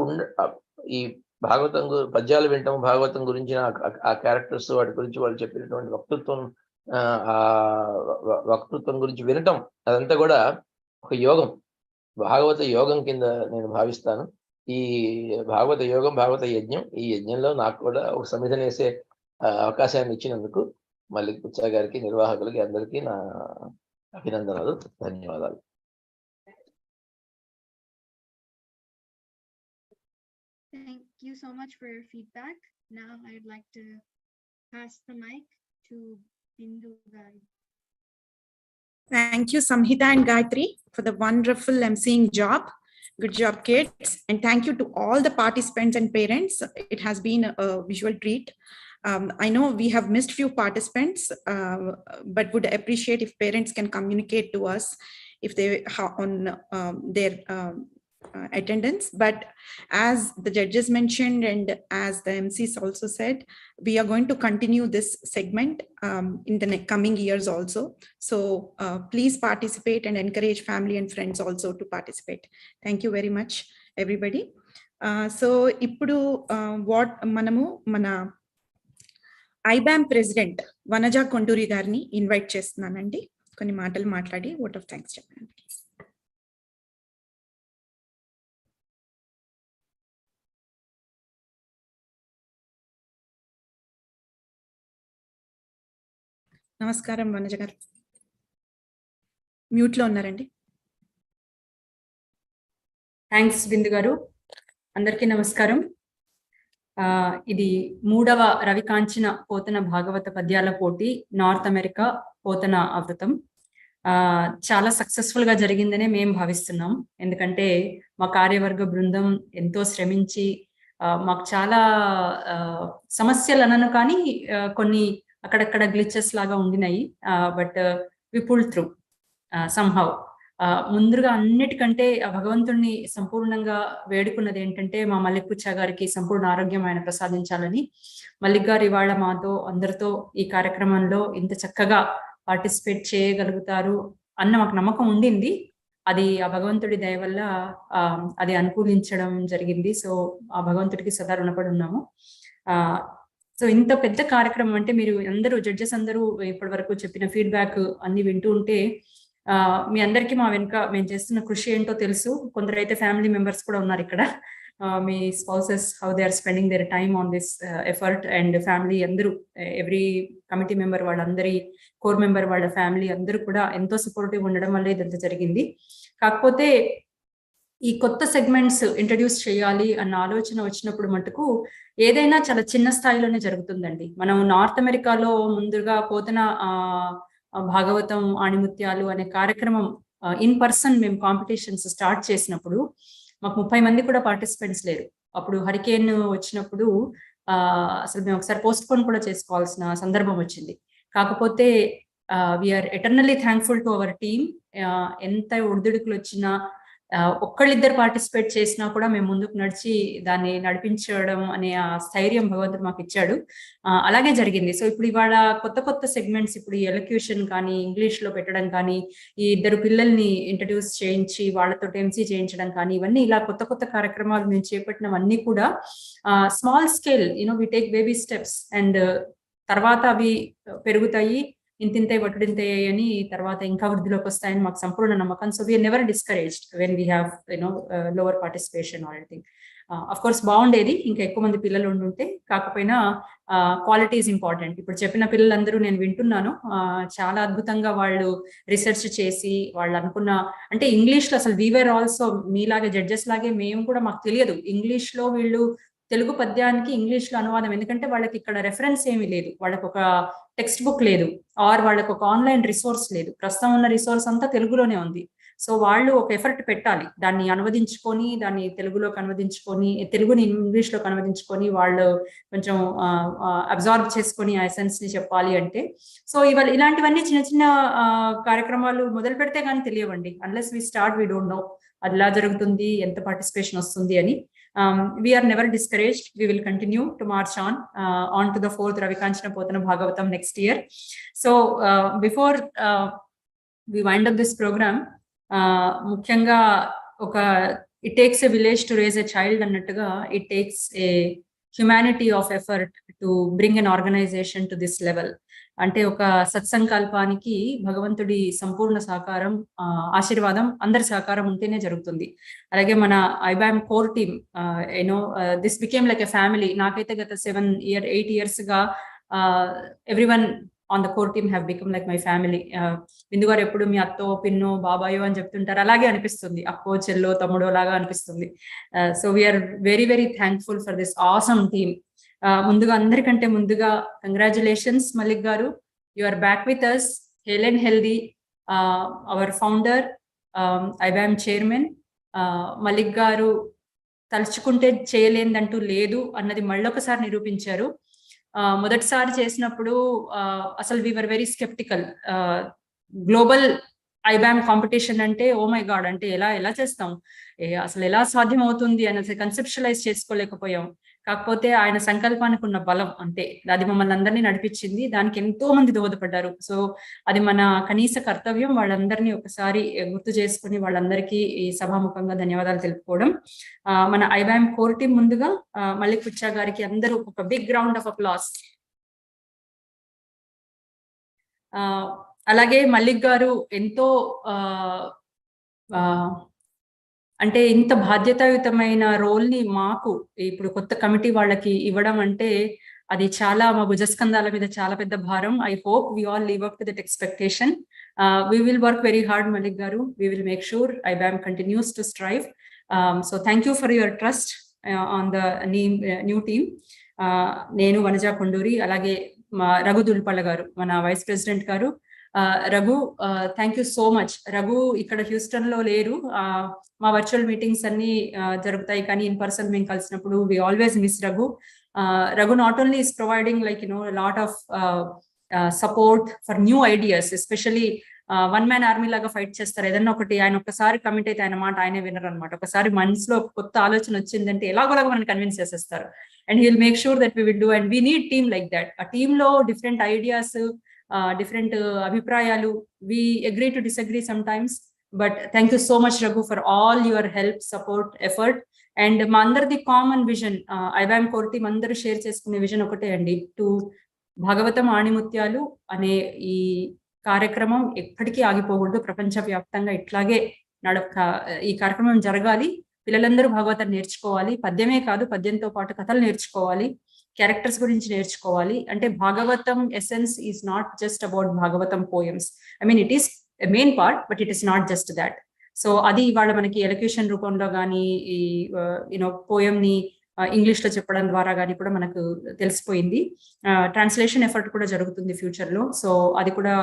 Speaker 11: ఈ భాగవతం పద్యాలు వింటాం, భాగవతం గురించి ఆ క్యారెక్టర్స్ వాటి గురించి వాళ్ళు చెప్పినటువంటి వక్తృత్వం గురించి వినటం, అదంతా కూడా ఒక యోగం, భాగవత యోగం కింద నేను భావిస్తాను. ఈ భాగవత యోగం, భాగవత యజ్ఞం, ఈ యజ్ఞంలో నాకు కూడా ఒక సమిధన వేసే అవకాశాన్ని ఇచ్చినందుకు మల్లిక్ పుచ్చా గారికి, నిర్వాహకులకి అందరికీ నా అభినందనలు, ధన్యవాదాలు.
Speaker 14: Thank you so much for your feedback. Now I'd like to pass the mic to Bindu Gai.
Speaker 4: Thank you, Samhita and Gayatri, for the wonderful emceeing job. Good job, kids. And thank you to all the participants and parents. It has been a visual treat. I know we have missed few participants, but would appreciate if parents can communicate to us if they on their attendance. But as the judges mentioned and as the MCs also said, we are going to continue this segment in the coming years also. So please participate and encourage family and friends also to participate. Thank you very much, everybody. So ippudu what manamu mana iBAM president Vanaja Konduri garni invite chestunnanandi, konni maatalu maatladi vote of thanks cheppandi. నమస్కారం వనజ గారు, mute లో ఉన్నారండి.
Speaker 20: Thanks బిందు గారు. అందరికీ నమస్కారం. ఇది 3వ రవికాంచన పోతన భాగవత పద్యాల పోటీ, నార్త్ అమెరికా పోతన అమృతం. చాలా సక్సెస్ఫుల్ గా జరిగిందనే మేము భావిస్తున్నాం. ఎందుకంటే మా కార్యవర్గ బృందం ఎంతో శ్రమించి మాకు చాలా సమస్యలు అనను కానీ కొన్ని అక్కడక్కడ గ్లిచెస్ లాగా ఉండినాయి, but we pull through somehow. ముందుగా అన్నిటికంటే ఆ భగవంతుణ్ణి సంపూర్ణంగా వేడుకున్నది ఏంటంటే మా మల్లిక్ పుచ్చా గారికి సంపూర్ణ ఆరోగ్యం ఆయన ప్రసాదించాలని. మల్లిక్ గారు ఇవాళ మాతో అందరితో ఈ కార్యక్రమంలో ఇంత చక్కగా పార్టిసిపేట్ చేయగలుగుతారు అన్న మాకు నమ్మకం ఉండింది. అది ఆ భగవంతుడి దయ వల్ల అది అనుకూలించడం జరిగింది. సో ఆ భగవంతుడికి సదా రుణపడి ఉన్నాము. సో ఇంత పెద్ద కార్యక్రమం అంటే మీరు అందరూ జడ్జెస్ అందరూ ఇప్పటి వరకు చెప్పిన ఫీడ్బ్యాక్ అన్ని వింటూ ఉంటే మీ అందరికీ మా వెనుక మేము చేస్తున్న కృషి ఏంటో తెలుసు. కొందరు అయితే ఫ్యామిలీ మెంబర్స్ కూడా ఉన్నారు ఇక్కడ. మీ spouses how they are spending their time on this effort, and family అందరూ, ఎవ్రీ కమిటీ మెంబర్ వాళ్ళందరి, కోర్ మెంబర్ వాళ్ళ ఫ్యామిలీ అందరూ కూడా ఎంతో సపోర్టివ్ ఉండడం వల్ల ఇదంతా జరిగింది. కాకపోతే ఈ కొత్త సెగ్మెంట్స్ ఇంట్రడ్యూస్ చేయాలి అన్న ఆలోచన వచ్చినప్పుడు మటుకు ఏదైనా చాలా చిన్న స్థాయిలోనే జరుగుతుందండి. మనం నార్త్ అమెరికాలో ముందుగా పోతన భాగవతం ఆణిముత్యాలు అనే కార్యక్రమం ఇన్ పర్సన్ మేము కాంపిటీషన్స్ స్టార్ట్ చేసినప్పుడు మాకు 30 మంది కూడా పార్టిసిపెంట్స్ లేరు. అప్పుడు హరికేన్ వచ్చినప్పుడు అసలు మేము ఒకసారి పోస్ట్ పోన్ కూడా చేసుకోవాల్సిన సందర్భం వచ్చింది. కాకపోతే we are eternally thankful to our team. ఎంత ఒడిదుడుకులు వచ్చినా ఒక్కళ్ళిద్దరు పార్టిసిపేట్ చేసినా కూడా మేము ముందుకు నడిచి దాన్ని నడిపించడం అనే ఆ స్థైర్యం భగవంతుడు మాకు ఇచ్చాడు. అలాగే జరిగింది. సో ఇప్పుడు ఇవాళ కొత్త సెగ్మెంట్స్, ఇప్పుడు ఈ ఎలక్యూషన్ కానీ ఇంగ్లీష్ లో పెట్టడం కానీ, ఈ ఇద్దరు పిల్లల్ని ఇంట్రడ్యూస్ చేయించి వాళ్ళతో ఎంసీ చేయించడం కానీ, ఇవన్నీ ఇలా కొత్త కార్యక్రమాలు మేము చేపట్టినవన్నీ కూడా small scale, we take baby steps, and తర్వాత అవి పెరుగుతాయి, ఇంతింతే వటుడింతాయి అని, తర్వాత ఇంకా వృద్ధిలోకి వస్తాయని మాకు సంపూర్ణ నమ్మకం. So we are never discouraged when we have lower participation or anything. Of course బాగుండేది ఇంకా ఎక్కువ మంది పిల్లలు ఉండుంటే, కాకపోయినా క్వాలిటీ ఈజ్ ఇంపార్టెంట్. ఇప్పుడు చెప్పిన పిల్లలందరూ నేను వింటున్నాను, చాలా అద్భుతంగా వాళ్ళు రీసెర్చ్ చేసి వాళ్ళు అనుకున్న, అంటే ఇంగ్లీష్ లో అసలు వీఆర్ ఆల్సో మీలాగే జడ్జెస్ లాగే మేము కూడా, మాకు తెలియదు ఇంగ్లీష్ లో వీళ్ళు తెలుగు పద్యానికి ఇంగ్లీష్ లో అనువాదం, ఎందుకంటే వాళ్ళకి ఇక్కడ రెఫరెన్స్ ఏమీ లేదు, వాళ్ళకి ఒక టెక్స్ట్ బుక్ లేదు, ఆర్ వాళ్ళకి ఒక ఆన్లైన్ రిసోర్స్ లేదు. ప్రస్తుతం ఉన్న రిసోర్స్ అంతా తెలుగులోనే ఉంది. సో వాళ్ళు ఒక ఎఫర్ట్ పెట్టాలి, దాన్ని అనువదించుకొని, దాన్ని తెలుగులోకి అనువదించుకొని, తెలుగుని ఇంగ్లీష్లోకి అనువదించుకొని వాళ్ళు కొంచెం అబ్జార్బ్ చేసుకొని ఆ ఎసెన్స్ ని చెప్పాలి అంటే. సో ఇవాళ ఇలాంటివన్నీ చిన్న చిన్న కార్యక్రమాలు మొదలు పెడితే కానీ తెలియవండి. Unless we start we don't know అది ఎలా జరుగుతుంది, ఎంత పార్టిసిపేషన్ వస్తుంది అని. We are never discouraged. We will continue to march on to the 4th Ravikanchana Potana Bhagavatam next year. So before we wind up this program, ముఖ్యంగా it takes a village to raise a child అన్నట్టుగా it takes a humanity of effort to bring an organization to this level. అంటే ఒక సత్సంకల్పానికి భగవంతుడి సంపూర్ణ సహకారం, ఆశీర్వాదం, అందరి సహకారం ఉంటేనే జరుగుతుంది. అలాగే మన iBAM core team, this became like a family. నాకైతే గత 8 years గా everyone on the core team have become like my family. Bindu గారు ఎప్పుడు మీ అత్తో, పిన్నో, బాబాయో అని చెప్తుంటారు, అలాగే అనిపిస్తుంది. అక్కో, చెల్లో, తమ్ముడో లాగా అనిపిస్తుంది. So we are very very thankful for this awesome team. ముందుగా అందరికంటే ముందుగా congratulations Malik garu, you are back with us, hale and healthy. Our founder, iBAM chairman Malik garu తలుచుకుంటే చేయలేదంటూ లేదు అన్నది మళ్ళొకసారి నిరూపించారు. మొదటిసారి చేసినప్పుడు అసలు we were very skeptical. Global iBAM competition అంటే ఓ మై గాడ్, అంటే ఎలా చేస్తాం, అసలు ఎలా సాధ్యం అవుతుంది అనేది కన్సెప్షువలైజ్ చేసుకోలేకపోయాం. కాకపోతే ఆయన సంకల్పానికి ఉన్న బలం అంతే, అది మమ్మల్ని అందరినీ నడిపించింది. దానికి ఎంతో మంది దోహదపడ్డారు. సో అది మన కనీస కర్తవ్యం. వాళ్ళందరినీ ఒకసారి గుర్తు చేసుకుని వాళ్ళందరికీ ఈ సభాముఖంగా ధన్యవాదాలు తెలుపుకోవడం. మన iBAM కోర్ టీం ముందుగా మల్లిక్ పుచ్చా గారికి అందరూ ఒక బిగ్ రౌండ్ ఆఫ్ అప్లాస్. అలాగే మల్లిక్ గారు ఎంతో అంటే ఇంత బాధ్యతాయుతమైన రోల్ ని మాకు ఇప్పుడు కొత్త కమిటీ వాళ్ళకి ఇవ్వడం అంటే అది చాలా మా భుజస్కంధాల మీద చాలా పెద్ద భారం. I hope we all live up to that expectation. We will work very hard, Malik Garu. We will make sure iBAM continues to strive. So thank you for your trust on the new team. నేను వనజా కొండూరి, అలాగే మా రఘు దుల్పల్ల గారు, మన vice president గారు. Raghu, thank you so much. Raghu ఇక్కడ Houston లో లేరు. మా వర్చువల్ మీటింగ్స్ అన్ని జరుగుతాయి, కానీ ఇన్ పర్సన్ మేము కలిసినప్పుడు we always miss Raghu. Raghu not only is providing like lot of support for new ideas, especially one man army లాగా ఫైట్ చేస్తారు. ఏదన్నా ఒకటి ఆయన ఒక్కసారి కమిట్ అయితే ఆయన మాట ఆయనే వినరు అనమాట. ఒకసారి మనసులో కొత్త ఆలోచన వచ్చిందంటే ఎలాగోలాగా మనం కన్విన్స్ చేసేస్తారు. And he will make sure that we will do, and we need team like that. ఆ టీమ్ లో డిఫరెంట్ ఐడియాస్, డిఫరెంట్ అభిప్రాయాలు, we agree to disagree sometimes, but thank you so much Raghu for all your help, support, effort. And మా అందరిది common vision, iBAM core team అందరూ share చేసుకునే vision ఒకటే అండి, to Bhagavatam ఆణిముత్యాలు అనే ఈ కార్యక్రమం ఎప్పటికీ ఆగిపోకూడదు. ప్రపంచవ్యాప్తంగా ఇట్లాగే ఈ కార్యక్రమం జరగాలి. పిల్లలందరూ భాగవతం నేర్చుకోవాలి. పద్యమే కాదు, పద్యంతో పాటు కథలు నేర్చుకోవాలి, క్యారెక్టర్స్ గురించి నేర్చుకోవాలి. అంటే Bhagavatam essence is not just about Bhagavatam poems. I mean it is a main part, but it is not just that. So అది ఇవాళ మనకి ఎలక్యూషన్ రూపంలో కానీ, ఈ పోయం ని ఇంగ్లీష్ లో చెప్పడం ద్వారా కానీ కూడా మనకు తెలిసిపోయింది. ట్రాన్స్లేషన్ ఎఫర్ట్ కూడా జరుగుతుంది ఫ్యూచర్ లో. సో అది కూడా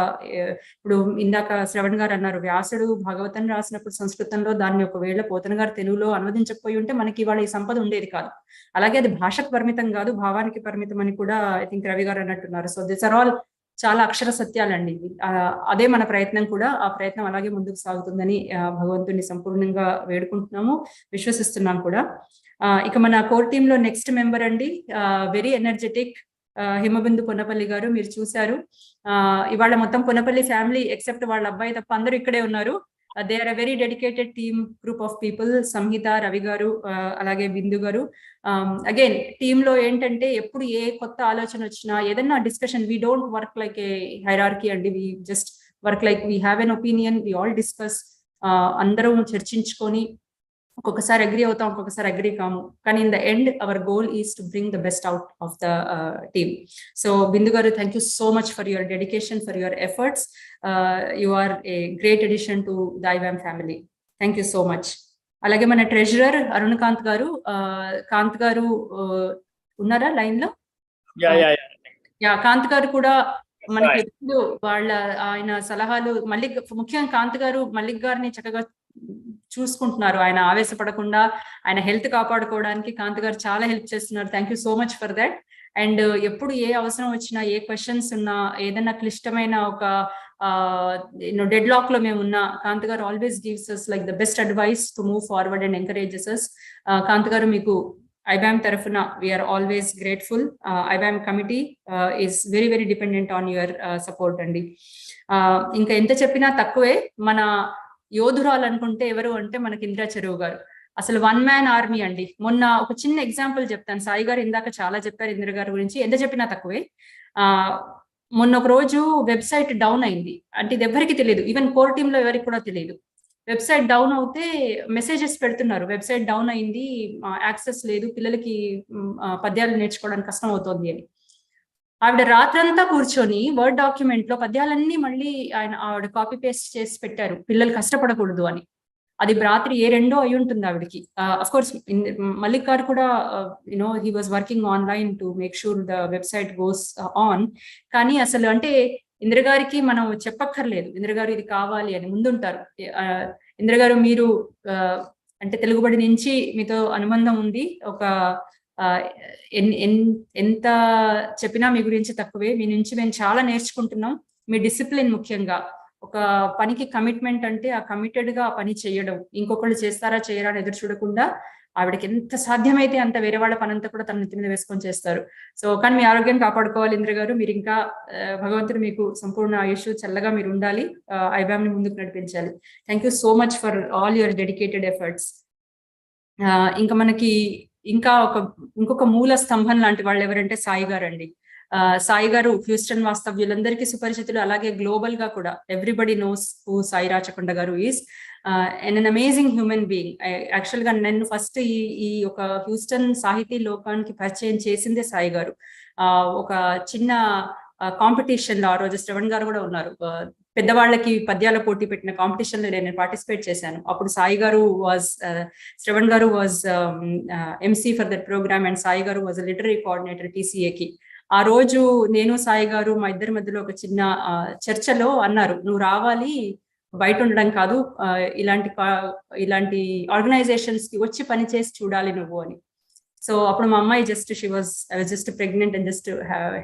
Speaker 20: ఇప్పుడు ఇందాక శ్రవణ్ గారు అన్నారు, వ్యాసుడు భాగవతం రాసినప్పుడు సంస్కృతంలో దాన్ని ఒకవేళ పోతన గారు తెలుగులో అనువదించకపోయి ఉంటే మనకి ఇవాళ ఈ సంపద ఉండేది కాదు. అలాగే అది భాషకు పరిమితం కాదు, భావానికి పరిమితం అని కూడా ఐ థింక్ రవి గారు అన్నట్టున్నారు. సో దిస్ ఆర్ ఆల్ చాలా అక్షర సత్యాలండి. అదే మన ప్రయత్నం కూడా. ఆ ప్రయత్నం అలాగే ముందుకు సాగుతుందని భగవంతుని సంపూర్ణంగా వేడుకుంటున్నాము, విశ్వసిస్తున్నాం కూడా. ఇక మన కోర్ టీమ్ లో నెక్స్ట్ మెంబర్ అండి, వెరీ ఎనర్జెటిక్ హిమబిందు పొన్నపల్లి గారు. మీరు చూశారు, ఇవాళ మొత్తం పొన్నపల్లి ఫ్యామిలీ ఎక్సెప్ట్ వాళ్ళ అబ్బాయి తప్ప అందరూ ఇక్కడే ఉన్నారు. They are a very dedicated team, group of people. Samhita, Ravi గారు, అలాగే బిందు గారు. అగైన్ టీమ్ లో ఏంటంటే ఎప్పుడు ఏ కొత్త ఆలోచన వచ్చినా, ఏదన్నా discussion, we don't work like a hierarchy అండి, we just work like we have an opinion, we all discuss. అందరం చర్చించుకొని ఒక్కొక్కసారి అగ్రీ అవుతాం, ఒక్కొక్కసారి అగ్రీ కాము, కానీ in the end our goal is to bring the best out of the team. So Bindu గారు, thank you so much for your dedication, for your efforts. You are a great addition to the iBAM family. Thank you so much. అలాగే మన treasurer Arun Kanth గారు. కాంత్ గారు ఉన్నారా line లో? Yeah, Kanth గారు కూడా మనకి ఎప్పుడు ఆయన సలహాలు ముఖ్యంగా కాంత్ గారు మల్లిక్ గారిని చక్కగా చూసుకుంటున్నారు. ఆయన ఆవేశపడకుండా ఆయన హెల్త్ కాపాడుకోవడానికి కాంత్ గారు చాలా హెల్ప్ చేస్తున్నారు. Thank you so much for that. And ఎప్పుడు ఏ అవసరం వచ్చినా, ఏ క్వశ్చన్స్ ఉన్నా, ఏదైనా క్లిష్టమైన ఒక డెడ్ లాక్ లో మేము ఉన్నా, కాంత్ గారు always gives us like the best advice to move forward and encourages us. Kanth garu మీకు iBAM tarafuna we are always grateful. iBAM committee is very very dependent on your support andi. ఇంకా ఎంత చెప్పినా తక్కువే. మన యోధురాలు అనుకుంటే ఎవరు అంటే మనకి ఇంద్రా చెరువు గారు. అసలు 1 man ఆర్మీ అండి. మొన్న ఒక చిన్న ఎగ్జాంపుల్ చెప్తాను. సాయి గారు ఇందాక చాలా చెప్పారు ఇంద్ర గారి గురించి, ఎంత చెప్పినా తక్కువే. మొన్న ఒక రోజు వెబ్సైట్ డౌన్ అయింది. అంటే ఇది ఎవరికి తెలియదు, ఈవెన్ కోర్ టీమ్ లో ఎవరికి కూడా తెలియదు. వెబ్సైట్ డౌన్ అవుతే మెసేజెస్ పెడుతున్నారు, వెబ్సైట్ డౌన్ అయింది, యాక్సెస్ లేదు, పిల్లలకి పద్యాలు నేర్చుకోవడానికి కష్టం అవుతోంది అని. ఆవిడ రాత్రంతా కూర్చొని వర్డ్ డాక్యుమెంట్ లో పద్యాలన్నీ మళ్ళీ ఆవిడ కాపీ పేస్ట్ చేసి పెట్టారు, పిల్లలు కష్టపడకూడదు అని. అది రాత్రి 2 అయి ఉంటుంది ఆవిడకి. అఫ్ కోర్స్ మల్లిక్ గారు కూడా he was working online to make sure the website goes on. కానీ అసలు అంటే ఇంద్రగారికి మనం చెప్పక్కర్లేదు, ఇంద్రగారు ఇది కావాలి అని ముందుంటారు. ఇంద్రగారు మీరు అంటే తెలుగుబడి నుంచి మీతో అనుబంధం ఉంది. ఒక ఎంత చెప్పినా మీ గురించి తక్కువే. మీ నుంచి మేము చాలా నేర్చుకుంటున్నాం. మీ డిసిప్లిన్ ముఖ్యంగా, ఒక పనికి కమిట్మెంట్ అంటే ఆ కమిటెడ్ గా ఆ పని చేయడం, ఇంకొకళ్ళు చేస్తారా చేయరా అని ఎదురు చూడకుండా ఆవిడకి ఎంత సాధ్యమైతే అంత వేరే వాళ్ళ పనంతా కూడా తన నెత్తి మీద వేసుకొని చేస్తారు. సో కానీ మీ ఆరోగ్యం కాపాడుకోవాలి ఇంద్ర గారు. మీరు ఇంకా భగవంతుడు మీకు సంపూర్ణ ఆయుష్, చల్లగా మీరు ఉండాలి, iBAM ని ముందుకు నడిపించాలి. Thank you so much for all your dedicated efforts. ఇంకా మనకి ఇంకొక మూల స్తంభం లాంటి వాళ్ళు ఎవరంటే సాయి గారు అండి. సాయి గారు హ్యూస్టన్ వాస్తవ్యులందరికీ సుపరిచితులు, అలాగే గ్లోబల్ గా కూడా everybody knows who Sai Rachakonda గారు is an amazing human being. Actual గా నన్ను ఫస్ట్ ఈ ఒక హ్యూస్టన్ సాహితీ లోకానికి పరిచయం చేసిందే సాయి గారు. ఒక చిన్న కాంపిటీషన్ లో ఆ రోజు శ్రవణ్ గారు కూడా ఉన్నారు, పెద్దవాళ్ళకి పద్యాల పోటీ పెట్టిన కాంపిటీషన్ లో నేను పార్టిసిపేట్ చేశాను. అప్పుడు Sai garu Shravan garu was MC for that program and Sai garu was literary coordinator టీసీఏకి. ఆ రోజు నేను సాయి గారు మా ఇద్దరి మధ్యలో ఒక చిన్న చర్చలో అన్నారు, నువ్వు రావాలి, బయట ఉండడం కాదు, ఇలాంటి ఆర్గనైజేషన్స్ కి వచ్చి పని చేసి చూడాలి నువ్వు అని. సో అప్పుడు మా అమ్మాయి I was just pregnant and just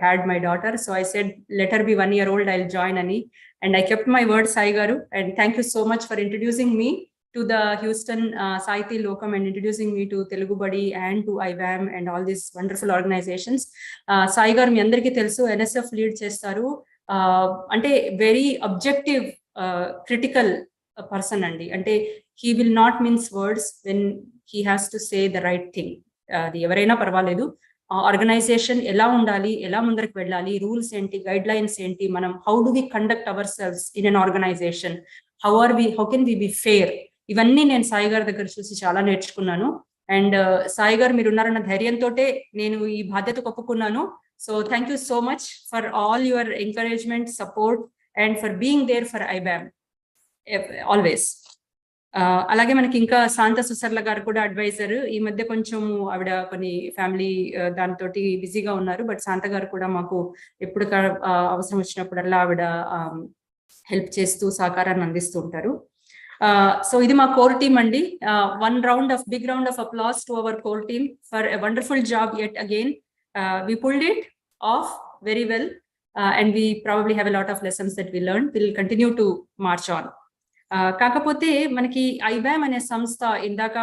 Speaker 20: had my daughter. So I said, let her be 1 year old, I'll join ani. And I kept my word, Sai Garu. And thank you so much for introducing me to the Houston Sahiti Lokam and introducing me to Telugu Badi and to iBAM and all these wonderful organizations. Sai Garu మీ అందరికీ తెలుసు, NSF lead చేస్తారు. అంటే very objective critical person అండి. అంటే he will not mince words when he has to say the right thing. అది ఎవరైనా పర్వాలేదు, organisation ఎలా ఉండాలి, ఎలా ముందరికి వెళ్ళాలి, రూల్స్ ఏంటి, గైడ్ లైన్స్ ఏంటి, మనం how do we conduct ourselves in an organization, how can we be fair, ఇవన్నీ నేను సాయి గారి దగ్గర చూసి చాలా నేర్చుకున్నాను. అండ్ సాయి గారు మీరు ఉన్నారన్న ధైర్యంతో నేను ఈ బాధ్యతకు ఒప్పుకున్నాను. So thank you so much for all your encouragement, support and for being there for iBAM always. అలాగే మనకి ఇంకా శాంత సుసర్ల గారు కూడా అడ్వైజర్. ఈ మధ్య కొంచెం ఆవిడ కొన్ని ఫ్యామిలీ దాంతో బిజీగా ఉన్నారు, బట్ శాంత గారు కూడా మాకు ఎప్పుడు అవసరం వచ్చినప్పుడల్లా ఆవిడ హెల్ప్ చేస్తూ సహకారాన్ని అందిస్తూ ఉంటారు. సో ఇది మా కోర్ టీమ్ అండి. Big round of applause to our core team for a wonderful job yet again. We pulled it off very well and we probably have a lot of lessons that we learned. We'll continue to march on. కాకపోతే మనకి iBAM అనే సంస్థ, ఇందాక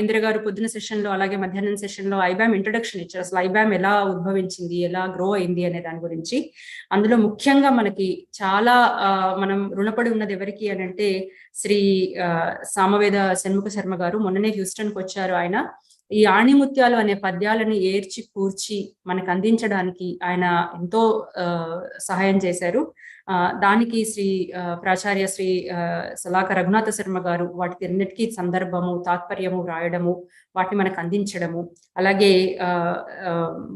Speaker 20: ఇందిర గారు పొద్దున session లో అలాగే మధ్యాహ్నం సెషన్ లో iBAM ఇంట్రొడక్షన్ ఇచ్చారు. అసలు iBAM ఎలా ఉద్భవించింది, ఎలా గ్రో అయింది అనే దాని గురించి. అందులో ముఖ్యంగా మనకి చాలా మనం రుణపడి ఉన్నది ఎవరికి అని అంటే శ్రీ సామవేద షణ్ముఖ శర్మ గారు. మొన్ననే హ్యూస్టన్ కి వచ్చారు. ఆయన ఈ ఆణిముత్యాలు అనే పద్యాలని ఏర్చి కూర్చి మనకు అందించడానికి ఆయన ఎంతో సహాయం చేశారు. దానికి ప్రాచార్య శ్రీ సలాక రఘునాథ శర్మ గారు వాటి అన్నిటికీ సందర్భము, తాత్పర్యము రాయడము, వాటిని మనకు అందించడము. అలాగే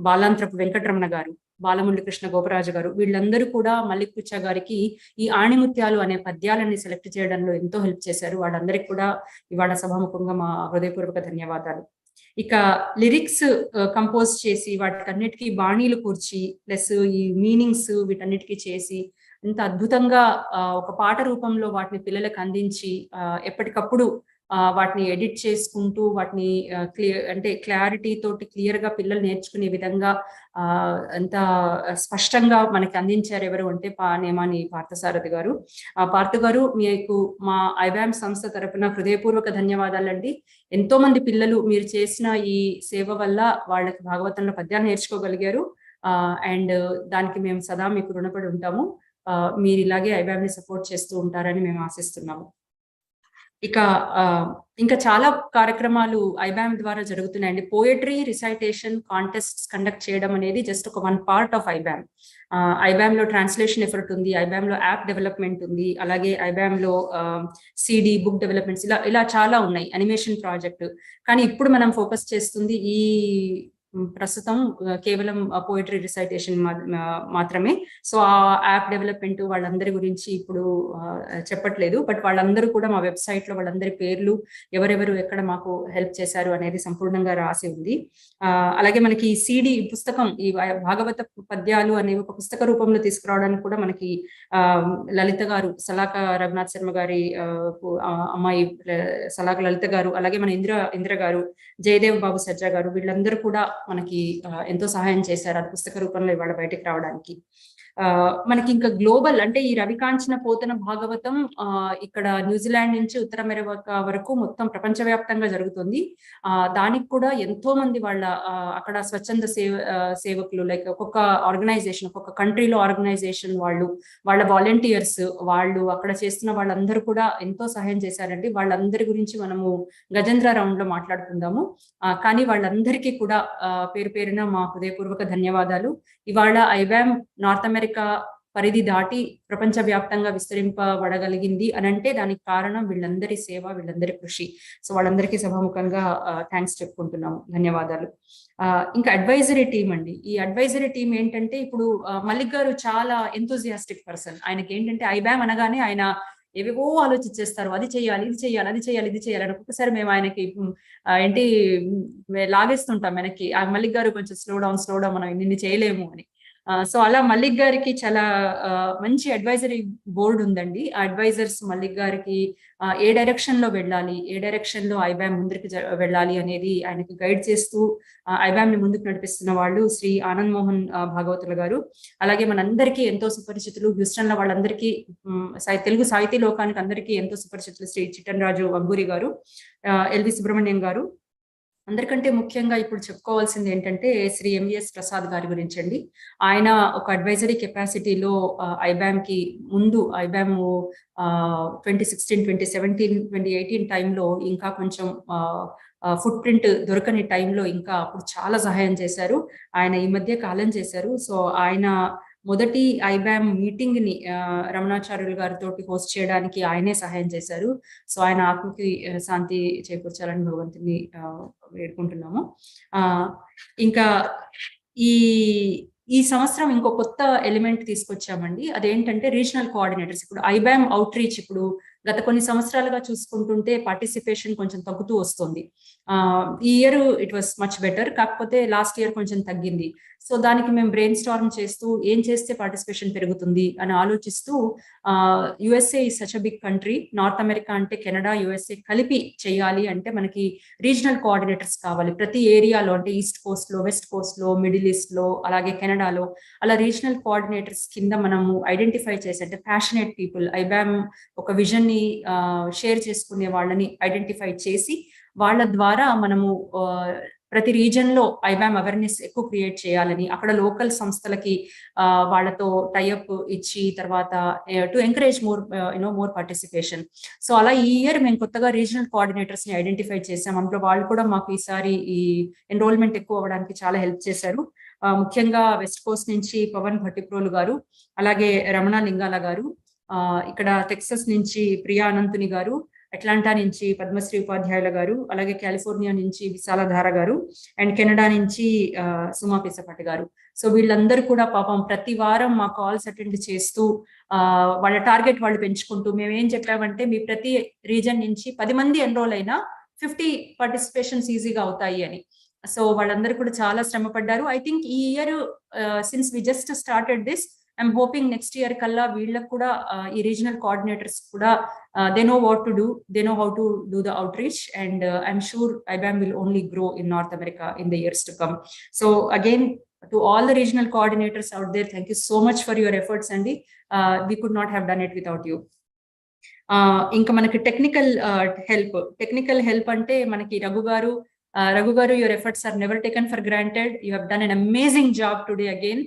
Speaker 20: బాలాంత్రపు వెంకటరమణ గారు, బాలమురళి కృష్ణ గోపరాజు గారు, వీళ్ళందరూ కూడా మల్లిక్ పుచ్చ గారికి ఈ ఆణిముత్యాలు అనే పద్యాలని సెలెక్ట్ చేయడంలో ఎంతో హెల్ప్ చేశారు. వాళ్ళందరికీ కూడా ఇవాళ సభాముఖంగా మా హృదయపూర్వక ధన్యవాదాలు. ఇక లిరిక్స్ కంపోజ్ చేసి వాటికన్నిటికీ బాణీలు కూర్చి ప్లస్ ఈ మీనింగ్స్ వీటన్నిటికీ చేసి ఇంత అద్భుతంగా ఒక పాట రూపంలో వాటిని పిల్లలకు అందించి ఎప్పటికప్పుడు వాటిని ఎడిట్ చేసుకుంటూ వాటిని క్లారిటీ తోటి క్లియర్ గా పిల్లలు నేర్చుకునే విధంగా అంత స్పష్టంగా మనకి అందించారు ఎవరు అంటే నేమాని పార్థసారథి గారు. పార్థ గారు, మీకు మా iBAM సంస్థ తరపున హృదయపూర్వక ధన్యవాదాలండి. ఎంతో మంది పిల్లలు మీరు చేసిన ఈ సేవ వల్ల వాళ్ళకి భాగవతంలో పద్యాలు నేర్చుకోగలిగారు. అండ్ దానికి మేము సదా మీకు రుణపడి ఉంటాము. మీరు ఇలాగే iBAM ని సపోర్ట్ చేస్తూ ఉంటారని మేము ఆశిస్తున్నాము. ఇంకా చాలా కార్యక్రమాలు iBAM ద్వారా జరుగుతున్నాయండి. పోయట్రీ రిసైటేషన్ కాంటెస్ట్స్ కండక్ట్ చేయడం అనేది జస్ట్ ఒక 1 పార్ట్ ఆఫ్ iBAM. iBAM లో ట్రాన్స్లేషన్ ఎఫర్ట్ ఉంది, iBAM లో యాప్ డెవలప్మెంట్ ఉంది, అలాగే iBAM లో సిడి బుక్ డెవలప్మెంట్స్ ఇలా చాలా ఉన్నాయి, అనిమేషన్ ప్రాజెక్ట్. కానీ ఇప్పుడు మనం ఫోకస్ చేస్తుంది ఈ ప్రస్తుతం కేవలం పోయిటరీ రిసైటేషన్ మాత్రమే. సో ఆ యాప్ డెవలప్మెంట్ వాళ్ళందరి గురించి ఇప్పుడు చెప్పట్లేదు, బట్ వాళ్ళందరూ కూడా మా వెబ్సైట్ లో వాళ్ళందరి పేర్లు, ఎవరెవరు ఎక్కడ మాకు హెల్ప్ చేశారు అనేది సంపూర్ణంగా రాసి ఉంది. అలాగే మనకి ఈ సిడి పుస్తకం, ఈ భాగవత పద్యాలు అనేవి ఒక పుస్తక రూపంలో తీసుకురావడానికి కూడా మనకి లలిత గారు, సలాక రఘునాథ్ శర్మ గారి అమ్మాయి సలాక లలిత గారు, అలాగే మన ఇంద్ర గారు, జయదేవ్ బాబు సజ్జా గారు, వీళ్ళందరూ కూడా మనకి ఎంతో సహాయం చేశారు ఆ పుస్తక రూపంలో ఇవాళ బయటకు రావడానికి. మనకి ఇంకా గ్లోబల్ అంటే ఈ రవికాంచన పోతన భాగవతం ఇక్కడ న్యూజిలాండ్ నుంచి ఉత్తర అమెరికా వరకు మొత్తం ప్రపంచవ్యాప్తంగా జరుగుతుంది. దానికి కూడా ఎంతో మంది వాళ్ళ అక్కడ స్వచ్ఛంద సేవకులు, లైక్ ఒక్కొక్క ఆర్గనైజేషన్, ఒక్కొక్క కంట్రీలో ఆర్గనైజేషన్ వాళ్ళు, వాళ్ళ వాలంటీర్స్, వాళ్ళు అక్కడ చేస్తున్న వాళ్ళందరూ కూడా ఎంతో సహాయం చేశారండి. వాళ్ళందరి గురించి మనము గజేంద్ర రౌండ్ లో మాట్లాడుకుందాము. కానీ వాళ్ళందరికీ కూడా పేరు పేరున మా హృదయపూర్వక ధన్యవాదాలు. ఇవాళ iBAM నార్త్ అమెరికా పరిధి దాటి ప్రపంచవ్యాప్తంగా విస్తరింపబడగలిగింది అని అంటే దానికి కారణం వీళ్ళందరి సేవ, వీళ్ళందరి కృషి. సో వాళ్ళందరికీ సభాముఖంగా థ్యాంక్స్ చెప్పుకుంటున్నాము, ధన్యవాదాలు. ఇంకా అడ్వైజరీ టీం అండి. ఈ అడ్వైజరీ టీం ఏంటంటే ఇప్పుడు మల్లిక్ గారు చాలా ఎంతూజియాస్టిక్ పర్సన్. ఆయనకి ఏంటంటే iBAM అనగానే ఆయన ఏవేవో ఆలోచించేస్తారు, అది చేయాలి, ఇది చేయాలి, అది చేయాలి, ఇది చేయాలి అని. ఒక్కొక్కసారి మేము ఆయనకి లాగేస్తుంటాం వెనక్కి, మల్లిక్ గారు కొంచెం స్లో డౌన్ మనం ఇన్ని చేయలేము అని. సో అలా మల్లిక్ గారికి చాలా మంచి అడ్వైజరీ బోర్డు ఉందండి. ఆ అడ్వైజర్స్ మల్లిక్ గారికి ఏ డైరెక్షన్ లో వెళ్ళాలి, ఏ డైరెక్షన్ లో iBAM ముందుకు వెళ్ళాలి అనేది ఆయనకి గైడ్ చేస్తూ iBAM ని ముందుకు నడిపిస్తున్న వాళ్ళు శ్రీ ఆనంద్ మోహన్ భాగవతుల గారు. అలాగే మనందరికీ ఎంతో సుపరిచితులు, హ్యూస్టన్ లో వాళ్ళందరికీ, తెలుగు సాహితీ లోకానికి అందరికీ ఎంతో సుపరిచితులు శ్రీ చిట్టన్ రాజు వగ్గూరి గారు, ఎల్వి సుబ్రహ్మణ్యం గారు. అందరికంటే ముఖ్యంగా ఇప్పుడు చెప్పుకోవాల్సింది ఏంటంటే శ్రీ ఎంవిఎస్ ప్రసాద్ గారి గురించి అండి. ఆయన ఒక అడ్వైజరీ కెపాసిటీలో iBAM కి ముందు, iBAM 2016, 2017, 2018 టైంలో ఇంకా కొంచెం ఫుట్ ప్రింట్ దొరకని టైంలో ఇంకా అప్పుడు చాలా సహాయం చేశారు. ఆయన ఈ మధ్య కాలం చేశారు. సో ఆయన మొదటి iBAM మీటింగ్ ని రమణాచార్యులు గారితో హోస్ట్ చేయడానికి ఆయనే సహాయం చేశారు. సో ఆయన ఆత్మకి శాంతి చేకూర్చాలని భగవంతుని వేడుకుంటున్నాము. ఇంకా ఈ సంవత్సరం ఇంకో కొత్త ఎలిమెంట్ తీసుకొచ్చామండి. అదేంటంటే రీజనల్ కోఆర్డినేటర్స్. ఇప్పుడు iBAM అవుట్ రీచ్ ఇప్పుడు గత కొన్ని సంవత్సరాలుగా చూసుకుంటుంటే పార్టిసిపేషన్ కొంచెం తగ్గుతూ వస్తుంది. ఈ year it was much better, కాకపోతే లాస్ట్ ఇయర్ కొంచెం తగ్గింది. సో దానికి మేము బ్రెయిన్ స్టార్మ్ చేస్తూ ఏం చేస్తే పార్టిసిపేషన్ పెరుగుతుంది అని ఆలోచిస్తూ, USA is such a big country, North America అంటే కెనడా, యుఎస్ఏ కలిపి చేయాలి అంటే మనకి రీజనల్ కోఆర్డినేటర్స్ కావాలి. ప్రతి ఏరియాలో అంటే ఈస్ట్ కోస్ట్ లో, వెస్ట్ కోస్ట్ లో, మిడిల్ ఈస్ట్ లో, అలాగే కెనడాలో అలా రీజనల్ కోఆర్డినేటర్స్ కింద మనము ఐడెంటిఫై చేసి, అంటే ప్యాషనేట్ పీపుల్, iBAM ఒక విజన్ ని షేర్ చేసుకునే వాళ్ళని ఐడెంటిఫై చేసి వాళ్ళ ద్వారా మనము ప్రతి రీజన్ లో iBAM అవేర్నెస్ ఎక్కువ క్రియేట్ చేయాలని, అక్కడ లోకల్ సంస్థలకి వాళ్ళతో టైఅప్ ఇచ్చి తర్వాత to encourage more participation. So అలా ఈ ఇయర్ మేము కొత్తగా రీజనల్ కోఆర్డినేటర్స్ ని ఐడెంటిఫై చేసాం. అందులో వాళ్ళు కూడా మాకు ఈసారి ఈ ఎన్రోల్మెంట్ ఎక్కువ అవ్వడానికి చాలా హెల్ప్ చేశారు. ముఖ్యంగా వెస్ట్ కోస్ట్ నుంచి పవన్ భట్టిప్రోలు గారు, అలాగే రమణ లింగాల గారు, ఇక్కడ టెక్సస్ నుంచి ప్రియా అనంతుని గారు, అట్లాంటా నుంచి పద్మశ్రీ ఉపాధ్యాయుల గారు, అలాగే కాలిఫోర్నియా నుంచి విశాలధార గారు, అండ్ కెనడా నుంచి సుమా పిసపాటి గారు. సో వీళ్ళందరూ కూడా పాపం ప్రతి వారం మా కాల్స్ అటెండ్ చేస్తూ వాళ్ళ టార్గెట్ వాళ్ళు పెంచుకుంటూ, మేము ఏం చెప్పామంటే మీ ప్రతి రీజన్ నుంచి 10 మంది ఎన్రోల్ అయినా 50 పార్టిసిపేషన్స్ ఈజీగా అవుతాయి అని. సో వాళ్ళందరూ కూడా చాలా శ్రమ పడ్డారు. ఐ థింక్ ఈ year since we just started this, I'm hoping next year కల్లా వీళ్ళకు కూడా ఈ రీజనల్ కోఆర్డినేటర్స్ కూడా they know what to do, they know how to do the outreach, and I'm sure iBAM will only grow in North America in the years to come. So again, to all the regional coordinators out there, thank you so much for your efforts, Andy. We could not have done it without you. ఇంకా మనకి technical help అంటే మనకి రఘు గారు, your efforts are never taken for granted. You have done an amazing job today again.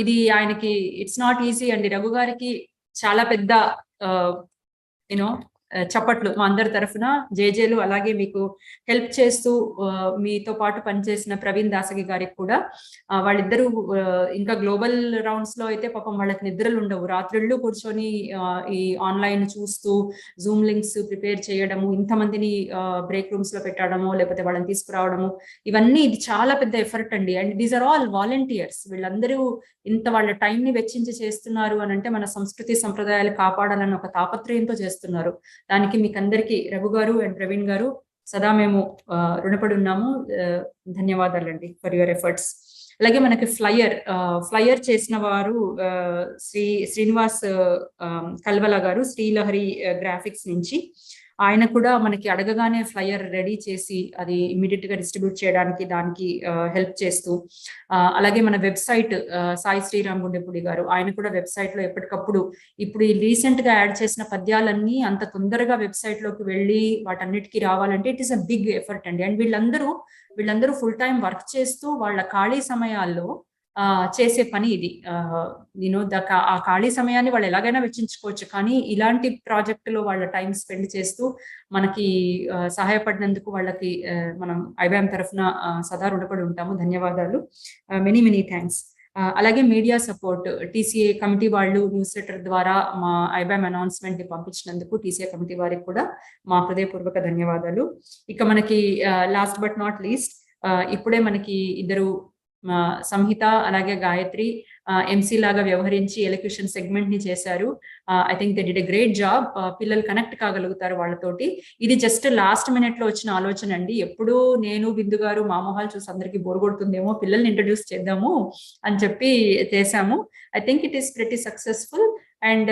Speaker 20: ఇది ఆయనకి it's not easy అండి. రఘు గారికి చాలా పెద్ద చప్పట్లు మా అందరి తరఫున, జేజేలు. అలాగే మీకు హెల్ప్ చేస్తూ మీతో పాటు పనిచేసిన ప్రవీణ్ దాసగి గారికి కూడా. వాళ్ళిద్దరూ ఇంకా గ్లోబల్ రౌండ్స్ లో అయితే పాపం వాళ్ళకి నిద్రలు ఉండవు, రాత్రిళ్ళు కూర్చొని ఈ ఆన్లైన్ చూస్తూ జూమ్ లింక్స్ ప్రిపేర్ చేయడము, ఇంతమందిని బ్రేక్ రూమ్స్ లో పెట్టడము, లేకపోతే వాళ్ళని తీసుకురావడము, ఇవన్నీ ఇది చాలా పెద్ద ఎఫర్ట్ అండి. And these are all volunteers. వీళ్ళందరూ ఇంత వాళ్ళ టైం ని వెచ్చించి చేస్తున్నారు అని అంటే మన సంస్కృతి సంప్రదాయాలు కాపాడాలని ఒక తాపత్రయంతో చేస్తున్నారు. దానికి మీకు అందరికీ రఘు గారు అండ్ ప్రవీణ్ గారు సదా మేము రుణపడి ఉన్నాము. ధన్యవాదాలండి ఫర్ యువర్ ఎఫర్ట్స్. అలాగే మనకి ఫ్లయర్ చేసిన వారు శ్రీనివాస్ కల్వల గారు, శ్రీలహరి గ్రాఫిక్స్ నుంచి. ఆయన కూడా మనకి అడగగానే ఫ్లయర్ రెడీ చేసి అది ఇమ్మీడియట్ గా డిస్ట్రిబ్యూట్ చేయడానికి దానికి హెల్ప్ చేస్తూ, అలాగే మన వెబ్సైట్ సాయి శ్రీరామ్ గుండెపూడి గారు, ఆయన కూడా వెబ్సైట్ లో ఎప్పటికప్పుడు ఇప్పుడు ఈ రీసెంట్ గా యాడ్ చేసిన పద్యాలన్నీ అంత తొందరగా వెబ్సైట్ లోకి వెళ్ళి వాటన్నిటికీ రావాలంటే it is a big effort అండి. అండ్ వీళ్ళందరూ ఫుల్ టైం వర్క్ చేస్తూ వాళ్ళ ఖాళీ సమయాల్లో చేసే పని ఇది. ఆ ఖాళీ సమయాన్ని వాళ్ళు ఎలాగైనా వెచ్చించుకోవచ్చు, కానీ ఇలాంటి ప్రాజెక్టులో వాళ్ళ టైం స్పెండ్ చేస్తూ మనకి సహాయపడినందుకు వాళ్ళకి మనం iBAM తరఫున సదా రుణపడి ఉంటాము. ధన్యవాదాలు. Many thanks. అలాగే మీడియా సపోర్ట్, టీసీఏ కమిటీ వాళ్ళు న్యూస్ లెటర్ ద్వారా మా iBAM అనౌన్స్మెంట్ ని పంపించినందుకు టీసీఏ కమిటీ వారికి కూడా మా హృదయపూర్వక ధన్యవాదాలు. ఇక మనకి లాస్ట్ బట్ నాట్ లీస్ట్, ఇప్పుడే మనకి ఇద్దరు సంహిత అలాగే గాయత్రి ఎంసీ లాగా వ్యవహరించి ఎలక్యూషన్ సెగ్మెంట్ ని చేశారు. I think they did a great job. పిల్లలు కనెక్ట్ కాగలుగుతారు వాళ్ళతోటి. ఇది జస్ట్ లాస్ట్ మినిట్ లో వచ్చిన ఆలోచన అండి. ఎప్పుడు నేను బిందు గారు మా మొహాలు చూసి అందరికి బోర్ కొడుతుందేమో, పిల్లల్ని ఇంట్రడ్యూస్ చేద్దాము అని చెప్పి చేశాము. I think it is pretty successful. And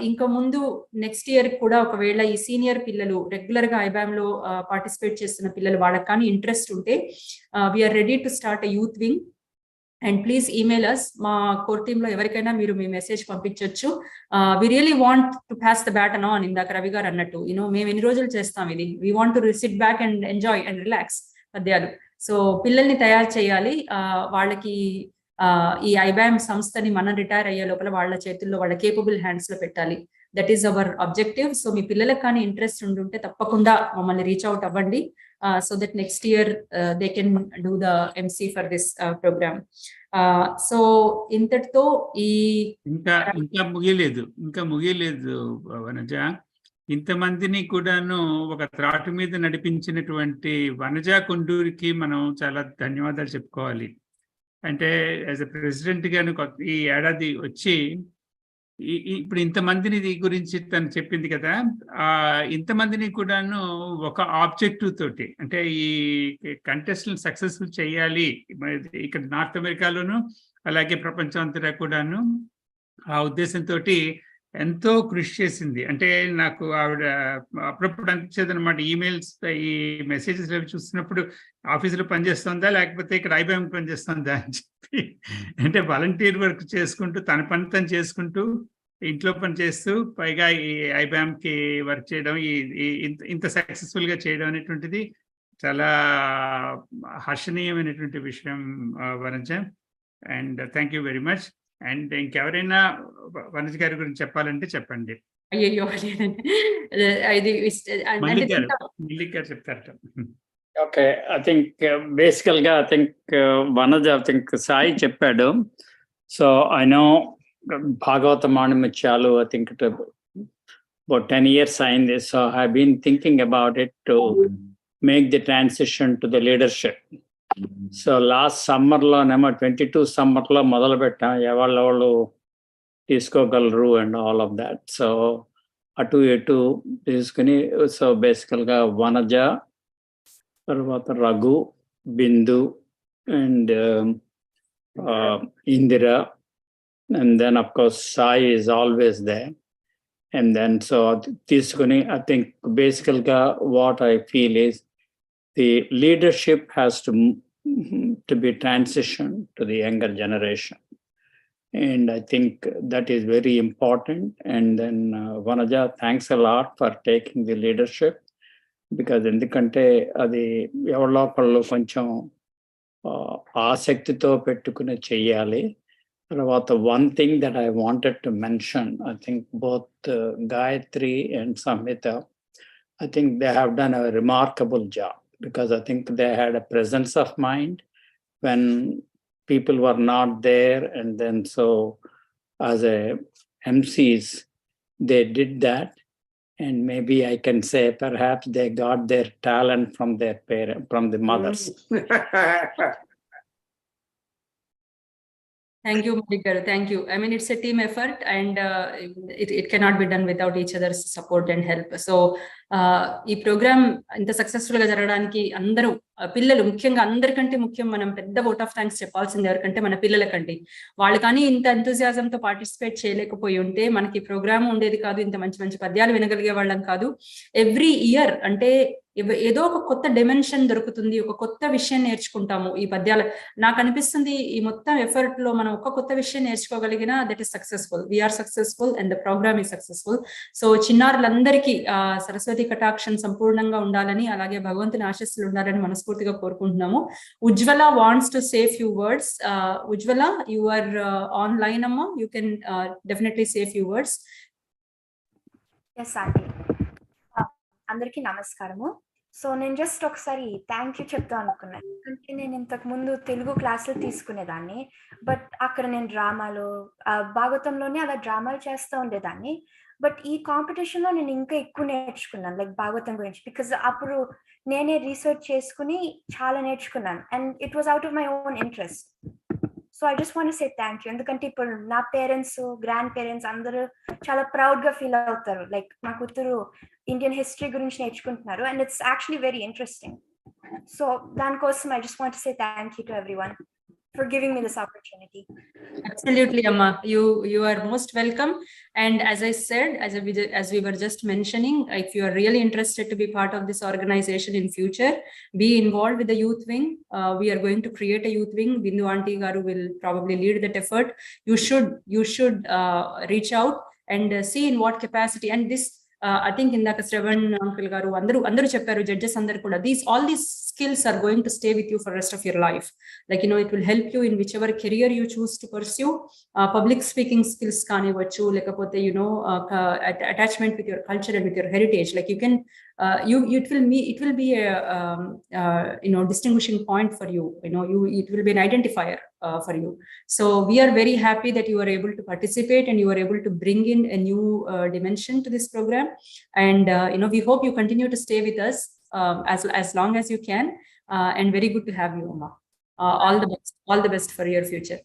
Speaker 20: ఇంకా ముందు నెక్స్ట్ ఇయర్ కూడా ఒకవేళ ఈ సీనియర్ పిల్లలు రెగ్యులర్ గా iBAM లో పార్టిసిపేట్ చేస్తున్న పిల్లలు వాళ్ళకి కానీ ఇంట్రెస్ట్ ఉంటే we are ready to start a youth wing. And please email us. మా కోర్ టీమ్ లో ఎవరికైనా మీరు మీ మెసేజ్ పంపించవచ్చు. We really want to pass the baton on. ఇందాక రవి గారు అన్నట్టు మేము ఎన్ని రోజులు చేస్తాం ఇది. We want to sit back and enjoy and relax పద్యాలు. సో పిల్లల్ని తయారు చేయాలి. వాళ్ళకి ఈ iBAM సంస్థని మనం రిటైర్ అయ్యే లోపల వాళ్ళ చేతుల్లో, వాళ్ళ కేపబుల్ హ్యాండ్స్ లో పెట్టాలి. That is our objective. So మీ పిల్లలకు కానీ ఇంట్రెస్ట్ ఉంటే తప్పకుండా మమ్మల్ని రీచ్ అవుట్ అవ్వండి. So that next year they can do the MC for this program. So ఇంతటితో
Speaker 1: ఇంకా ముగియలేదు వనజ. ఇంతమందిని కూడాను ఒక త్రాటు మీద నడిపించినటువంటి వనజ కొండూరికి మనం చాలా ధన్యవాదాలు చెప్పుకోవాలి. అంటే యాజ్ ఎ ప్రెసిడెంట్ గాను ఈ ఏడాది వచ్చి ఇప్పుడు ఇంతమందిని గురించి తను చెప్పింది కదా, ఇంతమందిని కూడాను ఒక ఆబ్జెక్టివ్ తోటి, అంటే ఈ కంటెస్ట్ సక్సెస్ఫుల్ చేయాలి ఇక్కడ నార్త్ అమెరికాలోను అలాగే ప్రపంచం అంతటా కూడాను, ఆ ఉద్దేశంతో ఎంతో కృషి చేసింది. అంటే నాకు ఆవిడ అప్పుడప్పుడు అనిపించేది అనమాట, ఈమెయిల్స్ ఈ మెసేజెస్ చూస్తున్నప్పుడు ఆఫీసులో పనిచేస్తుందా లేకపోతే ఇక్కడ iBAM పనిచేస్తుందా అని చెప్పి. అంటే వాలంటీర్ వర్క్ చేసుకుంటూ తన పని తను చేసుకుంటూ ఇంట్లో పని చేస్తూ పైగా ఈ iBAMకి వర్క్ చేయడం, ఇంత సక్సెస్ఫుల్ గా చేయడం అనేటువంటిది చాలా హర్షణీయమైనటువంటి విషయం Vanaja. And thank you very much. And ఇంకెవరైనా వనజ గారి గురించి చెప్పాలంటే చెప్పండి.
Speaker 20: అయ్యో
Speaker 1: మల్లిక్ గారు చెప్తారట.
Speaker 3: ఓకే, ఐ థింక్ బేసికల్ గా I think Vanaja I think Sai చెప్పాడు. సో ఐ నో భాగవతం ఆణిముత్యాలు I think about 10 years అయింది. So I been thinking about it to make the transition to the leadership. So last సమ్మర్లోనేమో 22 సమ్మర్లో మొదలు పెట్టాం, ఎవళ్ళు తీసుకోగలరు అండ్ ఆల్ ఆఫ్ దాట్. సో అటు ఇటు తీసుకుని సో బేసికల్గా Vanaja Tarvata Raghu, Bindu, and Indira. And then, of course, Sai is always there. And then, so తీసుకుని, I think basically what I feel is the leadership has to be transitioned to the younger generation. And I think that is very important. And then Vanaja, thanks a lot for taking the leadership, because ఎందుకంటే అది ఎవరిలో ఒకళ్ళు కొంచెం ఆసక్తితో పెట్టుకుని చెయ్యాలి. తర్వాత one thing that I wanted to mention, I think both Gayatri and Samhita, I think they have done a remarkable job, because I think they had a presence of mind when people were not there. And then so as a MCs, they did that. And maybe I can say perhaps they got their talent from their parents, from the mothers.
Speaker 20: Thank you, Madhikaru. Thank you. I mean, it's a team effort, and it cannot be done without each other's support and help. So, ఈ programme ఇంత successful గా జరగడానికి అందరూ పిల్లలు, ముఖ్యంగా అందరికంటే ముఖ్యం, మనం పెద్ద ఓట్ ఆఫ్ థ్యాంక్స్ చెప్పాల్సింది ఎవరికంటే మన పిల్లలకంటే. వాళ్ళు కానీ ఇంత ఎంతూజియాజంతో పార్టిసిపేట్ చేయలేకపోయి ఉంటే మనకి ప్రోగ్రామ్ ఉండేది కాదు, ఇంత మంచి మంచి పద్యాలు వినగలిగే వాళ్ళం కాదు. ఎవ్రీ ఇయర్ అంటే ఏదో ఒక కొత్త డైమెన్షన్ దొరుకుతుంది, ఒక కొత్త విషయం నేర్చుకుంటాము ఈ పద్యాలు. నాకు అనిపిస్తుంది ఈ మొత్తం ఎఫర్ట్ లో మనం ఒక కొత్త విషయం నేర్చుకోగలిగినా that is successful. We are successful and the program is successful. So చిన్నారులందరికీ సరస్వతి కటాక్షం సంపూర్ణంగా ఉండాలని, అలాగే భగవంతుని ఆశీస్సులు ఉండాలని మనస్ఫూర్తిగా కోరుకుంటున్నాము. Ujwala wants to say few words. Ujwala, you are online అమ్మా, you can definitely say few words.
Speaker 8: Yes aunty. అందరికీ నమస్కారము. సో నేను జస్ట్ ఒకసారి థ్యాంక్ యూ చెప్తాను అనుకున్నాను, ఎందుకంటే నేను ఇంతకు ముందు తెలుగు క్లాసులు తీసుకునేదాన్ని, బట్ అక్కడ నేను డ్రామాలు, భాగవతంలోనే అలా డ్రామాలు చేస్తూ ఉండేదాన్ని. బట్ ఈ కాంపిటీషన్లో నేను ఇంకా ఎక్కువ నేర్చుకున్నాను, లైక్ భాగవతం గురించి, బికాజ్ అప్పుడు నేనే రీసెర్చ్ చేసుకుని చాలా నేర్చుకున్నాను, and it was out of my own interest. So I just want to say thank you, ఎందుకంటే ఇప్పుడు నా పేరెంట్స్, గ్రాండ్ పేరెంట్స్ అందరూ చాలా ప్రౌడ్గా ఫీల్ అవుతారు, లైక్ మా కూతురు ఇండియన్ హిస్టరీ గురించి నేర్చుకుంటున్నారు, and it's actually very interesting. So దానికోసం I just want to say thank you to everyone for giving me this opportunity.
Speaker 20: Absolutely, Amma. You are most welcome. And as I said, as we were just mentioning, if you are really interested to be part of this organization in future, be involved with the youth wing. We are going to create a youth wing. Bindu Aunty Garu will probably lead that effort. You should reach out and see in what capacity. And this I think indaka Shravan uncle garu andaru chepparu, judges andaru kuda, all these skills are going to stay with you for rest of your life. Like, it will help you in whichever career you choose to pursue. Public speaking skills kanivachu, lekapothe attachment with your culture and with your heritage. Like, you can it will be a distinguishing point for you. It will be an identifier for you. So we are very happy that you are able to participate and you are able to bring in a new dimension to this program. And we hope you continue to stay with us as long as you can. And very good to have you, Amma. All the best for your future.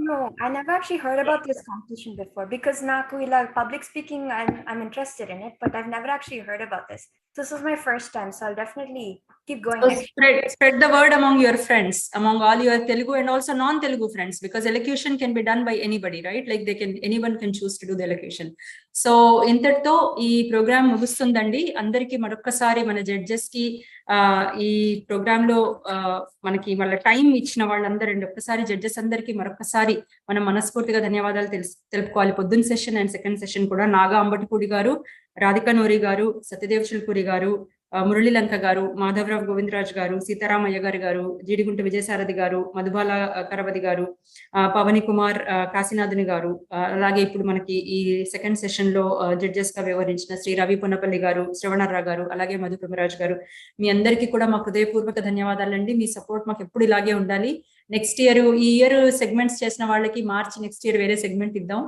Speaker 8: No, I never actually heard about this competition before, because naku ila public speaking, I'm interested in it, but I've never actually heard about this. This is my first time, so I'll definitely keep going.
Speaker 20: So spread the word among your friends, among all your Telugu and also non-Telugu friends, because elocution can be done by anybody, right? Like anyone can choose to do the elocution. So ఇంతటితో ఈ programme ముగుస్తుందండి. అందరికీ మరొక్కసారి మన judges కి ఈ programme లో మనకి వాళ్ళ టైం ఇచ్చిన వాళ్ళందరూ ఒక్కసారి జడ్జెస్ అందరికీ మరొక్కసారి మనం మనస్ఫూర్తిగా ధన్యవాదాలు తెలుపుకోవాలి. పొద్దున్న సెషన్ అండ్ సెకండ్ సెషన్ కూడా నాగా అంబటిపూడి గారు, రాధికా నోరి గారు, సత్యదేవ్ చిల్పూరి గారు, మురళీ లంక గారు, మాధవరావు గోవిందరాజ్ గారు, సీతారామయ్య గారు, జీడిగుంట విజయసారథి గారు, మధుబాల కరవది గారు, పవని కుమార్ కాశీనాథుని గారు, అలాగే ఇప్పుడు మనకి ఈ సెకండ్ సెషన్ లో జడ్జెస్ గా వ్యవహరించిన శ్రీ రవి పొన్నపల్లి గారు, శ్రవణర్రావు గారు, అలాగే మధు ప్రమరాజ్ గారు, మీ అందరికీ కూడా మా హృదయపూర్వక ధన్యవాదాలండి. మీ సపోర్ట్ మాకు ఎప్పుడు ఇలాగే ఉండాలి. నెక్స్ట్ ఇయర్, ఈ ఇయర్ సెగ్మెంట్స్ చేసిన వాళ్ళకి మార్చి నెక్స్ట్ ఇయర్ వేరే సెగ్మెంట్ ఇద్దాం,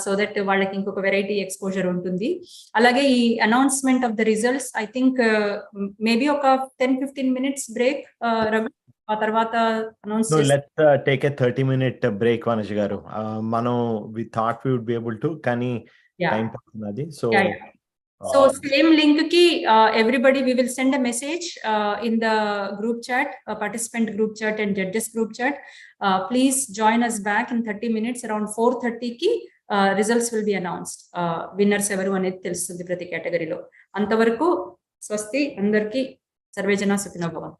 Speaker 20: సో దట్ వాళ్ళకి ఇంకొక వెరైటీ ఎక్స్పోజర్ ఉంటుంది. అలాగే ఈ announcement of the results, I think maybe ఒక 10-15 minutes బ్రేక్, ఆ తర్వాత అనౌన్స్ చేస్తాం.
Speaker 12: Let's take a 30-minute break Vanaja garu. మనం we thought we would be able to, కానీ టైం పడుతున్నది. So
Speaker 20: So same link ki everybody, we will send a message in the group chat, participant group chat and judges group chat. Please join us back in 30 minutes. Around 4:30 ki results will be announced. Winners evaru anedi telustundi prati category lo. Antavaraku swasti, andarki sarvejana sukhino bhavantu.